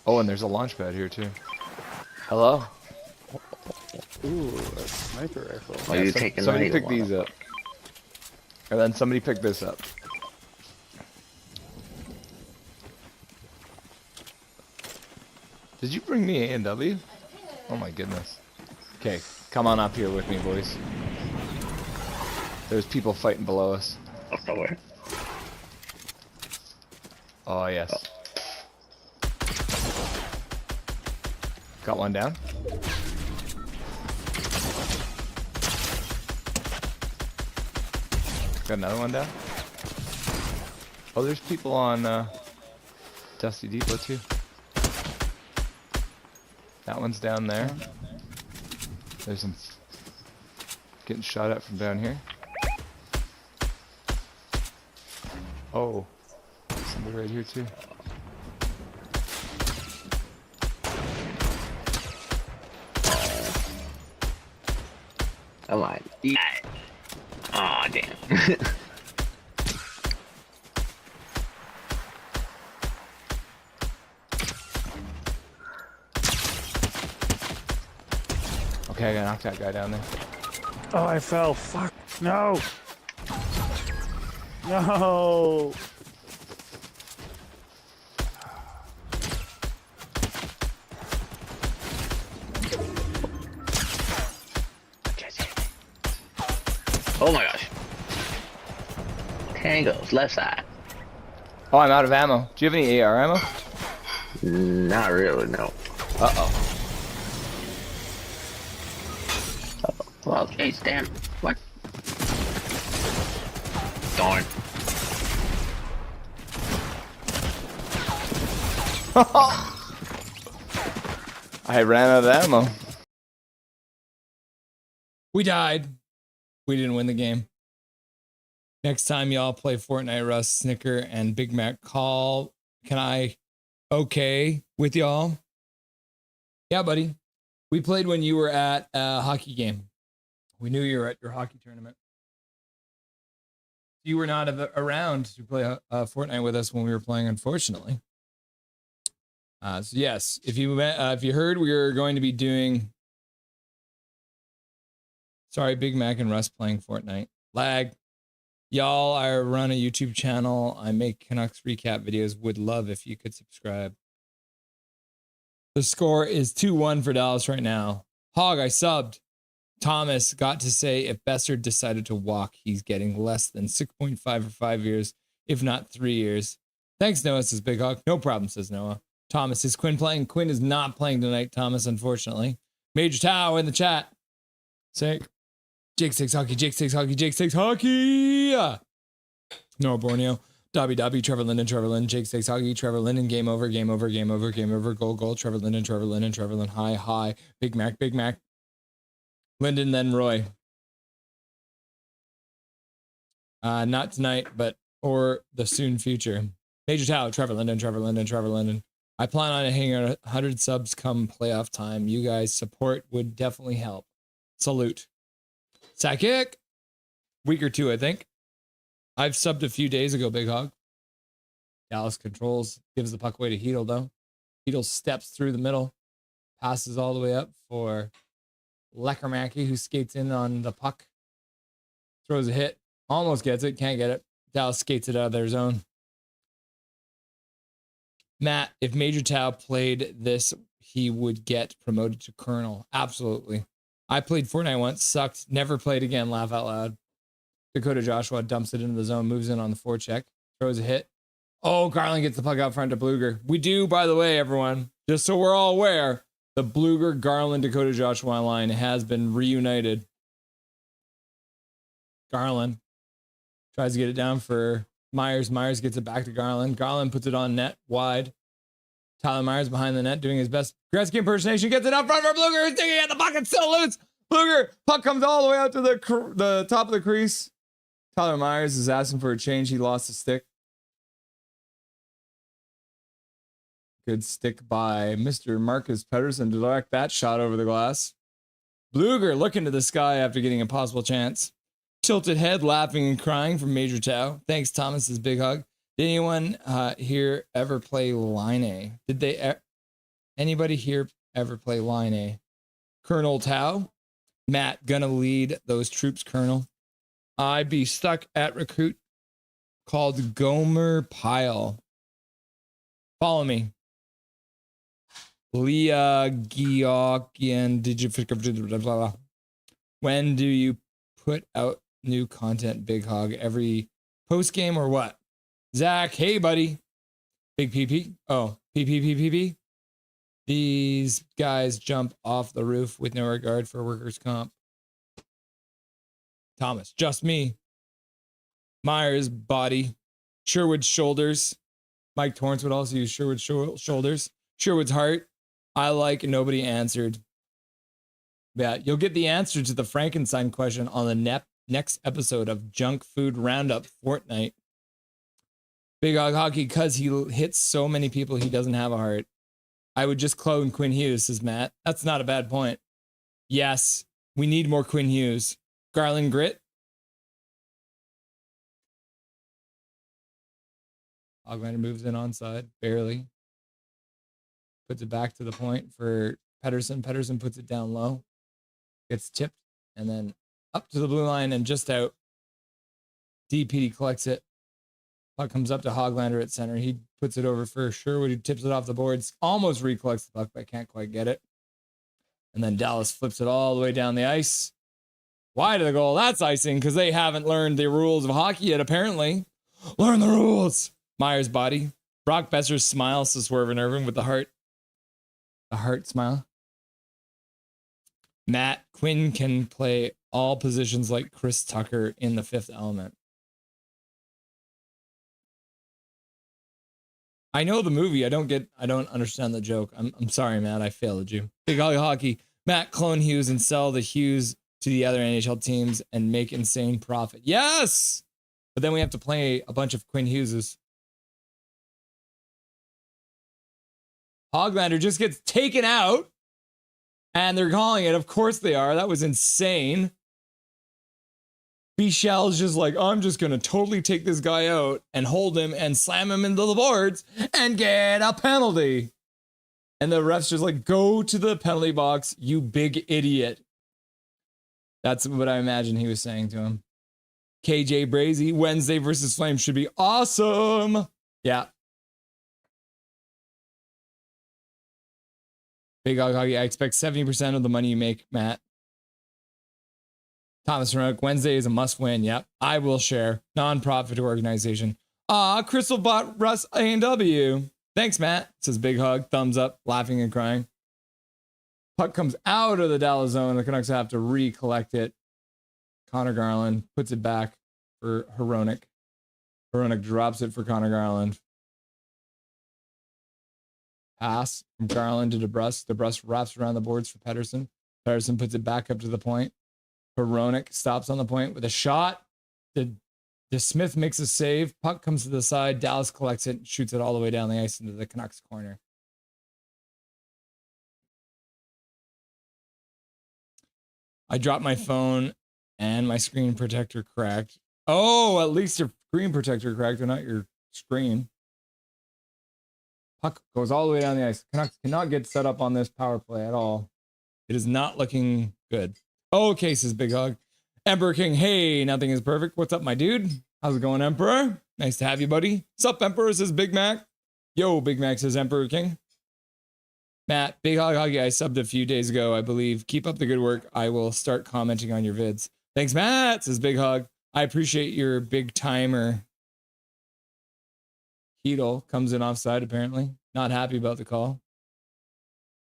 Oh, and there's a launch pad here too. Hello? Ooh, a sniper rifle. Are you taking somebody that? pick these up. And then somebody pick this up. Did you bring me A&W? Oh my goodness. Okay, come on up here with me, boys. There's people fighting below us. Oh, nowhere. Oh, yes. Got one down. Got another one down. Oh, there's people on Dusty Depot too. That one's down there. There's some getting shot at from down here. Oh, somebody right here too. Come on. Yeah. Aw, damn. Okay, I gotta knock that guy down there. Oh, I fell. Fuck. No. No. Oh my gosh. Tangos, left side. Oh, I'm out of ammo. Do you have any AR ammo? Not really, no. Uh-oh. Well, jeez, damn. What? Darn. I ran out of ammo. We died. We didn't win the game. Next time y'all play Fortnite, Russ, Snicker, and Big Mac call. Can I okay with y'all? Yeah, buddy. We played when you were at a hockey game. We knew you were at your hockey tournament. You were not around to play Fortnite with us when we were playing, unfortunately. So yes, if you heard, we were going to be doing. Sorry, Big Mac and Russ playing Fortnite. Lag. Y'all, I run a YouTube channel. I make Canucks recap videos. Would love if you could subscribe. The score is 2-1 for Dallas right now. Hog, I subbed. Thomas got to say if Boeser decided to walk, he's getting less than 6.5 for 5 years, if not 3 years. Thanks, Noah, says Big Hog. No problem, says Noah. Thomas, is Quinn playing? Quinn is not playing tonight, Thomas, unfortunately. Major Tao in the chat. Say, Jake 6 hockey, Jake 6 hockey, Jake 6 hockey. Noah Borneo. Dobby, Trevor Linden, Jake 6 hockey, Trevor Linden, game over, goal, Trevor Linden, high, Big Mac. Linden, then Roy. Not tonight, but or the soon future. Major Tao, Trevor Linden. I plan on hitting 100 subs come playoff time. You guys' support would definitely help. Salute. Sakic. Week or two, I think. I've subbed a few days ago, Big Hog. Dallas controls, gives the puck away to Hedel, though. Hedel steps through the middle, passes all the way up for Leckermacki, who skates in on the puck, throws a hit, almost gets it, can't get it. Dallas skates it out of their zone. Matt, if Major Tau played this, he would get promoted to Colonel. Absolutely. I played Fortnite once, sucked, never played again, laugh out loud. Dakota Joshua dumps it into the zone, moves in on the forecheck, throws a hit. Oh, Garland gets the puck out front to Bluger. We do, by the way, everyone, just so we're all aware, the Bluger, Garland, Dakota Joshua line has been reunited. Garland tries to get it down for Myers. Myers gets it back to Garland. Garland puts it on net, wide. Tyler Myers behind the net doing his best Gretzky impersonation. Gets it up front for Bluger, who's digging at the puck and still loose. Bluger, puck comes all the way out to the top of the crease. Tyler Myers is asking for a change. He lost the stick. Good stick by Mr. Marcus Pettersson to direct that shot over the glass. Bluger looking to the sky after getting a possible chance. Tilted head, laughing and crying from Major Tau. Thanks, Thomas's big hug. Did anyone here ever play Line A? Did they? Anybody here ever play Line A? Colonel Tau, Matt gonna lead those troops, Colonel. I'd be stuck at recruit called Gomer Pyle. Follow me. Leah Georgian, did you blah, blah, blah. When do you put out new content, Big Hog? Every post game or what? Zach, hey buddy. Big PP. Oh, PP. These guys jump off the roof with no regard for workers' comp. Thomas, just me. Myers, body. Sherwood, shoulders. Mike Torrance would also use Sherwood shoulders. Sherwood's heart. I like nobody answered. Yeah, you'll get the answer to the Frankenstein question on the next episode of Junkfood Round Up Fortnite. Big Hog Hockey, because he hits so many people, he doesn't have a heart. I would just clone Quinn Hughes, says Matt. That's not a bad point. Yes, we need more Quinn Hughes. Garland Grit. Hoglander moves in onside, barely. Puts it back to the point for Pettersson. Pettersson puts it down low. Gets tipped and then up to the blue line and just out. DPD collects it. Puck comes up to Hoglander at center. He puts it over for Sherwood, who tips it off the boards. Almost recollects the puck, but can't quite get it. And then Dallas flips it all the way down the ice. Wide of the goal. That's icing because they haven't learned the rules of hockey yet, apparently. Learn the rules. Myers' body. Brock Boeser smiles to Swerve and Irvin with the heart. The heart smile. Matt Quinn can play all positions like Chris Tucker in The Fifth Element. I know the movie. I don't understand the joke. I'm sorry, Matt. I failed you. Big Hockey. Matt, clone Hughes and sell the Hughes to the other NHL teams and make insane profit. Yes! But then we have to play a bunch of Quinn Hugheses. Hoglander just gets taken out. And they're calling it. Of course they are. That was insane. Bichel's just like, I'm just going to totally take this guy out and hold him and slam him into the boards and get a penalty. And the ref's just like, go to the penalty box, you big idiot. That's what I imagine he was saying to him. KJ Brazy, Wednesday versus Flames should be awesome. Yeah. Big Hog Hockey, I expect 70% of the money you make, Matt. Thomas Roanoke, Wednesday is a must win. Yep. I will share. Non-profit organization. Crystal bought Russ A&W. Thanks, Matt. Says Big Hug. Thumbs up, laughing and crying. Puck comes out of the Dallas zone. The Canucks have to recollect it. Connor Garland puts it back for Hronek. Hronek drops it for Connor Garland. Pass from Garland to DeBrus. DeBrus wraps around the boards for Pettersson. Pettersson puts it back up to the point. Hronek stops on the point with a shot. The Smith makes a save. Puck comes to the side. Dallas collects it and shoots it all the way down the ice into the Canucks corner. I dropped my phone and my screen protector cracked. Oh, at least your screen protector cracked and not your screen. Puck goes all the way down the ice. Canucks cannot get set up on this power play at all. It is not looking good. Okay, says Big Hog. Emperor King, hey, nothing is perfect. What's up, my dude? How's it going, Emperor? Nice to have you, buddy. Sup, Emperor, says Big Mac. Yo, Big Mac, says Emperor King. Matt, Big Hog Hoggy, I subbed a few days ago, I believe. Keep up the good work. I will start commenting on your vids. Thanks, Matt, says Big Hog. I appreciate your big timer. Heedle comes in offside, apparently. Not happy about the call.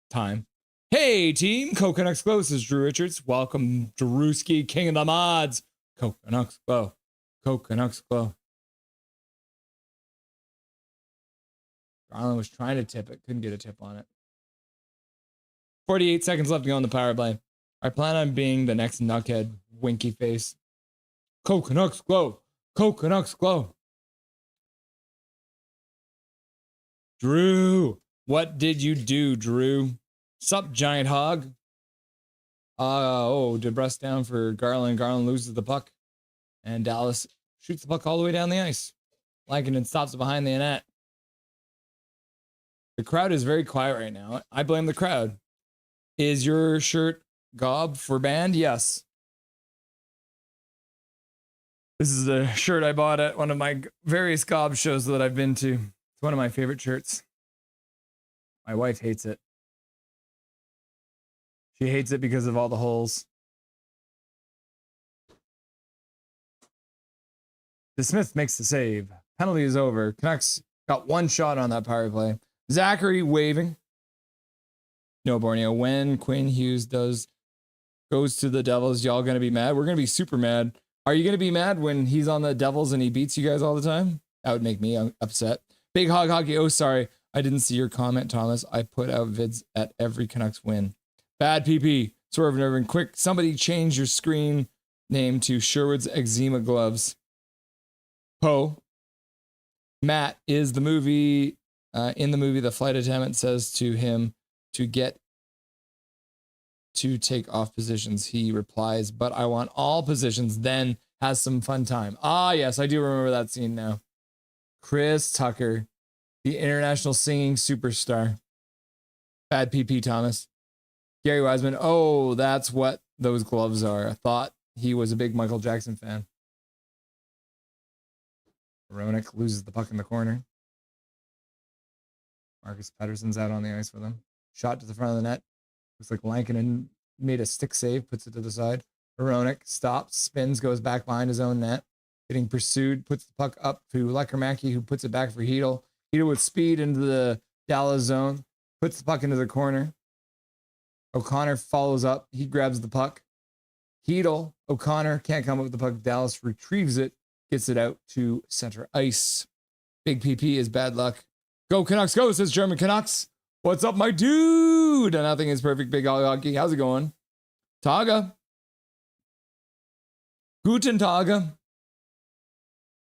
Time. Hey, team. Canucks Glow, says Drew Richards. Welcome, Drewski, king of the mods. Canucks Glow. Canucks Glow. Garland was trying to tip it. Couldn't get a tip on it. 48 seconds left to go on the power play. I plan on being the next knuckhead. Winky face. Canucks Glow. Canucks Glow. Drew. What did you do, Drew? Sup, giant hog? DeBrus down for Garland. Garland loses the puck. And Dallas shoots the puck all the way down the ice. Lankinen stops it behind the net. The crowd is very quiet right now. I blame the crowd. Is your shirt gob for band? Yes. This is a shirt I bought at one of my various gob shows that I've been to. It's one of my favorite shirts. My wife hates it. She hates it because of all the holes. The Smith makes the save. Penalty is over. Canucks got one shot on that power play. Zachary waving. No, Borneo. When Quinn Hughes goes to the Devils, y'all gonna be mad? We're gonna be super mad. Are you gonna be mad when he's on the Devils and he beats you guys all the time? That would make me upset. Big Hog Hockey. Oh, sorry. I didn't see your comment, Thomas. I put out vids at every Canucks win. Bad PP. Swerve and Irvin. Quick, somebody change your screen name to Sherwood's Eczema Gloves. Poe. Matt is the movie. In the movie, the flight attendant says to him to get to take off positions. He replies, but I want all positions, then has some fun time. Ah, yes, I do remember that scene now. Chris Tucker, the international singing superstar. Bad PP, Thomas. Gary Wiseman. Oh, that's what those gloves are. I thought he was a big Michael Jackson fan. Ronick loses the puck in the corner. Marcus Pettersson's out on the ice with him. Shot to the front of the net. Looks like Lankinen made a stick save, puts it to the side. Ronick stops, spins, goes back behind his own net. Getting pursued, puts the puck up to Lekermacki, who puts it back for Heedle. Heedle with speed into the Dallas zone, puts the puck into the corner. O'Connor follows up. He grabs the puck. Heedle, O'Connor can't come up with the puck. Dallas retrieves it, gets it out to center ice. Big PP is bad luck. Go Canucks, go, says German Canucks. What's up, my dude? Nothing is perfect, Big Hockey. How's it going? Taga. Guten Tage.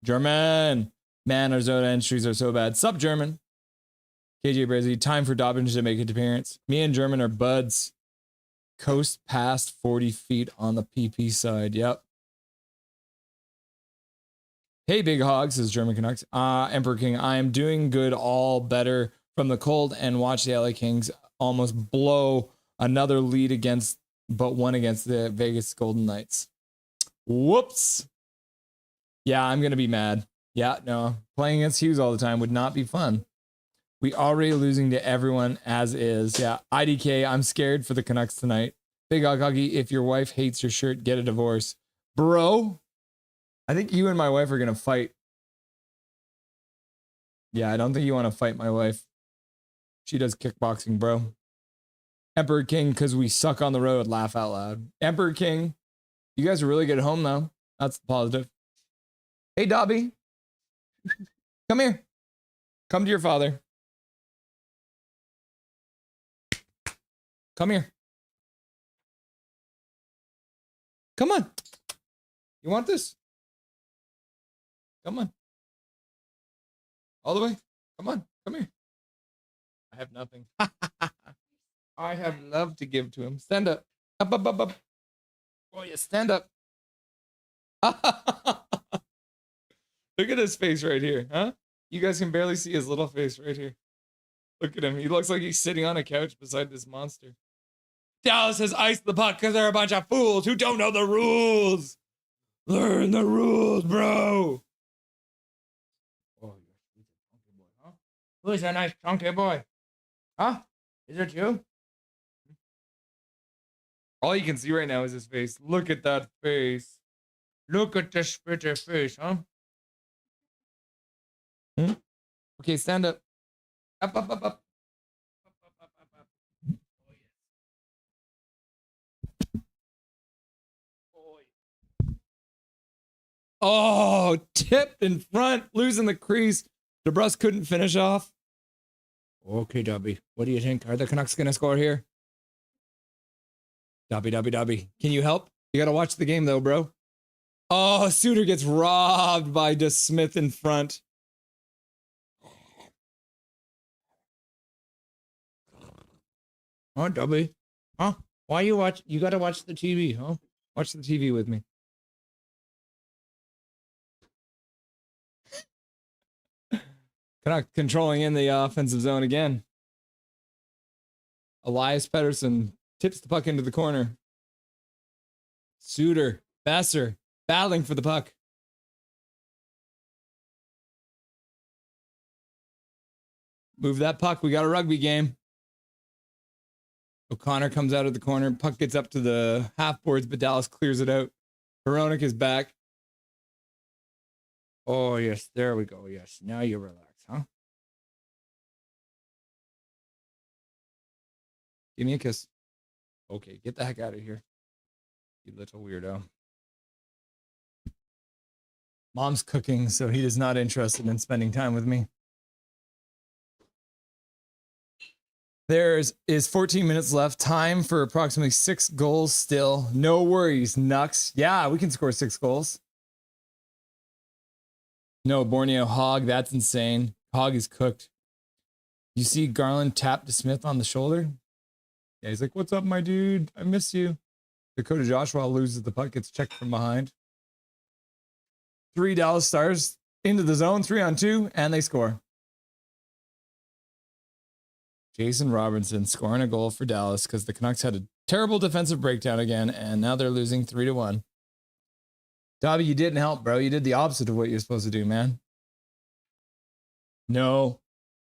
German. Man, our Zona entries are so bad. Sup, German. KJ Brizzy, time for Dobbins to make an appearance. Me and German are buds. Coast past 40 feet on the PP side. Yep. Hey, Big Hog, says German Canucks. Emperor King, I am doing good, all better from the cold, and watch the LA Kings almost blow another lead against, but one against the Vegas Golden Knights. Whoops. Yeah, I'm going to be mad. Yeah, no. Playing against Hughes all the time would not be fun. We already losing to everyone as is. Yeah, IDK, I'm scared for the Canucks tonight. Big Hoggy, if your wife hates your shirt, get a divorce. Bro, I think you and my wife are going to fight. Yeah, I don't think you want to fight my wife. She does kickboxing, bro. Emperor King, because we suck on the road, laugh out loud. Emperor King, you guys are really good at home, though. That's positive. Hey, Dobby. Come here. Come to your father. Come here. Come on. You want this? Come on. All the way. Come on. Come here. I have nothing. I have love to give to him. Stand up. Up, up, up, up. Oh, yeah. Stand up. Look at his face right here, huh? You guys can barely see his little face right here. Look at him. He looks like he's sitting on a couch beside this monster. Dallas has iced the puck because they're a bunch of fools who don't know the rules. Learn the rules, bro. Oh, you're a chunky boy, huh? Who is that nice chunky boy? Huh? Is it you? All you can see right now is his face. Look at that face. Look at this pretty face, huh? Okay, stand up. Up, up, up, up. Up, up, up, up, up. Oh, yes. Oh, yeah. Oh, tipped in front, losing the crease. DeBrus couldn't finish off. Okay, Dubby. What do you think? Are the Canucks going to score here? Dubby. Can you help? You got to watch the game, though, bro. Oh, Suter gets robbed by DeSmith in front. Oh, Dubby. Huh? Why you watch? You got to watch the TV, huh? Watch the TV with me. Canuck controlling in the offensive zone again. Elias Pettersson tips the puck into the corner. Suter, Boeser, battling for the puck. Move that puck. We got a rugby game. O'Connor comes out of the corner. Puck gets up to the half boards, but Dallas clears it out. Veronic is back. Oh, yes. There we go. Yes. Now you relax, huh? Give me a kiss. Okay, get the heck out of here. You little weirdo. Mom's cooking, so he is not interested in spending time with me. There is 14 minutes left. Time for approximately 6 goals still. No worries, Nux. Yeah, we can score 6 goals. No, Borneo Hog. That's insane. Hog is cooked. You see Garland tap DeSmith on the shoulder? Yeah, he's like, what's up, my dude? I miss you. Dakota Joshua loses the puck, gets checked from behind. 3 Dallas Stars into the zone, 3-on-2, and they score. Jason Robertson scoring a goal for Dallas because the Canucks had a terrible defensive breakdown again, and now they're losing 3-1. Dobby, you didn't help, bro. You did the opposite of what you're supposed to do, man. No.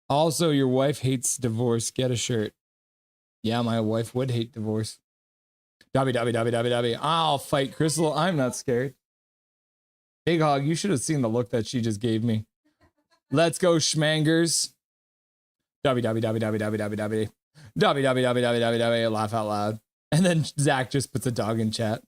Also, your wife hates divorce. Get a shirt. Yeah, my wife would hate divorce. Dobby. I'll fight Crystal. I'm not scared. Big Hog, you should have seen the look that she just gave me. Let's go, Schmangers. Dobby. Laugh out loud. And then Zach just puts a dog in chat.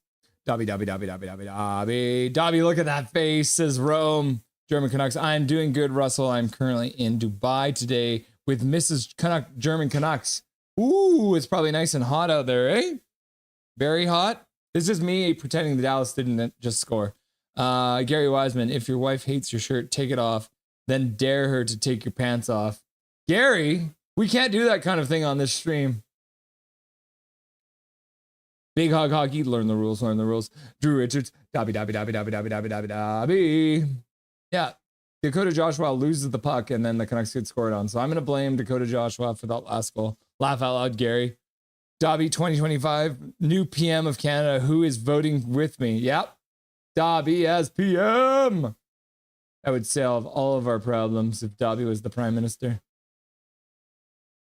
Dobby. Dobby, look at that face, says Rome. German Canucks. I'm doing good, Russell. I'm currently in Dubai today with Mrs. Canuck, German Canucks. Ooh, it's probably nice and hot out there, eh? Very hot. It's just me pretending the Dallas didn't just score. Gary Wiseman, if your wife hates your shirt, take it off. Then dare her to take your pants off. Gary, we can't do that kind of thing on this stream. Big Hog Hockey, learn the rules. Drew Richards, Dobby. Yeah, Dakota Joshua loses the puck and then the Canucks get scored on. So I'm going to blame Dakota Joshua for that last goal. Laugh out loud, Gary. Dobby 2025, new PM of Canada. Who is voting with me? Yep. Dobby as PM. That would solve all of our problems if Dobby was the Prime Minister.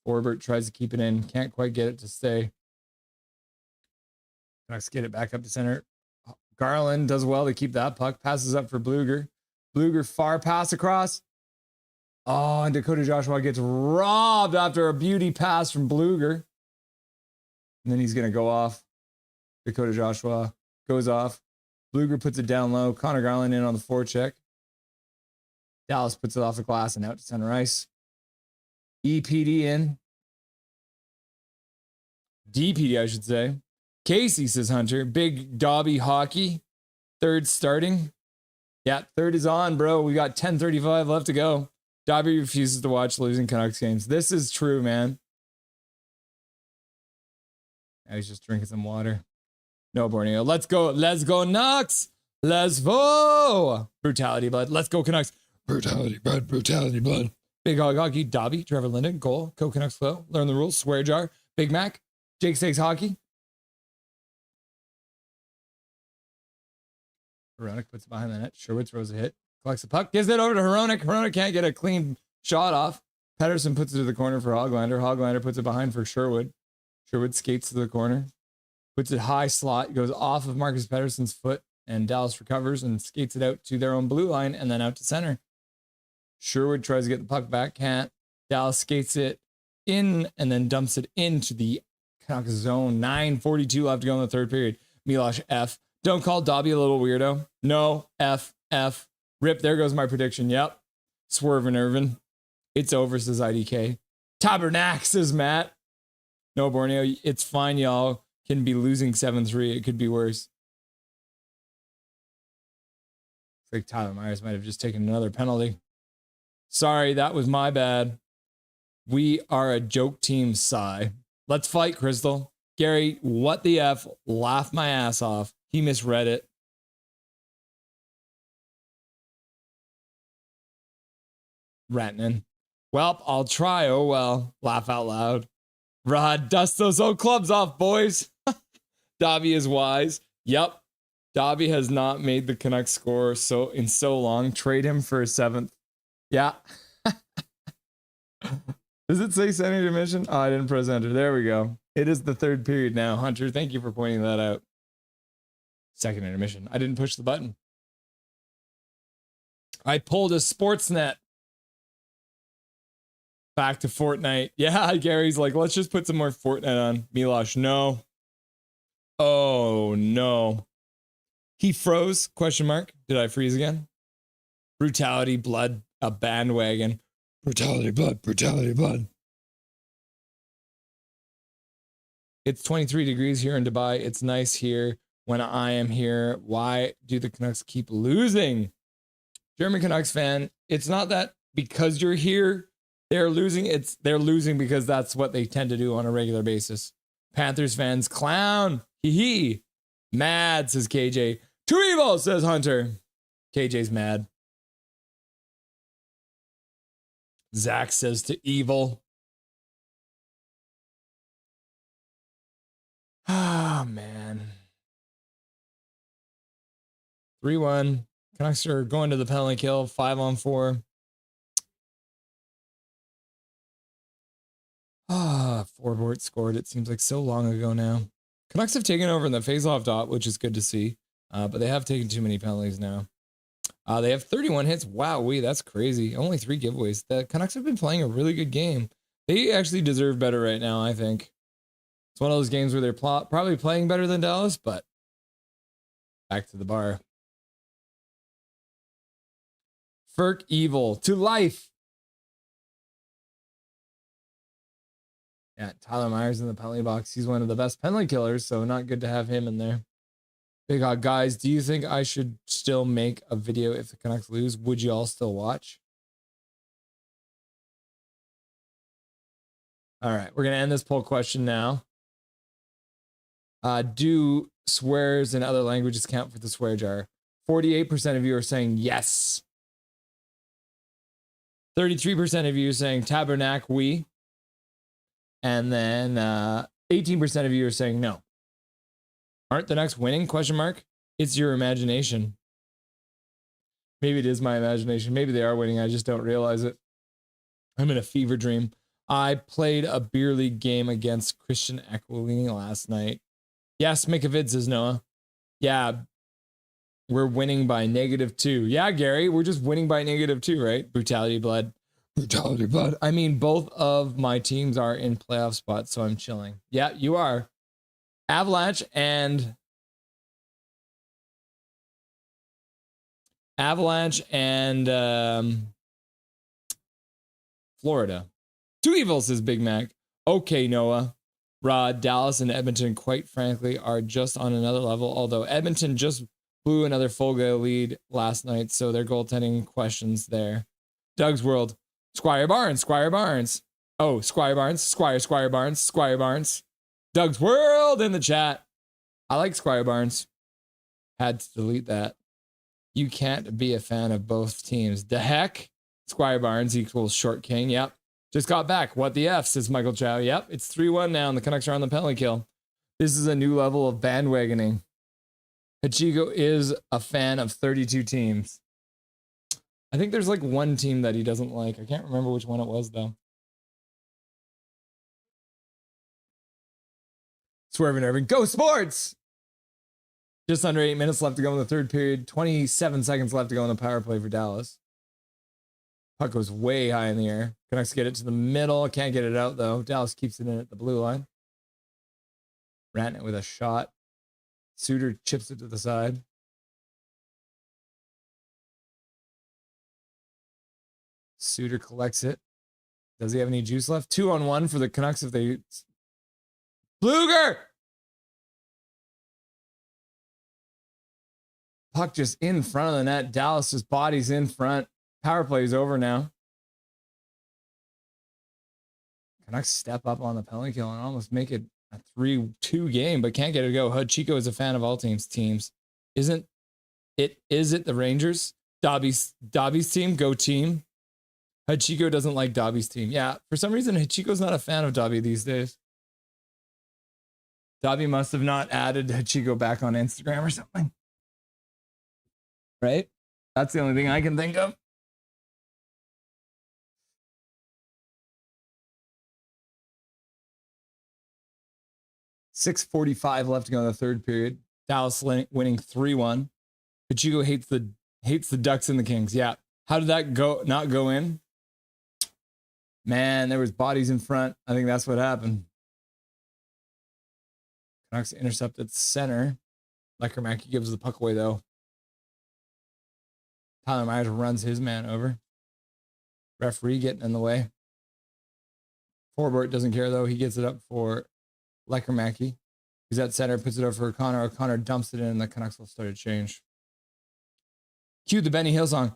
Orbert tries to keep it in. Can't quite get it to stay. Canucks get it back up to center. Garland does well to keep that puck. Passes up for Bluger. Bluger far pass across. Oh, and Dakota Joshua gets robbed after a beauty pass from Bluger. And then he's going to go off. Dakota Joshua goes off. Bluger puts it down low. Connor Garland in on the forecheck. Dallas puts it off the glass and out to center ice. EPD in. DPD, I should say. Casey, says Hunter. Big Dobby hockey. Third starting. Yeah, third is on, bro. We got 10:35 left to go. Dobby refuses to watch losing Canucks games. This is true, man. Now he's just drinking some water. No, Borneo. Let's go, Canucks. Let's go. Brutality blood. Let's go, Canucks. Brutality blood. Big Hog Hockey, Dobby, Trevor Linden, Goal, Canucks Flow, Learn the Rules, Swear Jar, Big Mac, Jake Steaks Hockey. Hronik puts it behind the net. Sherwood throws a hit. Collects the puck. Gives it over to Hronik. Hronik can't get a clean shot off. Pettersson puts it to the corner for Hoglander. Hoglander puts it behind for Sherwood. Sherwood skates to the corner. Puts it high slot. Goes off of Marcus Pettersson's foot. And Dallas recovers and skates it out to their own blue line and then out to center. Sherwood tries to get the puck back. Can't. Dallas skates it in and then dumps it into the Canucks zone. 9:42 left to go in the third period. Milosh F. Don't call Dobby a little weirdo. No. F. Rip. There goes my prediction. Yep. Swervin' Irvin. It's over, says IDK. Tabernacle, says Matt. No, Borneo. It's fine, y'all. Can be losing 7-3. It could be worse. I think Tyler Myers might have just taken another penalty. Sorry, that was my bad. We are a joke team, sigh. Let's fight, Crystal. Gary, what the F? Laugh my ass off. He misread it. Ratnan. Well, I'll try. Oh, well. Laugh out loud. Rod, dust those old clubs off, boys. Dobby is wise. Yep. Dobby has not made the Canucks score in so long. Trade him for a 7th. Yeah. Does it say send intermission? Oh, I didn't press enter. There we go. It is the third period now. Hunter, thank you for pointing that out. Second intermission. I didn't push the button. I pulled a Sportsnet. Back to Fortnite. Yeah, Gary's like, let's just put some more Fortnite on. Milosh, no. Oh, no. He froze? Question mark. Did I freeze again? Brutality, blood, a bandwagon. Brutality, blood, brutality, blood. It's 23 degrees here in Dubai. It's nice here when I am here. Why do the Canucks keep losing? German Canucks fan, it's not that because you're here, they're losing. They're losing because that's what they tend to do on a regular basis. Panthers fans, clown. Hee hee. Mad, says KJ. Too evil, says Hunter. KJ's mad. Zach says to evil. Ah, man. 3-1. Canucks are going to the penalty kill. 5-on-4. Forbort scored. It seems like so long ago now. Canucks have taken over in the faceoff dot, which is good to see. But they have taken too many penalties now. They have 31 hits. Wow, that's crazy. Only 3 giveaways. The Canucks have been playing a really good game. They actually deserve better right now, I think. It's one of those games where they're probably playing better than Dallas, but back to the bar. Ferk evil to life. Yeah, Tyler Myers in the penalty box. He's one of the best penalty killers, so not good to have him in there. Big Hog, guys, do you think I should still make a video if the Canucks lose? Would you all still watch? All right, we're going to end this poll question now. Do swears in other languages count for the swear jar? 48% of you are saying yes. 33% of you are saying tabernacle, we. And then 18% of you are saying no. Aren't the Canucks winning? Question mark. It's your imagination. Maybe it is my imagination. Maybe they are winning. I just don't realize it. I'm in a fever dream. I played a beer league game against Christian Aquilini last night. Yes, make a vid, says Noah. Yeah, we're winning by -2. Yeah, Gary, we're just winning by -2, right? Brutality, blood. Brutality, blood. I mean, both of my teams are in playoff spots, so I'm chilling. Yeah, you are. Avalanche and Florida. Two evils, says Big Mac. Okay, Noah. Rod, Dallas, and Edmonton, quite frankly, are just on another level, although Edmonton just blew another full goal lead last night, so their goaltending questions there. Doug's World. Squire Barnes. Oh, Squire Barnes. Squire Barnes. Doug's World in the chat. I like Squire Barnes. Had to delete that. You can't be a fan of both teams. The heck? Squire Barnes equals Short King. Yep. Just got back. What the F, says Michael Chow. Yep. It's 3-1 now, and the Canucks are on the penalty kill. This is a new level of bandwagoning. Hachiko is a fan of 32 teams. I think there's like one team that he doesn't like. I can't remember which one it was, though. Swerving Irving. Go Sports! Just under 8 minutes left to go in the third period. 27 seconds left to go in the power play for Dallas. Puck goes way high in the air. Canucks get it to the middle. Can't get it out, though. Dallas keeps it in at the blue line. Ran it with a shot. Suter chips it to the side. Suter collects it. Does he have any juice left? 2-on-1 for the Canucks if they... Bluger! Puck just in front of the net. Dallas just bodies in front. Power play is over now. Canucks step up on the penalty kill and almost make it a 3-2 game, but can't get it to go. Chico is a fan of all teams. Isn't it? Is it the Rangers? Dobby's team? Go team. Hachiko doesn't like Dobby's team. Yeah, for some reason, Hachiko's not a fan of Dobby these days. Dobby must have not added Hachiko back on Instagram or something. Right? That's the only thing I can think of. .6:45 left to go in the third period. Dallas winning 3-1. Hachiko hates the Ducks and the Kings. Yeah. How did that not go in? Man, there was bodies in front. I think that's what happened. Canucks intercepted center. Leckermacky gives the puck away, though. Tyler Myers runs his man over. Referee getting in the way. Forbort doesn't care, though. He gets it up for Leckermacky. He's at center, puts it over for O'Connor. O'Connor dumps it in, and the Canucks will start to change. Cue the Benny Hill song.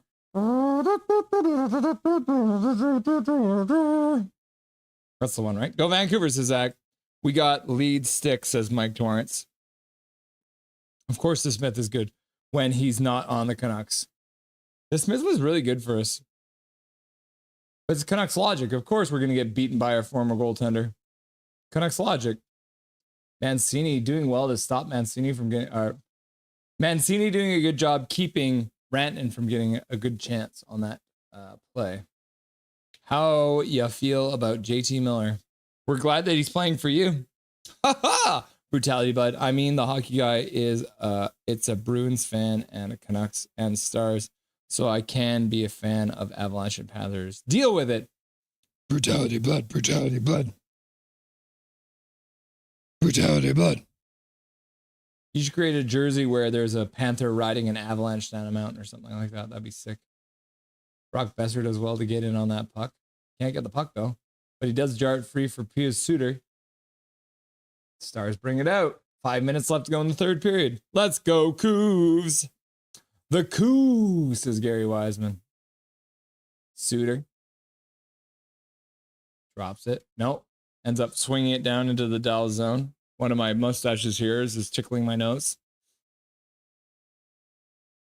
That's the one, right? Go Vancouver, says Zach. We got lead stick, says Mike Torrance. Of course, the Smith is good when he's not on the Canucks. The Smith was really good for us. But it's Canucks logic. Of course, we're going to get beaten by our former goaltender. Canucks logic. Mancini doing well to stop Mancini from getting... Mancini doing a good job keeping Rantanen from getting a good chance on that play. How you feel about JT Miller? We're glad that he's playing for you. Ha ha! Brutality, bud. I mean, the hockey guy is it's a Bruins fan and a Canucks and Stars, so I can be a fan of Avalanche and Panthers. Deal with it. Brutality, blood. Brutality, blood. Brutality, blood. You should create a jersey where there's a panther riding an avalanche down a mountain or something like that. That'd be sick. Brock Boeser does well to get in on that puck. Can't get the puck, though. But he does jar it free for Pius Suter. Stars bring it out. 5 minutes left to go in the third period. Let's go, Couves. The Couves, says Gary Wiseman. Suter. Drops it. Nope. Ends up swinging it down into the Dallas zone. One of my mustaches here is tickling my nose.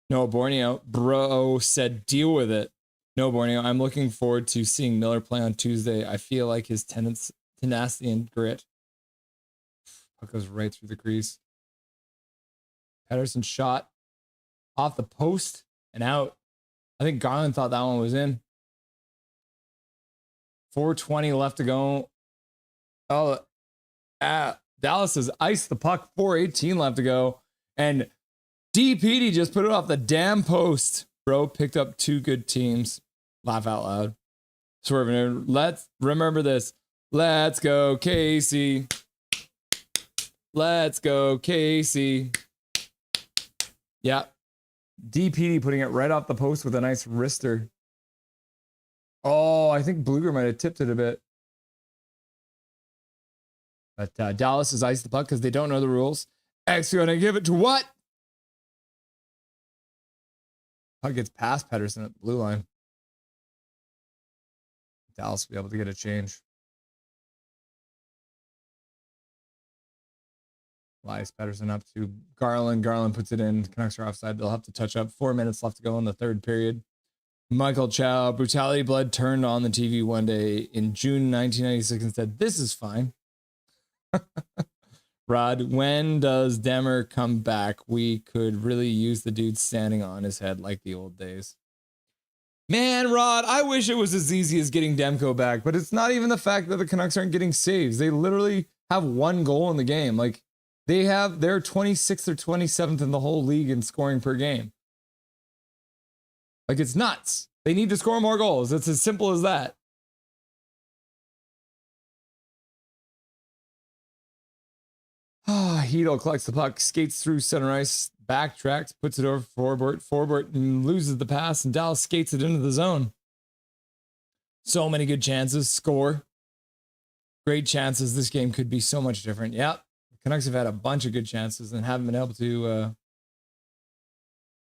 No, Borneo. Bro said deal with it. No, Borneo. I'm looking forward to seeing Miller play on Tuesday. I feel like his tenacity and grit. Puck goes right through the crease. Pettersson shot off the post and out. I think Garland thought that one was in. 4:20 left to go. Oh, Dallas has iced the puck. 4:18 left to go. And DPD just put it off the damn post. Bro picked up two good teams. Laugh out loud. Swerving. Let's remember this. Let's go, Casey. Let's go, Casey. Yeah. DPD putting it right off the post with a nice wrister. Oh, I think Bluger might have tipped it a bit. But Dallas has iced the puck because they don't know the rules. X going to give it to what? Puck gets past Pettersson at the blue line. Dallas will be able to get a change. Elias Pettersson up to Garland. Garland puts it in. Canucks are offside. They'll have to touch up. 4 minutes left to go in the third period. Michael Chow, Brutality Blood turned on the TV one day in June 1996 and said, "This is fine." Rod, when does Demmer come back? We could really use the dude standing on his head like the old days. Man, Rod, I wish it was as easy as getting Demko back, but it's not even the fact that the Canucks aren't getting saves. They literally have one goal in the game. Like, they're 26th or 27th in the whole league in scoring per game. Like, it's nuts. They need to score more goals. It's as simple as that. Heedle collects the puck, skates through center ice, backtracks, puts it over Forbort. Forbort loses the pass, and Dallas skates it into the zone. So many good chances. Score. Great chances. This game could be so much different. Yep. The Canucks have had a bunch of good chances and haven't been able to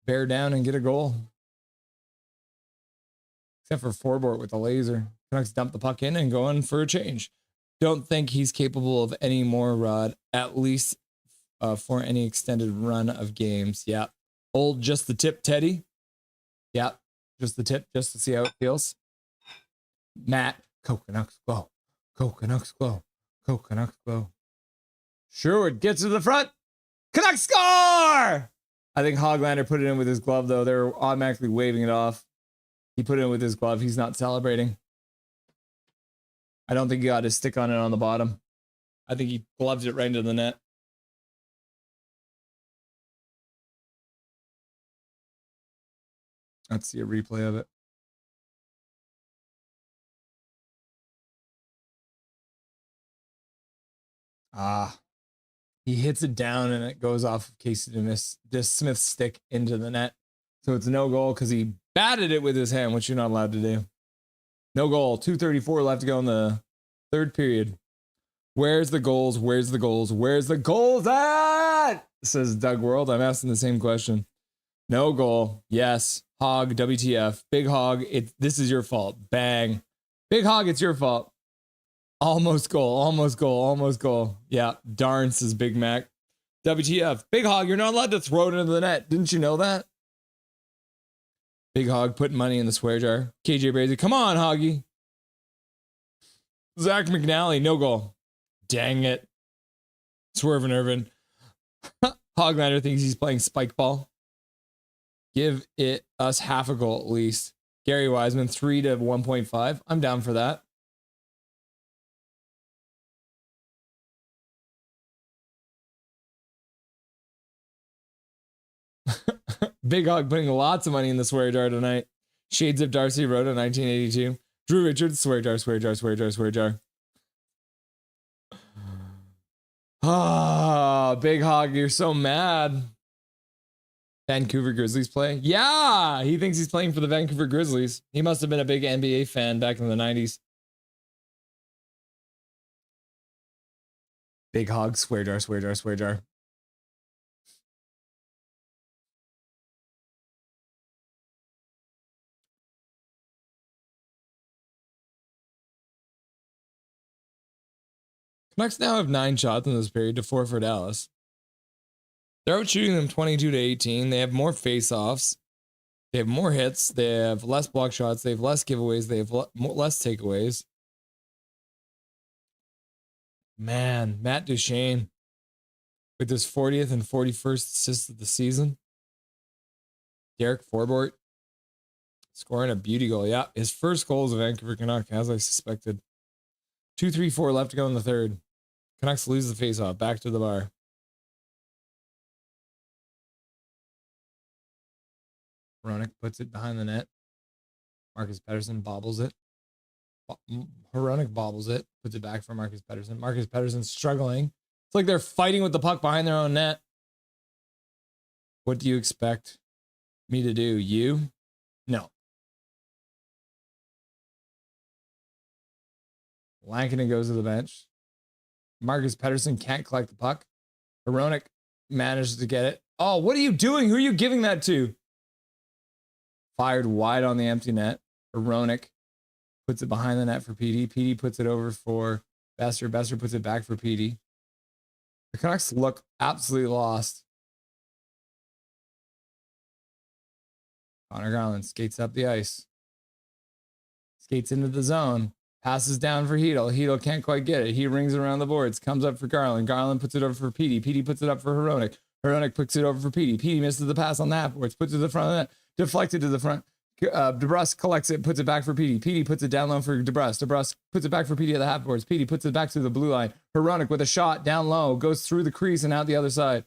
bear down and get a goal. Except for Forbort with the laser. Canucks dump the puck in and go in for a change. Don't think he's capable of any more, Rod, at least for any extended run of games. Yeah. Old just the tip, Teddy. Yeah. Just the tip, just to see how it feels. Matt, Canucks glow. Canucks glow. Canucks glow. Sherwood gets to the front. Canucks score! I think Hoglander put it in with his glove, though. They're automatically waving it off. He put it in with his glove. He's not celebrating. I don't think he got his stick on it on the bottom. I think he gloved it right into the net. Let's see a replay of it. He hits it down and it goes off of Casey Smith's stick into the net. So it's no goal because he batted it with his hand, which you're not allowed to do. No goal. 2:34 left to go in the third period. Where's the goals? Where's the goals? Where's the goals at? Says Doug World. I'm asking the same question. No goal. Yes. Hog. WTF. Big Hog. This is your fault. Bang. Big Hog, it's your fault. Almost goal. Almost goal. Almost goal. Yeah. Darn, says Big Mac. WTF. Big Hog, you're not allowed to throw it into the net. Didn't you know that? Big Hog putting money in the swear jar. KJ Brazy, come on, Hoggy. Zach McNally, no goal. Dang it. Swerving Irvin. Hoglander thinks he's playing spike ball. Give us half a goal at least. Gary Wiseman, 3 to 1.5. I'm down for that. Big Hog putting lots of money in the swear jar tonight. Shades of Darcy wrote in 1982. Drew Richards, swear jar, swear jar, swear jar, swear jar. Ah, Big Hog, you're so mad. Vancouver Grizzlies play? Yeah, he thinks he's playing for the Vancouver Grizzlies. He must have been a big NBA fan back in the 90s. Big Hog, swear jar, swear jar, swear jar. Canucks now have 9 shots in this period to 4 for Dallas. They're out shooting them 22 to 18. They have more face-offs. They have more hits. They have less block shots. They have less giveaways. They have less takeaways. Man, Matt Duchene with his 40th and 41st assist of the season. Derek Forbort scoring a beauty goal. Yeah, his first goal is a Vancouver Canuck, as I suspected. 2:34 left to go in the third. Canucks lose the faceoff. Back to the bar. Hronek puts it behind the net. Marcus Pettersson bobbles it. Hronek bobbles it. Puts it back for Marcus Pettersson. Marcus Pettersson's struggling. It's like they're fighting with the puck behind their own net. What do you expect me to do? You? No. Lankinen goes to the bench. Marcus Pettersson can't collect the puck. Hronek manages to get it. Oh, what are you doing? Who are you giving that to? Fired wide on the empty net. Hronek puts it behind the net for PD. PD puts it over for Boeser. Boeser puts it back for PD. The Canucks look absolutely lost. Connor Garland skates up the ice. Skates into the zone. Passes down for Hedel. Hedel can't quite get it. He rings around the boards. Comes up for Garland. Garland puts it over for Petey. Petey puts it up for Hronik. Hronik puts it over for Petey. Petey misses the pass on the half-boards. Puts it to the front of the net. Deflected to the front. DeBrusque collects it. Puts it back for Petey. Petey puts it down low for DeBrusque. DeBrusque puts it back for Petey at the half-boards. Petey puts it back to the blue line. Hronik with a shot down low. Goes through the crease and out the other side.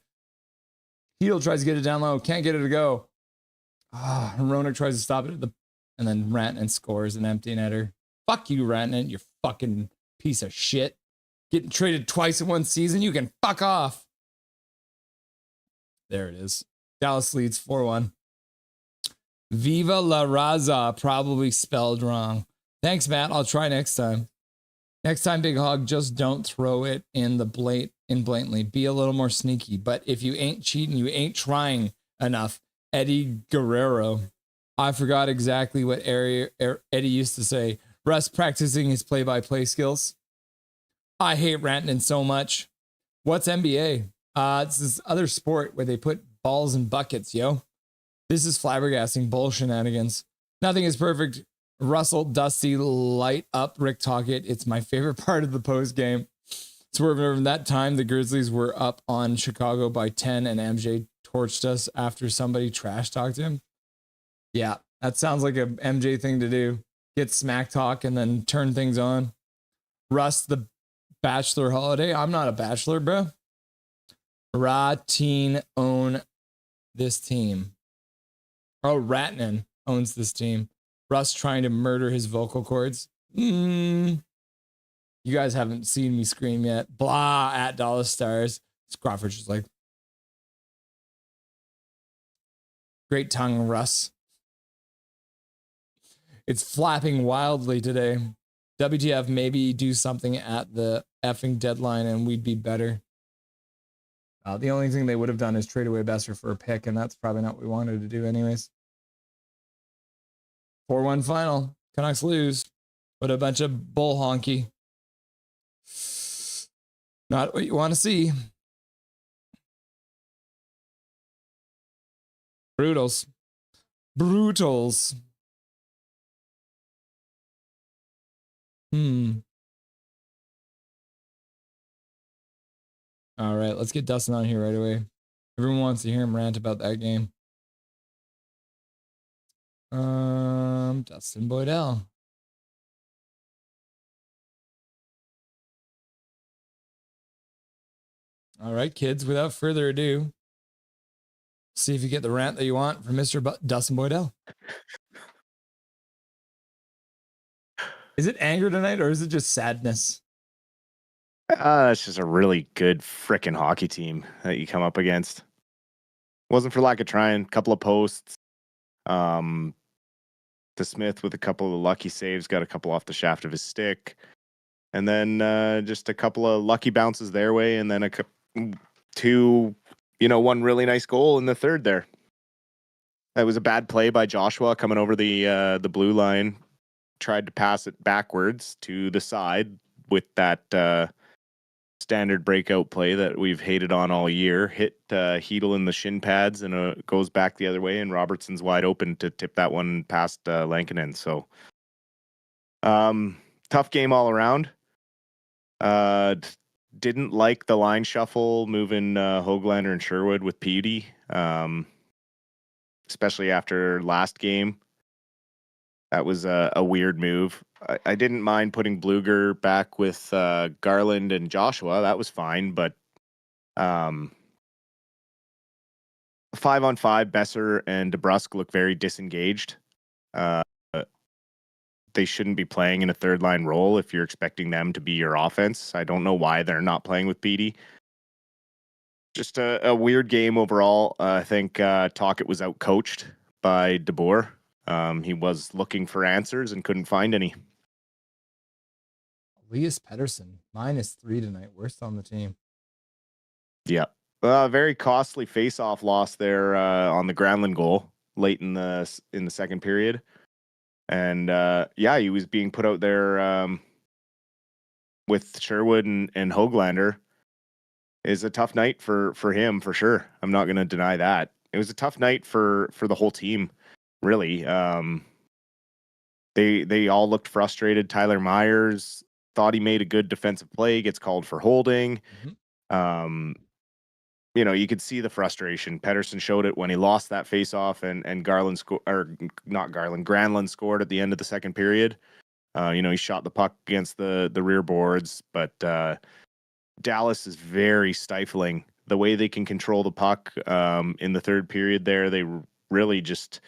Hedel tries to get it down low. Can't get it to go. Hronik tries to stop it and then Rantanen scores an empty netter. Fuck you, Rantanen, you fucking piece of shit. Getting traded twice in one season, you can fuck off. There it is. Dallas leads 4-1. Viva la Raza, probably spelled wrong. Thanks, Matt. I'll try next time. Next time, Big Hog, just don't throw it in blatantly. Be a little more sneaky. But if you ain't cheating, you ain't trying enough. Eddie Guerrero. I forgot exactly what Eddie used to say. Russ practicing his play-by-play skills. I hate Rantanen so much. What's NBA? It's this other sport where they put balls in buckets, yo. This is flabbergasting bull shenanigans. Nothing is perfect. Russell, Dusty, light up Rick Tocchet. It's my favorite part of the post game. Swerving over that time, the Grizzlies were up on Chicago by 10 and MJ torched us after somebody trash talked him. Yeah, that sounds like a MJ thing to do. Get smack talk and then turn things on. Russ, the bachelor holiday. I'm not a bachelor, bro. Rateen own this team. Oh, Rantanen owns this team. Russ trying to murder his vocal cords. You guys haven't seen me scream yet. Blah at Dollar Stars. Crawford's just like, great tongue, Russ. It's flapping wildly today. WTF, maybe do something at the effing deadline and we'd be better. The only thing they would have done is trade away Boeser for a pick, and that's probably not what we wanted to do anyways. 4-1 final. Canucks lose. What a bunch of bull honky. Not what you want to see. Brutals. Brutals. All right, let's get Dustin on here right away. Everyone wants to hear him rant about that game. Dustin Boydell. All right, kids, without further ado, see if you get the rant that you want from Mr. Dustin Boydell. Is it anger tonight or is it just sadness? It's just a really good frickin' hockey team that you come up against. Wasn't for lack of trying. Couple of posts. To Smith with a couple of lucky saves, got a couple off the shaft of his stick. And then just a couple of lucky bounces their way, and then one really nice goal in the third there. That was a bad play by Joshua coming over the blue line. Tried to pass it backwards to the side with that standard breakout play that we've hated on all year. Hit Hedel in the shin pads and goes back the other way, and Robertson's wide open to tip that one past Lankinen. So tough game all around. Didn't like the line shuffle moving Höglander and Sherwood with Petey, especially after last game. That was a weird move. I didn't mind putting Bluger back with Garland and Joshua. That was fine, but 5-on-5, Boeser and DeBrusque look very disengaged. They shouldn't be playing in a third line role if you're expecting them to be your offense. I don't know why they're not playing with Petey. Just a weird game overall. I think Tocchet was outcoached by DeBoer. He was looking for answers and couldn't find any. Elias Pettersson, -3 tonight. Worst on the team. Yeah. Very costly face-off loss there on the Granlund goal late in the second period. And he was being put out there with Sherwood and Höglander. Is a tough night for him, for sure. I'm not going to deny that. It was a tough night for the whole team, really. they all looked frustrated. Tyler Myers thought he made a good defensive play, gets called for holding. You could see the frustration. Pettersson showed it when he lost that faceoff, and Garland Granlund scored at the end of the second period. He shot the puck against the rear boards, but Dallas is very stifling. The way they can control the puck in the third period there, they really just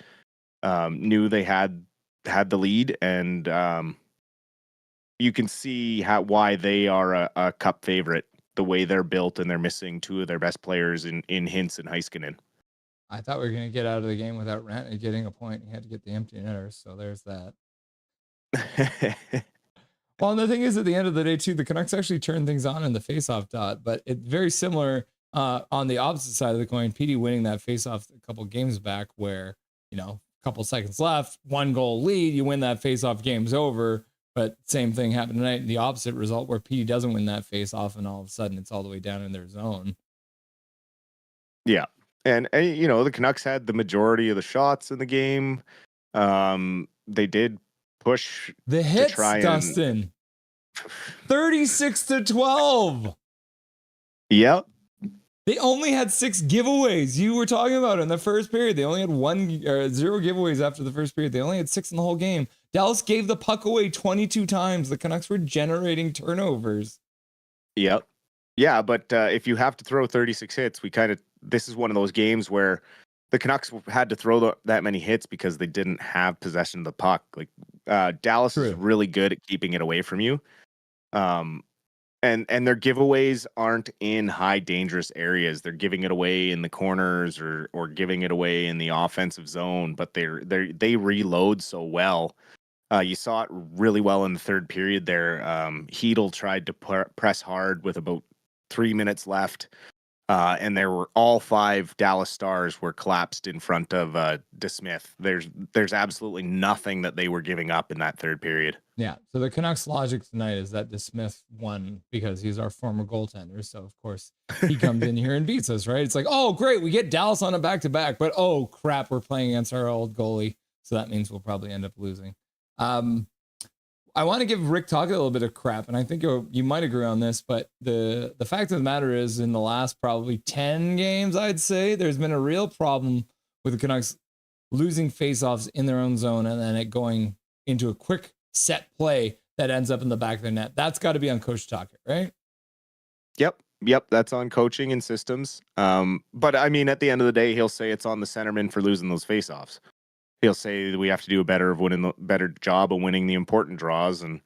knew they had the lead, and you can see why they are a cup favorite. The way they're built, and they're missing two of their best players in Hintz and Heiskanen. I thought we were going to get out of the game without Rantanen getting a point. He had to get the empty netter, so there's that. Well, and the thing is, at the end of the day, too, the Canucks actually turned things on in the faceoff dot, but it's very similar on the opposite side of the coin. PD winning that faceoff a couple games back, where a couple seconds left, 1-goal lead, you win that faceoff, game's over. But same thing happened tonight. The opposite result, where PD doesn't win that faceoff, and all of a sudden it's all the way down in their zone. Yeah, and the Canucks had the majority of the shots in the game. They did push the hits, to try Dustin. 36-12. Yep. They only had 6 giveaways. You were talking about it in the first period. They only had 0 giveaways after the first period. They only had 6 in the whole game. Dallas gave the puck away 22 times. The Canucks were generating turnovers. Yep. Yeah, but if you have to throw 36 hits, this is one of those games where the Canucks had to throw that many hits because they didn't have possession of the puck. Like Dallas is really good at keeping it away from you. And their giveaways aren't in high dangerous areas. They're giving it away in the corners or giving it away in the offensive zone, but they reload so well. You saw it really well in the third period there. Hedl tried to press hard with about 3 minutes left, and there were all 5 Dallas Stars were collapsed in front of DeSmith. There's absolutely nothing that they were giving up in that third period. Yeah, so the Canucks' logic tonight is that DeSmith won because he's our former goaltender. So, of course, he comes in here and beats us, right? It's like, oh, great, we get Dallas on a back-to-back, but oh, crap, we're playing against our old goalie. So that means we'll probably end up losing. I want to give Rick Tocchet a little bit of crap, and I think you might agree on this, but the fact of the matter is, in the last probably 10 games, I'd say, there's been a real problem with the Canucks losing faceoffs in their own zone and then it going into a quick set play that ends up in the back of their net. That's got to be on Coach Tocchet, right? Yep, that's on coaching and systems. But I mean, at the end of the day, he'll say it's on the centerman for losing those faceoffs. He'll say we have to do a better job of winning the important draws, and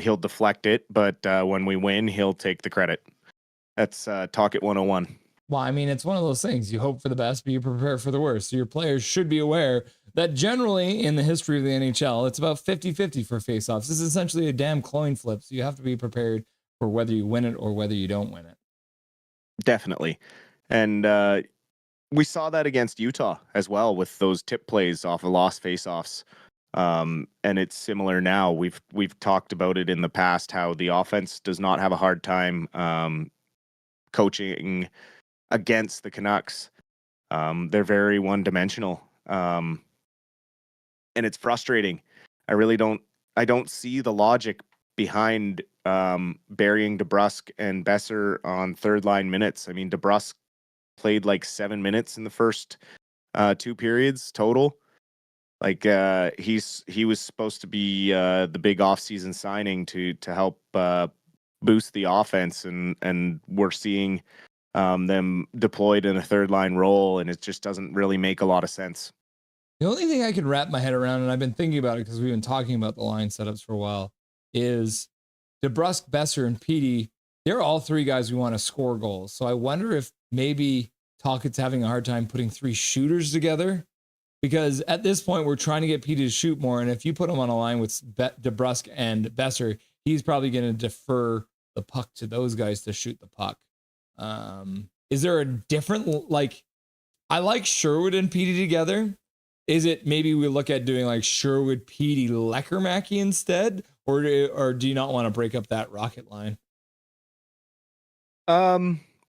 he'll deflect it. But when we win, he'll take the credit. That's Tocchet 101. Well, I mean, it's one of those things. You hope for the best, but you prepare for the worst. So your players should be aware that generally in the history of the NHL, it's about 50-50 for faceoffs. This is essentially a damn coin flip. So you have to be prepared for whether you win it or whether you don't win it. Definitely. And we saw that against Utah as well with those tip plays off of lost faceoffs. And it's similar now. We've talked about it in the past, how the offense does not have a hard time coaching against the Canucks. They're very one-dimensional. And it's frustrating. I don't see the logic behind burying DeBrusk and Boeser on third line minutes. I mean, DeBrusk played like 7 minutes in the first 2 periods total. Like he was supposed to be the big offseason signing to help boost the offense, and we're seeing them deployed in a third line role, and it just doesn't really make a lot of sense. The only thing I can wrap my head around, and I've been thinking about it because we've been talking about the line setups for a while, is DeBrusk, Boeser, and Petey. They're all 3 guys we want to score goals. So I wonder if maybe Tocchet's having a hard time putting 3 shooters together, because at this point we're trying to get Petey to shoot more. And if you put him on a line with DeBrusk and Boeser, he's probably going to defer the puck to those guys to shoot the puck. Is there a different, like, I like Sherwood and Petey together. Is it maybe we look at doing like Sherwood, Petey, Leckermacki instead? Or do you not want to break up that rocket line?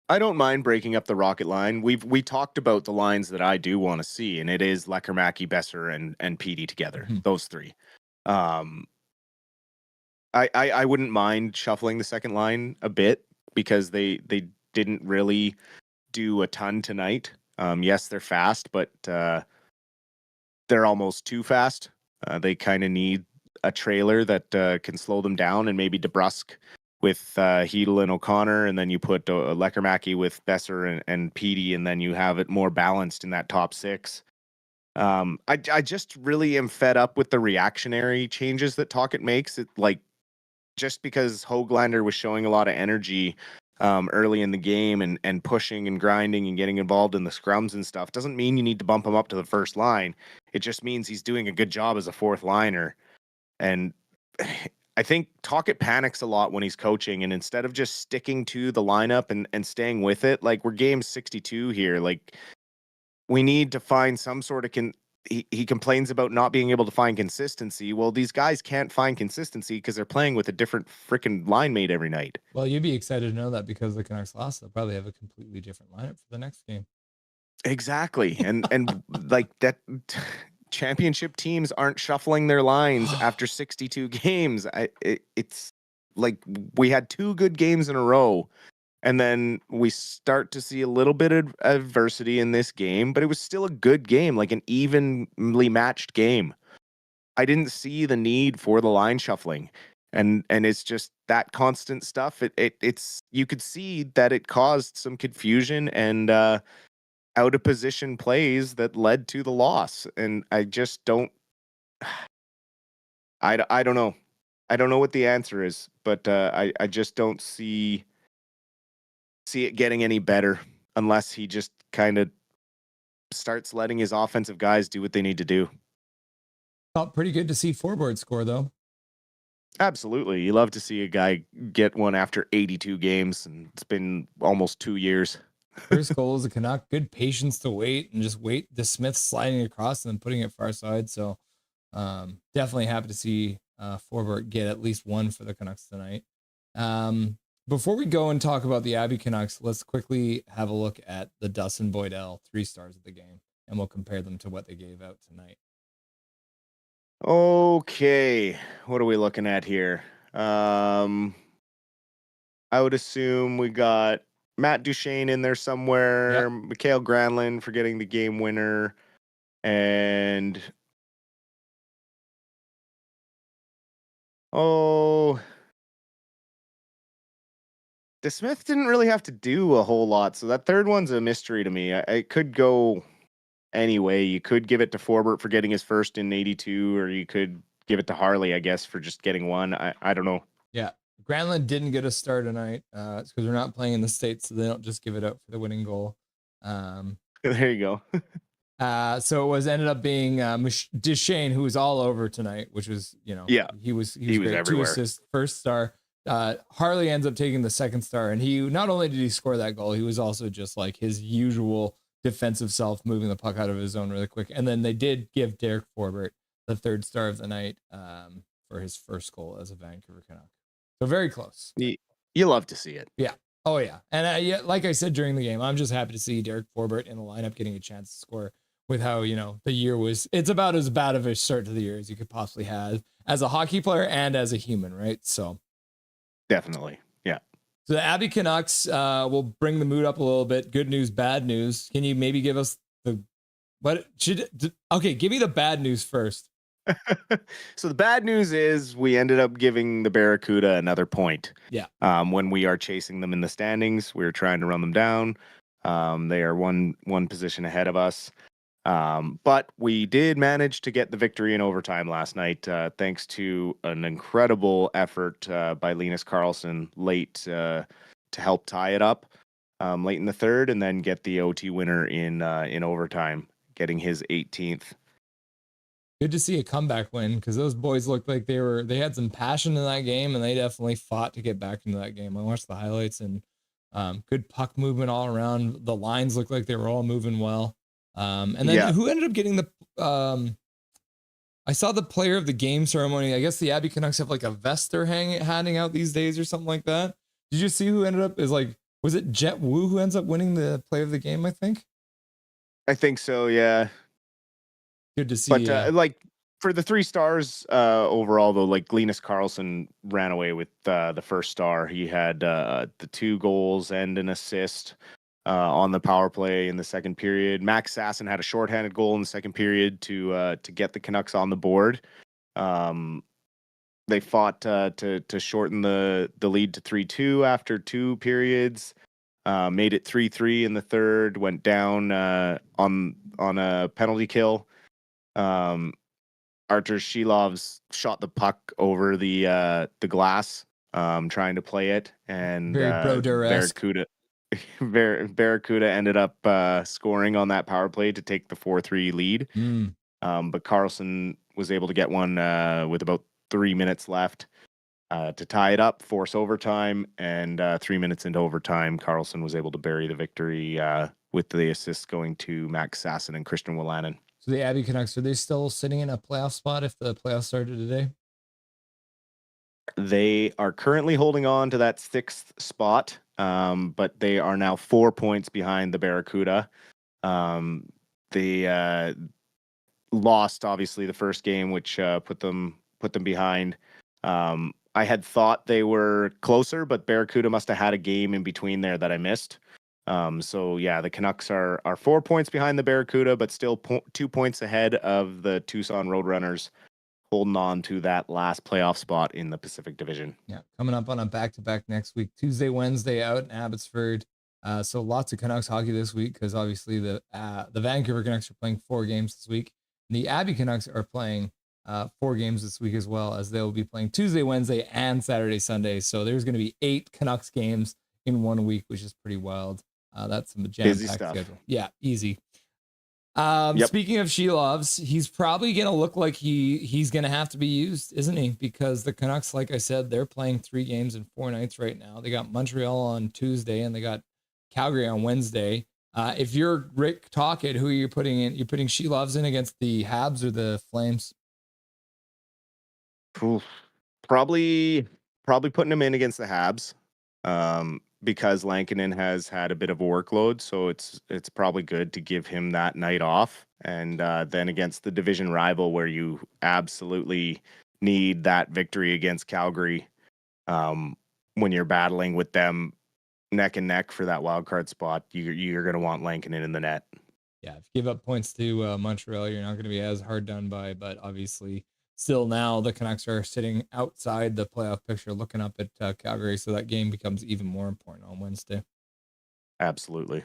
I don't mind breaking up the Rocket line. We talked about the lines that I do want to see, and it is Lekermacki, Boeser, and Petey together. Mhm. Those three. I wouldn't mind shuffling the second line a bit because they didn't really do a ton tonight. Yes, they're fast, but they're almost too fast. They kind of need a trailer that can slow them down, and maybe DeBrusque with Hedl and O'Connor, and then you put Lekermacki with Boeser and Petey, and then you have it more balanced in that top six. I just really am fed up with the reactionary changes that Tocchet makes. It like just because Höglander was showing a lot of energy early in the game and pushing and grinding and getting involved in the scrums and stuff doesn't mean you need to bump him up to the first line. It just means he's doing a good job as a fourth liner. And I think Tocchet panics a lot when he's coaching, and instead of just sticking to the lineup and staying with it, like we're game 62 here, like we need to find some sort of he complains about not being able to find consistency. Well, these guys can't find consistency because they're playing with a different freaking line mate every night. Well, you'd be excited to know that because the Canucks lost, they'll probably have a completely different lineup for the next game. Exactly. And like that championship teams aren't shuffling their lines after 62 games. It's like we had 2 good games in a row, and then we start to see a little bit of adversity in this game, but it was still a good game, like an evenly matched game. I didn't see the need for the line shuffling. And it's just that constant stuff. It's you could see that it caused some confusion and out of position plays that led to the loss. And I just don't I don't know. I don't know what the answer is, but I just don't see it getting any better unless he just kind of starts letting his offensive guys do what they need to do. Felt pretty good to see Forward score, though. Absolutely. You love to see a guy get one after 82 games, and it's been almost 2 years. First goal is a Canuck. Good patience to wait and just wait. The Smith sliding across and then putting it far side. So definitely happy to see Forbort get at least one for the Canucks tonight. Before we go and talk about the Abbey Canucks, let's quickly have a look at the Dustin Boydell 3 stars of the game, and we'll compare them to what they gave out tonight. Okay, what are we looking at here? I would assume we got Matt Duchene in there somewhere, Yep. Mikhail Granlund for getting the game winner, and DeSmith didn't really have to do a whole lot, so that third one's a mystery to me. It could go anyway. You could give it to Forbort for getting his first in 82, or you could give it to Harley, I guess, for just getting one. I don't know. Yeah. Granlund didn't get a star tonight. It's because we're not playing in the States, so they don't just give it out for the winning goal. There you go. So it was ended up being Duchene, who was all over tonight, which was, Yeah, he was he was great. 2 everywhere. assists, first star. Harley ends up taking the second star, and he not only did he score that goal, he was also just like his usual defensive self, moving the puck out of his zone really quick. And then they did give Derek Forbort the 3rd star of the night for his first goal as a Vancouver Canuck. So very close. You love to see it. Yeah. Oh yeah. And yeah, like I said during the game, I'm just happy to see Derek Forbort in the lineup getting a chance to score with how, the year was. It's about as bad of a start to the year as you could possibly have as a hockey player and as a human, right? So Definitely. Yeah. So the Abbey Canucks will bring the mood up a little bit. Good news, bad news. Can you maybe give us give me the bad news first. So the bad news is we ended up giving the Barracuda another point. Yeah. When we are chasing them in the standings, we're trying to run them down. They are one position ahead of us. But we did manage to get the victory in overtime last night, thanks to an incredible effort by Linus Karlsson late to help tie it up late in the 3rd, and then get the OT winner in overtime, getting his 18th. Good to see a comeback win, because those boys looked like they had some passion in that game, and they definitely fought to get back into that game. I watched the highlights, and good puck movement all around. The lines looked like they were all moving well. And then who ended up getting the I saw the player of the game ceremony. I guess the Abbey Canucks have like a vest they're handing out these days or something like that. Did you see who ended up is like Was it Jet Wu who ends up winning the play of the game, I think? I think so, yeah. Good to see. But like for the 3 stars overall, though, like Linus Karlsson ran away with the first star. He had the 2 goals and an assist on the power play in the second period. Max Sasson had a shorthanded goal in the second period to get the Canucks on the board. They fought to shorten the lead to 3-2 after 2 periods. Made it 3-3 in the third. Went down on a penalty kill. Artur Shilov's shot the puck over the glass, trying to play it, and Very Brodeur-esque. Barracuda ended up scoring on that power play to take the 4-3 lead. But Karlsson was able to get one with about 3 minutes left to tie it up, force overtime, and 3 minutes into overtime, Karlsson was able to bury the victory with the assists going to Max Sasson and Christian Wolanin. So the Abbey Canucks, are they still sitting in a playoff spot if the playoffs started today? They are currently holding on to that 6th spot, but they are now 4 points behind the Barracuda. They lost, obviously, the first game, which put them behind. I had thought they were closer, but Barracuda must have had a game in between there that I missed. So yeah, the Canucks are 4 points behind the Barracuda, but still 2 points ahead of the Tucson Roadrunners, holding on to that last playoff spot in the Pacific Division. Yeah, coming up on a back-to-back next week, Tuesday, Wednesday out in Abbotsford. So lots of Canucks hockey this week because obviously the Vancouver Canucks are playing 4 games this week. And the Abbey Canucks are playing 4 games this week as well, as they'll be playing Tuesday, Wednesday, and Saturday, Sunday. So there's going to be 8 Canucks games in 1 week, which is pretty wild. That's some jam-packed schedule. Yeah, easy. Speaking of Shilovs, he's probably going to look like he's going to have to be used, isn't he? Because the Canucks, like I said, they're playing 3 games in 4 nights right now. They got Montreal on Tuesday and they got Calgary on Wednesday. If you're Rick Tocchet, who are you putting in? You're putting Shilovs in against the Habs or the Flames? Probably putting him in against the Habs. Because Lankinen has had a bit of a workload, so it's probably good to give him that night off. And then against the division rival, where you absolutely need that victory against Calgary, when you're battling with them neck and neck for that wild card spot, you're going to want Lankinen in the net. Yeah, if you give up points to Montreal, you're not going to be as hard done by. But obviously, still now the Canucks are sitting outside the playoff picture, looking up at Calgary, so that game becomes even more important on Wednesday. Absolutely.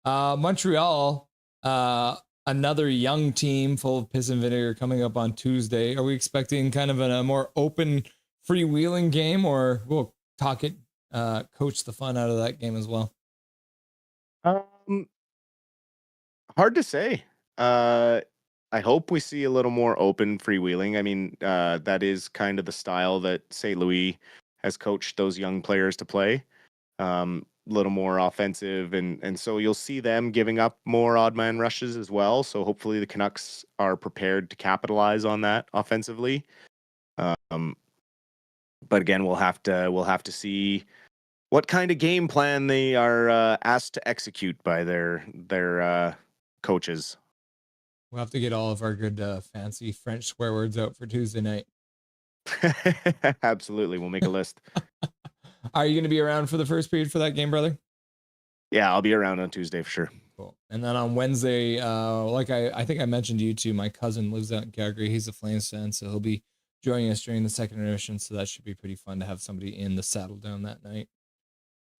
Montreal, another young team full of piss and vinegar coming up on Tuesday. Are we expecting kind of a more open, freewheeling game, or will Tocchet coach the fun out of that game as well? Hard to say. I hope we see a little more open freewheeling. I mean, that is kind of the style that St. Louis has coached those young players to play. A little more offensive, and so you'll see them giving up more odd man rushes as well. So hopefully the Canucks are prepared to capitalize on that offensively. But again, we'll have to see what kind of game plan they are asked to execute by their coaches. We'll have to get all of our good fancy French swear words out for Tuesday night. Absolutely. We'll make a list. Are you going to be around for the first period for that game, brother? Yeah, I'll be around on Tuesday for sure. Cool. And then on Wednesday, like I think I mentioned to you too, my cousin lives out in Calgary. He's a Flames fan, so he'll be joining us during the second intermission. So that should be pretty fun to have somebody in the saddle down that night.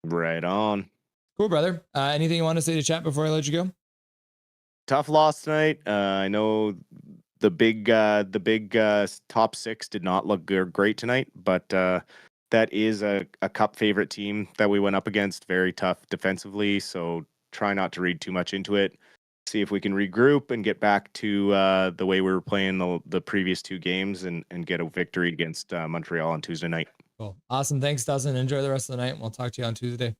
Right on. Cool, brother. Anything you want to say to chat before I let you go? Tough loss tonight. I know the big top 6 did not look great tonight, but that is a cup favorite team that we went up against. Very tough defensively, so try not to read too much into it. See if we can regroup and get back to the way we were playing the previous 2 games and get a victory against Montreal on Tuesday night. Cool. Awesome. Thanks, Dustin. Enjoy the rest of the night, and we'll talk to you on Tuesday.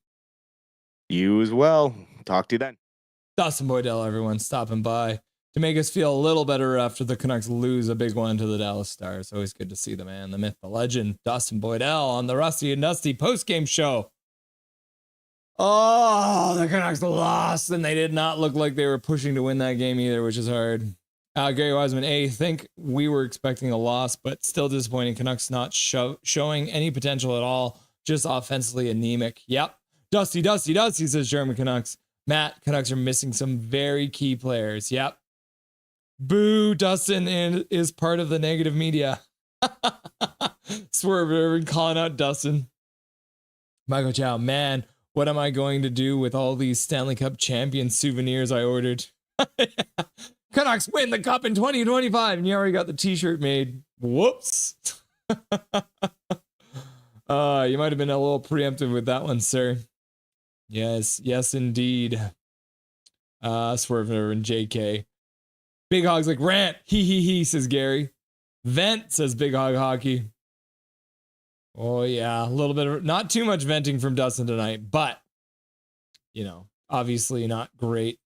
You as well. Talk to you then. Dustin Boydell, everyone, stopping by to make us feel a little better after the Canucks lose a big one to the Dallas Stars. Always good to see the man, the myth, the legend, Dustin Boydell on the Rusty and Dusty postgame show. Oh, the Canucks lost, and they did not look like they were pushing to win that game either, which is hard. Gary Wiseman, think we were expecting a loss, but still disappointing. Canucks not showing any potential at all, just offensively anemic. Yep. Dusty, says German Canucks. Matt, Canucks are missing some very key players. Yep. Boo, Dustin is part of the negative media. Swerve Irvin calling out Dustin. Michael Chow, man, what am I going to do with all these Stanley Cup champion souvenirs I ordered? Canucks win the cup in 2025, and you already got the t-shirt made. Whoops. You might have been a little preemptive with that one, sir. Yes, indeed. Swerve and JK. Big Hog's like, rant, he, says Gary. Vent, says Big Hog Hockey. Oh, yeah, a little bit of, not too much venting from Dustin tonight, but, obviously not great.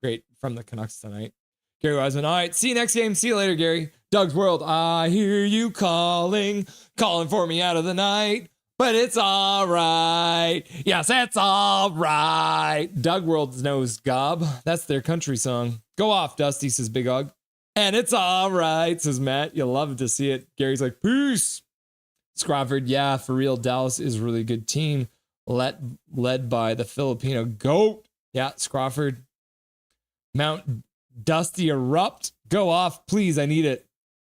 Great from the Canucks tonight. Gary Wiseman, all right, see you next game. See you later, Gary. Doug's World, I hear you calling for me out of the night, but it's all right. Yes, it's all right. Doug World knows Gob. That's their country song. Go off, Dusty, says Big Hog. And it's all right, says Matt. You'll love to see it. Gary's like, peace. Scrofford, yeah, for real, Dallas is a really good team, led by the Filipino GOAT. Yeah, Scrofford. Mount Dusty erupt. Go off, please. I need it.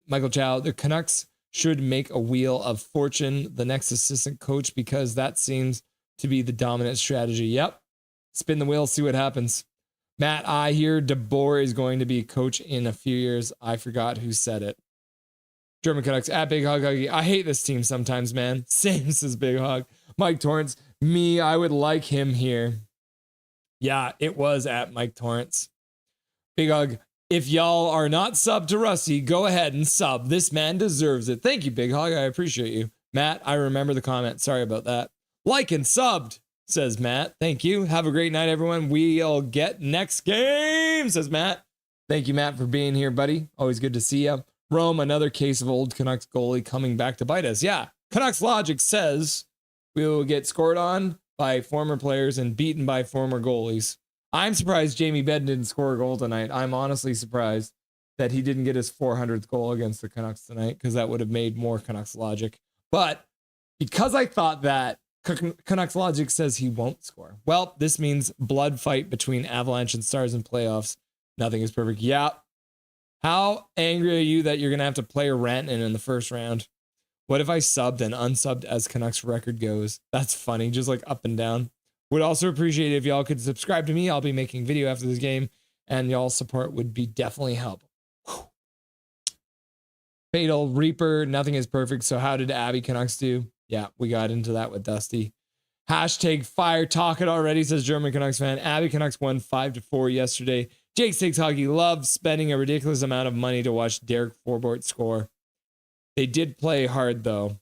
Michael Chow, the Canucks should make a wheel of fortune the next assistant coach because that seems to be the dominant strategy. Yep. Spin the wheel, see what happens. Matt, I hear DeBoer is going to be a coach in a few years. I forgot who said it. German Canucks at Big Hog Huggy. I hate this team sometimes, man. Same, says Big Hog. Mike Torrance, me, I would like him here. Yeah, it was at Mike Torrance. Big Hog, if y'all are not subbed to Rusty, go ahead and sub. This man deserves it. Thank you, Big Hog. I appreciate you. Matt, I remember the comment. Sorry about that. Like and subbed, says Matt. Thank you. Have a great night, everyone. We'll get next game, says Matt. Thank you, Matt, for being here, buddy. Always good to see you. Rome, another case of old Canucks goalie coming back to bite us. Yeah, Canucks logic says we will get scored on by former players and beaten by former goalies. I'm surprised Jamie Benn didn't score a goal tonight. I'm honestly surprised that he didn't get his 400th goal against the Canucks tonight because that would have made more Canucks logic. But because I thought that Canucks logic says he won't score, well, this means blood fight between Avalanche and Stars in playoffs. Nothing is perfect. Yeah. How angry are you that you're going to have to play a Rantanen in the first round? What if I subbed and unsubbed as Canucks record goes? That's funny. Just like up and down. Would also appreciate it if y'all could subscribe to me. I'll be making video after this game, and y'all's support would be definitely helpful. Fatal Reaper, nothing is perfect. So how did Abby Canucks do? Yeah, we got into that with Dusty. Hashtag fire talk it already, says German Canucks fan. Abby Canucks won 5-4 yesterday. Jake Six Hockey loves spending a ridiculous amount of money to watch Derek Forbort score. They did play hard though.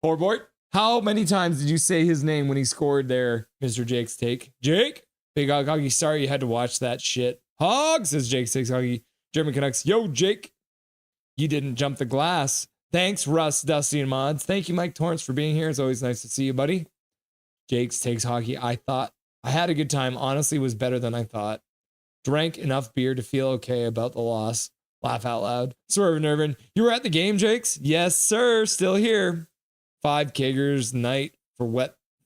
Forbort? How many times did you say his name when he scored there, Mr. Jake's take? Jake? Big Hog Hoggy, sorry you had to watch that shit. Hog, says Jake Six Hoggy. German Canucks, yo, Jake. You didn't jump the glass. Thanks, Russ, Dusty, and Mods. Thank you, Mike Torrance, for being here. It's always nice to see you, buddy. Jake's takes hockey. I thought I had a good time. Honestly, it was better than I thought. Drank enough beer to feel okay about the loss. Laugh out loud. Swerve Nervin, you were at the game, Jakes? Yes, sir. Still here. 5 kegers night for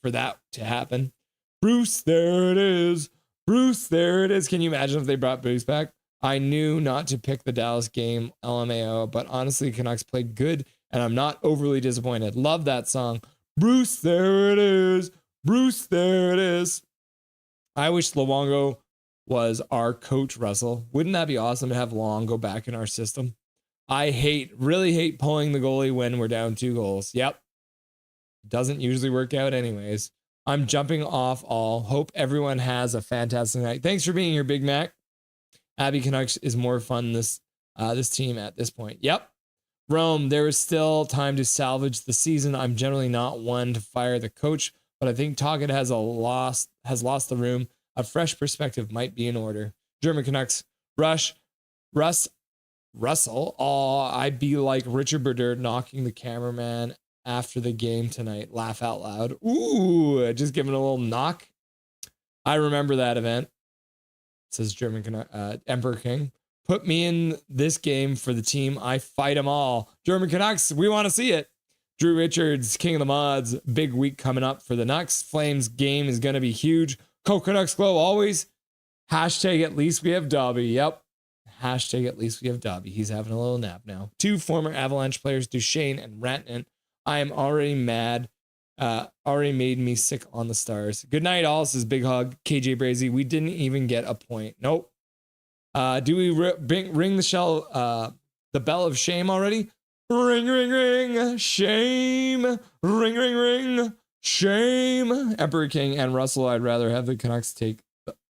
that to happen. Bruce, there it is. Bruce, there it is. Can you imagine if they brought Bruce back? I knew not to pick the Dallas game, LMAO, but honestly, Canucks played good, and I'm not overly disappointed. Love that song. Bruce, there it is. Bruce, there it is. I wish Luongo was our coach, Russell. Wouldn't that be awesome to have Luongo back in our system? I really hate pulling the goalie when we're down 2 goals. Yep. Doesn't usually work out anyways. I'm jumping off all. Hope everyone has a fantastic night. Thanks for being here, Big Mac. Abby Canucks is more fun this team at this point. Yep. Rome, there is still time to salvage the season. I'm generally not one to fire the coach, but I think Tocchet has lost the room. A fresh perspective might be in order. German Canucks, Russell. Oh, I'd be like Richard Berdard knocking the cameraman after the game tonight. Laugh out loud. Ooh, just giving a little knock. I remember that event. Says Emperor King. Put me in this game for the team. I fight them all. German Canucks, we want to see it. Drew Richards, King of the Mods. Big week coming up for the Nucks. Flames game is going to be huge. Canucks glow always. Hashtag at least we have Dobby. Yep. Hashtag at least we have Dobby. He's having a little nap now. 2 former Avalanche players, Duchesne and Rantanen. I am already mad. Already made me sick on the Stars. Good night, all. Says Big Hug. KJ Brazy. We didn't even get a point. Nope. Do we ring the bell of shame already? Ring, ring, ring. Shame. Ring, ring, ring. Shame. Emperor King and Russell, I'd rather have the Canucks take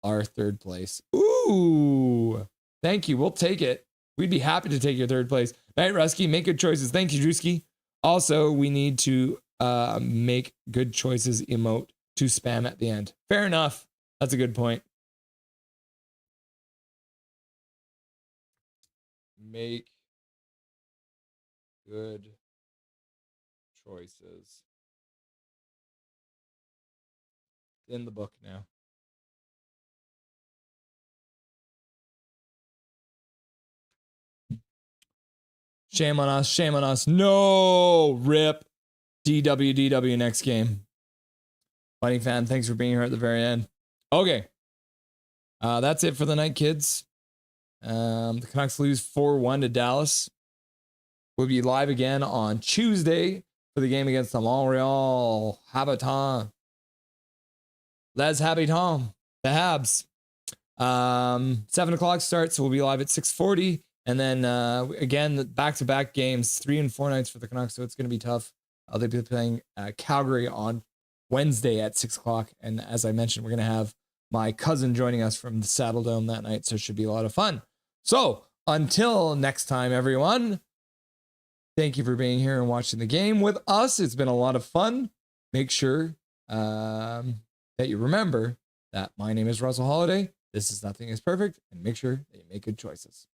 our 3rd place. Ooh. Thank you. We'll take it. We'd be happy to take your 3rd place. Night Rusky, make good choices. Thank you, Drewski. Also, we need to make good choices emote to spam at the end. Fair enough. That's a good point. Make good choices. In the book now. Shame on us. Shame on us. No. Rip. DW next game. Funny fan, thanks for being here at the very end. Okay. That's it for the night, kids. The Canucks lose 4-1 to Dallas. We'll be live again on Tuesday for the game against the Montreal Habitants. Les Habitants. The Habs. 7 o'clock start, so we'll be live at 6:40. And then again, back-to-back games, 3 and 4 nights for the Canucks, so it's going to be tough. They'll be playing Calgary on Wednesday at 6 o'clock. And as I mentioned, we're going to have my cousin joining us from the Saddle Dome that night, so it should be a lot of fun. So until next time, everyone, thank you for being here and watching the game with us. It's been a lot of fun. Make sure that you remember that my name is Russell Holiday. This is Nothing is Perfect, and make sure that you make good choices.